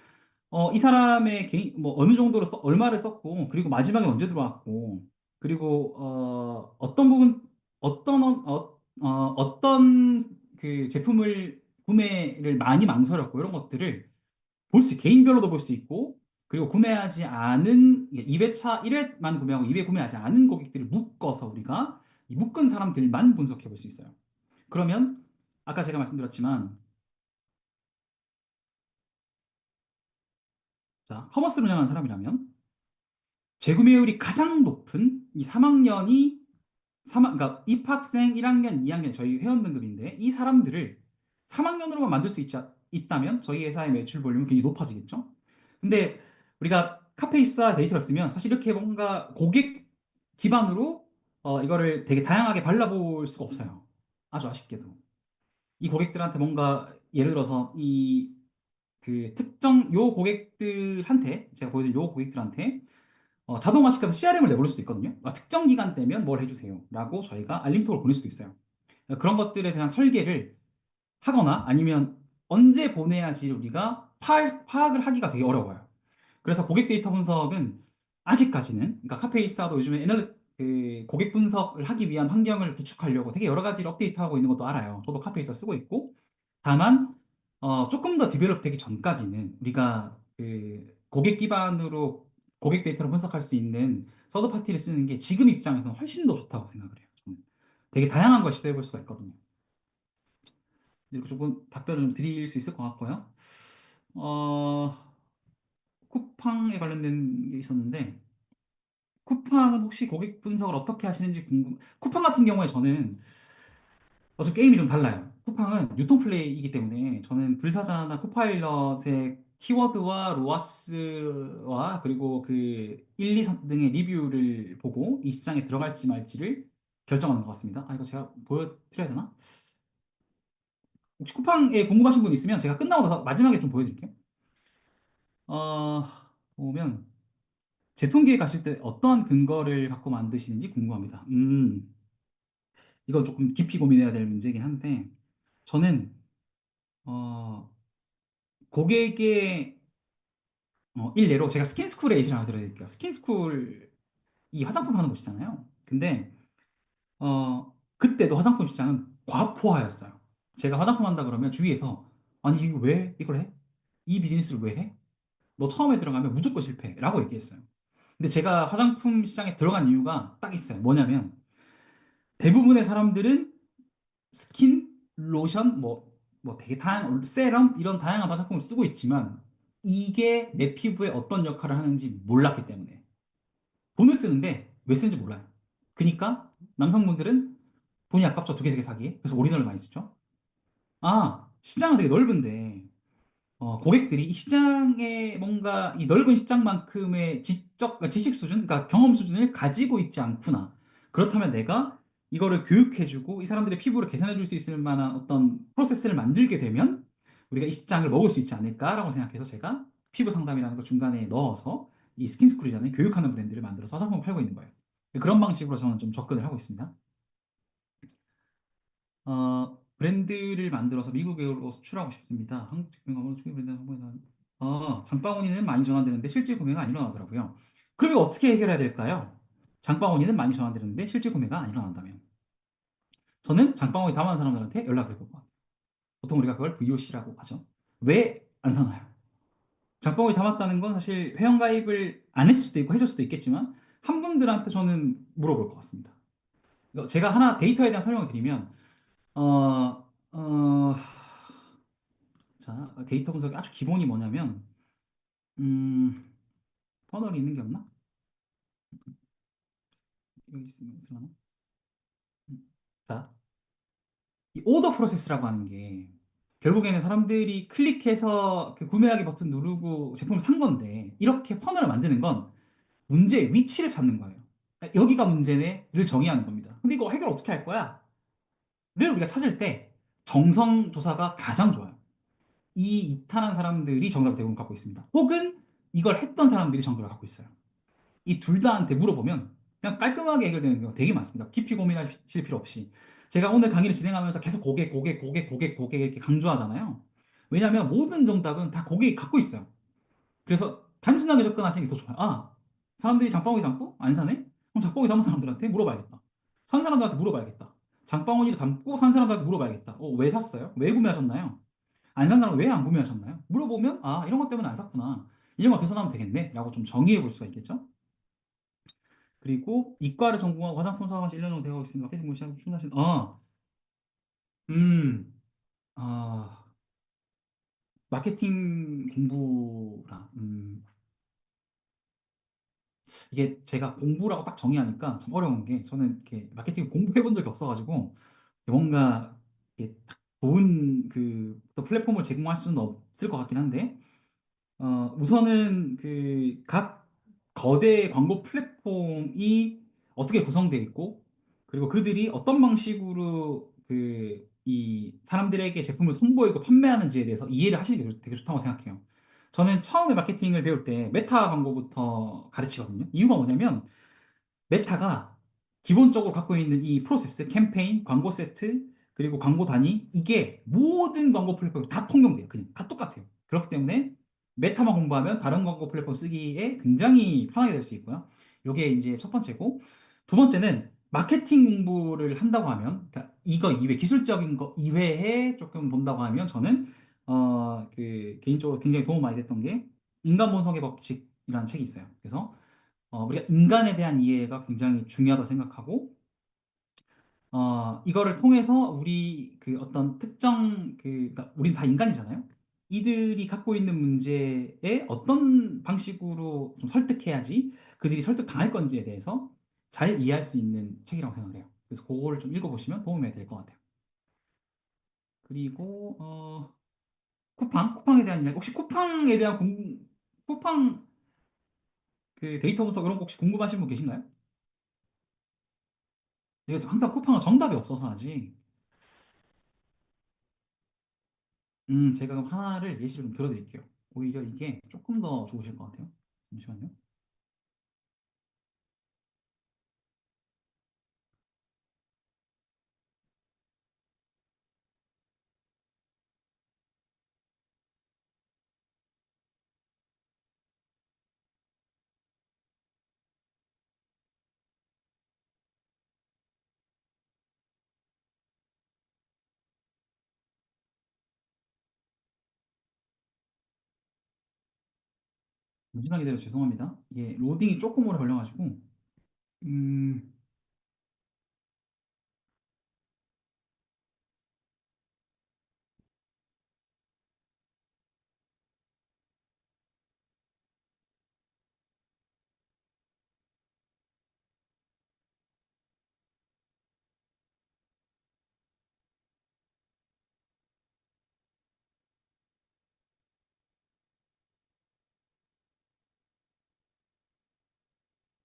이 사람의 개인 뭐 어느 정도로 얼마를 썼고, 그리고 마지막에 언제 들어왔고, 그리고 어떤 부분 어떤 그 제품을 구매를 많이 망설였고, 이런 것들을 개인별로도 볼 수 있고, 그리고 구매하지 않은 2회차 1회만 구매하고 2회 구매하지 않은 고객들을 묶어서 우리가 이 묶은 사람들만 분석해 볼 수 있어요. 그러면 아까 제가 말씀드렸지만, 자, 커머스를 운영하는 사람이라면 재구매율이 가장 높은 이 3학년이 그러니까 입학생 1학년, 2학년 저희 회원 등급인데, 이 사람들을 3학년으로만 만들 수 있다면 저희 회사의 매출 볼륨은 굉장히 높아지겠죠. 근데 우리가 카페24 데이터를 쓰면 사실 이렇게 뭔가 고객 기반으로 이거를 되게 다양하게 발라볼 수가 없어요. 아주 아쉽게도. 이 고객들한테 뭔가 예를 들어서 이 그 특정 요 고객들한테 제가 보여드린 요 고객들한테 자동화시켜서 CRM을 내보낼 수도 있거든요. 특정 기간 되면 뭘 해주세요 라고 저희가 알림톡을 보낼 수도 있어요. 그런 것들에 대한 설계를 하거나 아니면 언제 보내야지 우리가 파악을 하기가 되게 어려워요. 그래서 고객 데이터 분석은 아직까지는, 그러니까 카페24도 요즘에 그 고객 분석을 하기 위한 환경을 구축하려고 되게 여러 가지를 업데이트하고 있는 것도 알아요. 저도 카페24 쓰고 있고. 다만 조금 더 디벨롭 되기 전까지는 우리가 그 고객 기반으로 고객 데이터를 분석할 수 있는 서드 파티를 쓰는 게 지금 입장에서는 훨씬 더 좋다고 생각을 해요. 저는. 되게 다양한 걸 시도해 볼 수가 있거든요. 이렇게 조금 답변을 좀 드릴 수 있을 것 같고요. 어, 쿠팡에 관련된 게 있었는데, 쿠팡은 혹시 고객 분석을 어떻게 하시는지 쿠팡 같은 경우에 저는 좀 게임이 좀 달라요. 쿠팡은 유통 플레이이기 때문에 저는 불사자나 쿠파일럿의 키워드와 로아스와 그리고 그 1, 2, 3 등의 리뷰를 보고 이 시장에 들어갈지 말지를 결정하는 것 같습니다. 이거 제가 보여드려야 되나? 혹시 쿠팡에 궁금하신 분 있으면 제가 끝나고 나서 마지막에 좀 보여드릴게요. 어, 보면 제품기획 가실 때 어떠한 근거를 갖고 만드시는지 궁금합니다. 이건 조금 깊이 고민해야 될 문제긴 한데 저는 어, 고객의 일례로 제가 스킨스쿨의 예시를 하나 들어드릴게요. 스킨스쿨 이 화장품 하는 곳이잖아요. 근데 그때도 화장품 시장은 과포화였어요. 제가 화장품 한다 그러면 주위에서 아니 이거 왜 이걸 해? 이 비즈니스를 왜 해? 너 처음에 들어가면 무조건 실패라고 얘기했어요. 근데 제가 화장품 시장에 들어간 이유가 딱 있어요. 뭐냐면 대부분의 사람들은 스킨, 로션, 뭐 되게 다양한 세럼 이런 다양한 화장품을 쓰고 있지만 이게 내 피부에 어떤 역할을 하는지 몰랐기 때문에 돈을 쓰는데 왜 쓰는지 몰라요. 그러니까 남성분들은 돈이 아깝죠. 두 개, 세 개 사기에. 그래서 올인원을 많이 쓰죠. 시장은 되게 넓은데 고객들이 이 시장에 뭔가 이 넓은 시장만큼의 지식 수준, 그러니까 경험 수준을 가지고 있지 않구나. 그렇다면 내가 이거를 교육해주고 이 사람들의 피부를 개선해줄 수 있을 만한 어떤 프로세스를 만들게 되면 우리가 이 시장을 먹을 수 있지 않을까라고 생각해서 제가 피부 상담이라는 걸 중간에 넣어서 이 스킨스쿨이라는 교육하는 브랜드를 만들어서 화장품을 팔고 있는 거예요. 그런 방식으로 저는 좀 접근을 하고 있습니다. 브랜드를 만들어서 미국으로 수출하고 싶습니다. 한국 제품과 초기 브랜드 홍보에 나 장바구니는 많이 전환되는데 실제 구매가 안 일어나더라고요. 그럼 이거 어떻게 해결해야 될까요? 장바구니는 많이 전환되는데 실제 구매가 안 일어난다면 저는 장바구니 담아는 사람들한테 연락을 해볼 것 같아요. 보통 우리가 그걸 VOC라고 하죠. 왜 안 사나요? 장바구니 담았다는 건 사실 회원가입을 안 했을 수도 있고 했을 수도 있겠지만 한 분들한테 저는 물어볼 것 같습니다. 제가 하나 데이터에 대한 설명을 드리면 어, 어, 자, 데이터 분석의 아주 기본이 뭐냐면, 퍼널이 있는 게 없나? 여기 있으려나? 자, 이 오더 프로세스라고 하는 게, 결국에는 사람들이 클릭해서 그 구매하기 버튼 누르고 제품을 산 건데, 이렇게 퍼널을 만드는 건 문제의 위치를 찾는 거예요. 여기가 문제네를 정의하는 겁니다. 근데 이거 해결 어떻게 할 거야? 를 우리가 찾을 때 정성 조사가 가장 좋아요. 이 이탈한 사람들이 정답을 대부분 갖고 있습니다. 혹은 이걸 했던 사람들이 정답을 갖고 있어요. 이 둘 다한테 물어보면 그냥 깔끔하게 해결되는 경우가 되게 많습니다. 깊이 고민하실 필요 없이. 제가 오늘 강의를 진행하면서 계속 고객 이렇게 강조하잖아요. 왜냐하면 모든 정답은 다 고객이 갖고 있어요. 그래서 단순하게 접근하시는 게 더 좋아요. 사람들이 장바구니 담고 안 사네? 그럼 장바구니 담은 사람들한테 물어봐야겠다. 산 사람들한테 물어봐야겠다. 장바구니를 담고 산 사람들한테 물어봐야겠다. 왜 샀어요? 왜 구매하셨나요? 안 산 사람은 왜 안 구매하셨나요? 물어보면 이런 것 때문에 안 샀구나. 이런 거 개선하면 되겠네. 라고 좀 정의해 볼 수가 있겠죠. 그리고 이과를 전공하고 화장품 사업한 지 1년 정도 되고 있습니다. 마케팅 무시하고 충분하신 음, 아, 마케팅 공부라, 이게 제가 공부라고 딱 정의하니까 참 어려운 게 저는 이렇게 마케팅 공부해 본 적이 없어가지고 뭔가 이렇게 딱 좋은 또 플랫폼을 제공할 수는 없을 것 같긴 한데 우선은 그 각 거대 광고 플랫폼이 어떻게 구성되어 있고, 그리고 그들이 어떤 방식으로 이 사람들에게 제품을 선보이고 판매하는지에 대해서 이해를 하시는 게 되게 좋다고 생각해요. 저는 처음에 마케팅을 배울 때 메타 광고부터 가르치거든요. 이유가 뭐냐면 메타가 기본적으로 갖고 있는 이 프로세스, 캠페인, 광고 세트, 그리고 광고 단위, 이게 모든 광고 플랫폼이 다 통용돼요. 그냥 다 똑같아요. 그렇기 때문에 메타만 공부하면 다른 광고 플랫폼 쓰기에 굉장히 편하게 될 수 있고요. 이게 이제 첫 번째고, 두 번째는 마케팅 공부를 한다고 하면, 그러니까 이거 이외, 기술적인 거 이외에 조금 본다고 하면, 저는 그 개인적으로 굉장히 도움 많이 됐던 게 인간 본성의 법칙이라는 책이 있어요. 그래서 우리가 인간에 대한 이해가 굉장히 중요하다고 생각하고, 이거를 통해서 우리 그 어떤 특정 그러니까 우린 다 인간이잖아요. 이들이 갖고 있는 문제에 어떤 방식으로 좀 설득해야지 그들이 설득당할 건지에 대해서 잘 이해할 수 있는 책이라고 생각해요. 그래서 그거를 좀 읽어보시면 도움이 될 것 같아요. 그리고 쿠팡에 대한 이야기, 혹시 쿠팡에 대한 쿠팡 그 데이터 분석 이런 거 혹시 궁금하신 분 계신가요? 이게 항상 쿠팡은 정답이 없어서 하지. 제가 그럼 하나를 예시를 좀 들어드릴게요. 오히려 이게 조금 더 좋으실 것 같아요. 잠시만요. 잠시만 기다려 죄송합니다. 이게 로딩이 조금 오래 걸려가지고 음,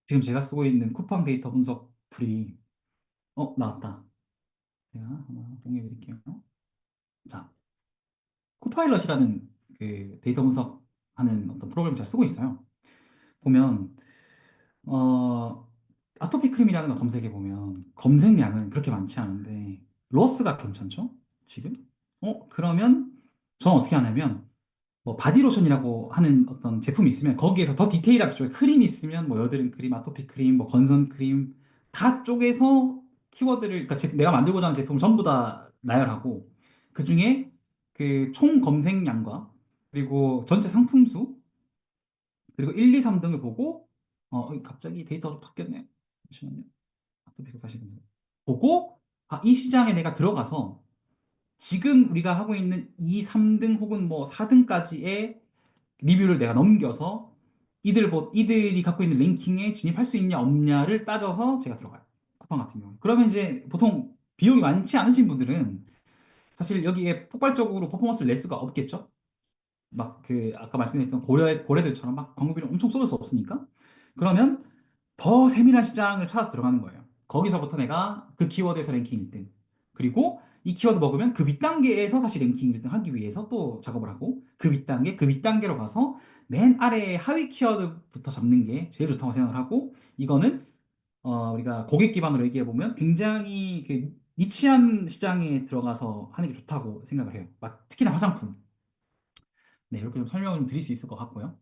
지금 제가 쓰고 있는 쿠팡 데이터 분석 툴이 나왔다. 제가 하나 공유해 드릴게요. 자, 코파일럿이라는 그 데이터 분석하는 어떤 프로그램을 제가 쓰고 있어요. 보면 어, 아토피 크림이라는 거 검색해 보면 검색량은 그렇게 많지 않은데 로스가 괜찮죠? 지금? 그러면 저는 어떻게 하냐면 뭐 바디로션이라고 하는 어떤 제품이 있으면 거기에서 더 디테일하게 쪽에 크림이 있으면 뭐 여드름 크림, 아토피 크림, 뭐 건선 크림 다 쪼개서 키워드를 그러니까 내가 만들고자 하는 제품을 전부 다 나열하고 그 중에 그 총 검색량과 그리고 전체 상품 수 그리고 1, 2, 3등을 보고 갑자기 데이터가 좀 바뀌었네. 잠시만요. 아토피가 다시 보고 이 시장에 내가 들어가서 지금 우리가 하고 있는 2, 3등 혹은 뭐 4등까지의 리뷰를 내가 넘겨서 이들이 갖고 있는 랭킹에 진입할 수 있냐 없냐를 따져서 제가 들어가요. 쿠팡 같은 경우는. 그러면 이제 보통 비용이 많지 않으신 분들은 사실 여기에 폭발적으로 퍼포먼스를 낼 수가 없겠죠. 막 그 아까 말씀드렸던 고래들처럼 막 광고비를 엄청 쏟을 수 없으니까. 그러면 더 세밀한 시장을 찾아서 들어가는 거예요. 거기서부터 내가 그 키워드에서 랭킹 1등. 그리고 이 키워드 먹으면 그 윗단계에서 다시 랭킹 1등 하기 위해서 또 작업을 하고 그 윗단계로 가서 맨 아래 하위 키워드부터 잡는 게 제일 좋다고 생각을 하고 이거는 우리가 고객 기반으로 얘기해 보면 굉장히 그 니치한 시장에 들어가서 하는 게 좋다고 생각을 해요. 막 특히나 화장품. 네, 이렇게 좀 설명을 좀 드릴 수 있을 것 같고요.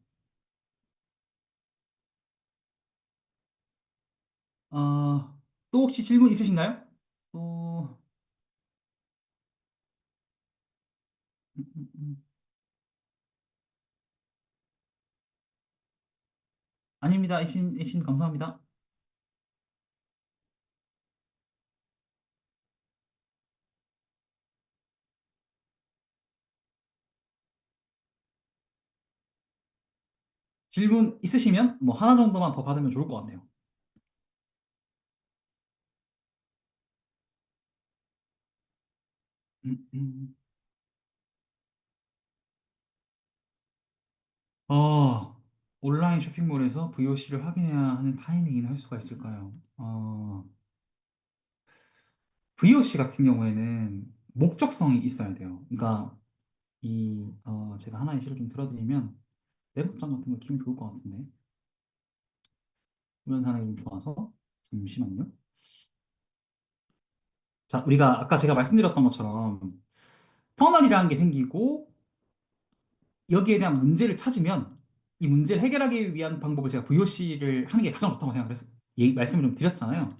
또 혹시 질문 있으신가요? 또 음, 음, 음. 아닙니다. 이신 감사합니다. 질문 있으시면 뭐 하나 정도만 더 받으면 좋을 것 같네요. 음, 음. 어, 온라인 쇼핑몰에서 VOC를 확인해야 하는 타이밍이나 할 수가 있을까요? VOC 같은 경우에는 목적성이 있어야 돼요. 그러니까 제가 하나 예시를 좀 들어드리면 메모장 같은 거 키우면 좋을 것 같은데 이런 사람이 좀 좋아서 잠시만요. 자, 우리가 아까 제가 말씀드렸던 것처럼 터널이라는 게 생기고 여기에 대한 문제를 찾으면 이 문제를 해결하기 위한 방법을 제가 VOC를 하는 게 가장 좋다고 생각을 말씀을 좀 드렸잖아요.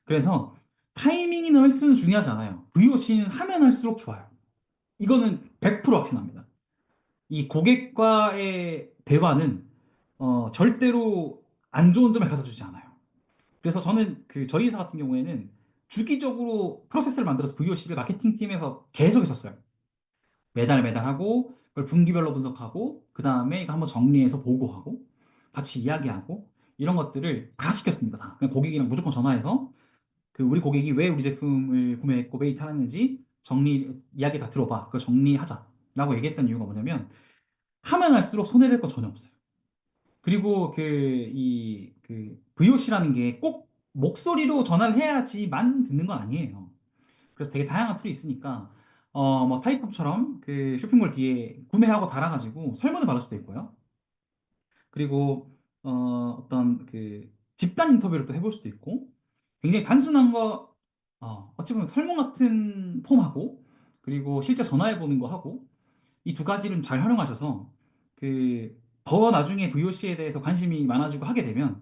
그래서 타이밍이나 횟수는 중요하지 않아요. VOC는 하면 할수록 좋아요. 이거는 100% 확신합니다. 이 고객과의 대화는 절대로 안 좋은 점을 가져다 주지 않아요. 그래서 저는 저희 회사 같은 경우에는 주기적으로 프로세스를 만들어서 VOC를 마케팅 팀에서 계속 했었어요. 매달 하고 그걸 분기별로 분석하고 그 다음에 이거 한번 정리해서 보고하고 같이 이야기하고 이런 것들을 다 시켰습니다. 다. 그냥 고객이랑 무조건 전화해서 우리 고객이 왜 우리 제품을 구매했고 왜 이탈했는지 이야기 다 들어봐. 그걸 정리하자라고 얘기했던 이유가 뭐냐면 하면 할수록 손해될 건 전혀 없어요. 그리고 VOC라는 게 꼭 목소리로 전화를 해야지만 듣는 건 아니에요. 그래서 되게 다양한 툴이 있으니까 뭐 타이팝처럼 쇼핑몰 뒤에 구매하고 달아가지고 설문을 받을 수도 있고요. 그리고 어떤 집단 인터뷰를 또 해볼 수도 있고 굉장히 단순한 거 어찌 보면 설문 같은 폼하고 그리고 실제 전화해 보는 거 하고 이 두 가지를 잘 활용하셔서 더 나중에 VOC에 대해서 관심이 많아지고 하게 되면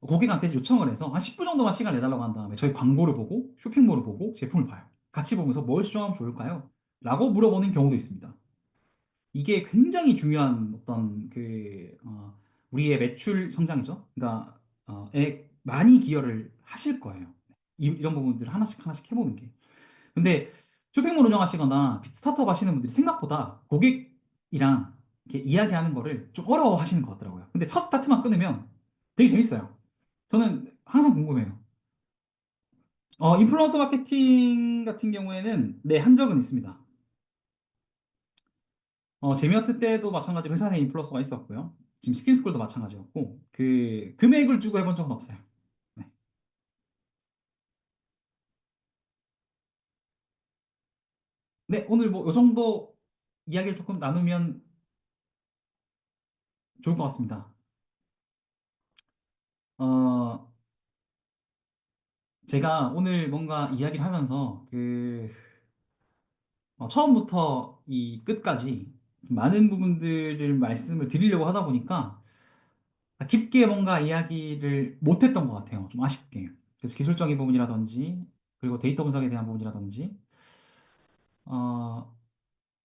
고객한테 요청을 해서 한 10분 정도만 시간 내달라고 한 다음에 저희 광고를 보고 쇼핑몰을 보고 제품을 봐요. 같이 보면서 뭘 수정하면 좋을까요? 라고 물어보는 경우도 있습니다. 이게 굉장히 중요한 어떤 우리의 매출 성장이죠. 그러니까 많이 기여를 하실 거예요. 이런 부분들을 하나씩 하나씩 해보는 게. 근데 쇼핑몰 운영하시거나 스타트업 하시는 분들이 생각보다 고객이랑 이렇게 이야기하는 거를 좀 어려워 하시는 것 같더라고요. 근데 첫 스타트만 끊으면 되게 재밌어요. 저는 항상 궁금해요. 인플루언서 마케팅 같은 경우에는 네, 한 적은 있습니다. 제미어트 때도 마찬가지로 회사 내 인플루언서가 있었고요. 지금 스킨스쿨도 마찬가지였고, 금액을 주고 해본 적은 없어요. 네. 네, 오늘 뭐, 요 정도 이야기를 조금 나누면 좋을 것 같습니다. 어, 제가 오늘 뭔가 이야기를 하면서 처음부터 이 끝까지 많은 부분들을 말씀을 드리려고 하다 보니까 깊게 뭔가 이야기를 못했던 것 같아요. 좀 아쉽게. 그래서 기술적인 부분이라든지 그리고 데이터 분석에 대한 부분이라든지 어,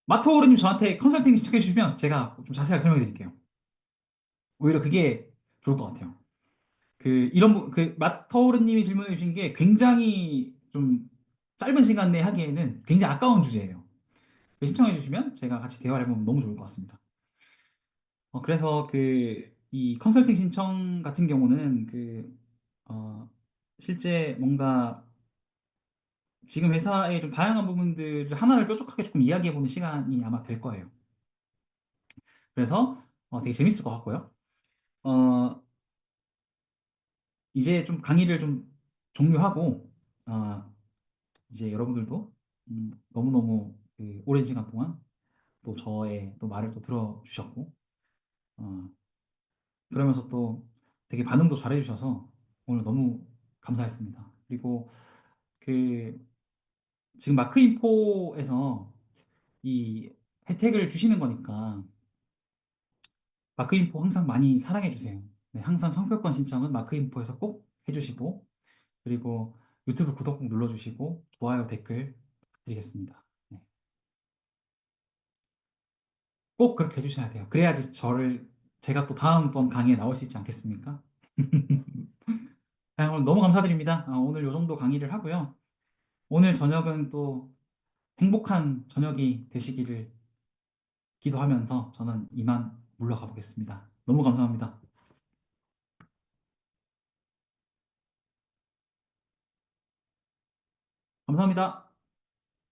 마토르님 저한테 컨설팅 시청해 주시면 제가 좀 자세하게 설명해 드릴게요. 오히려 그게 좋을 것 같아요. 마토르님이 질문해 주신 게 굉장히 좀 짧은 시간 내에 하기에는 굉장히 아까운 주제예요. 신청해 주시면 제가 같이 대화를 해보면 너무 좋을 것 같습니다. 그래서 이 컨설팅 신청 같은 경우는 실제 뭔가 지금 회사의 좀 다양한 부분들을 하나를 뾰족하게 조금 이야기해보는 시간이 아마 될 거예요. 그래서 되게 재밌을 것 같고요. 어, 이제 좀 강의를 좀 종료하고 이제 여러분들도 너무너무 오랜 시간 동안 또 저의 또 말을 또 들어주셨고 어, 그러면서 또 되게 반응도 잘해주셔서 오늘 너무 감사했습니다. 그리고 그 지금 마크인포에서 이 혜택을 주시는 거니까 마크인포 항상 많이 사랑해 주세요. 네, 항상 상표권 신청은 마크인포에서 꼭 해주시고 그리고 유튜브 구독 꼭 눌러주시고 좋아요 댓글 부탁드리겠습니다. 네. 꼭 그렇게 해주셔야 돼요. 그래야지 제가 또 다음번 강의에 나올 수 있지 않겠습니까? 오늘 너무 감사드립니다. 오늘 요 정도 강의를 하고요. 오늘 저녁은 또 행복한 저녁이 되시기를 기도하면서 저는 이만 물러가 보겠습니다. 너무 감사합니다. 감사합니다.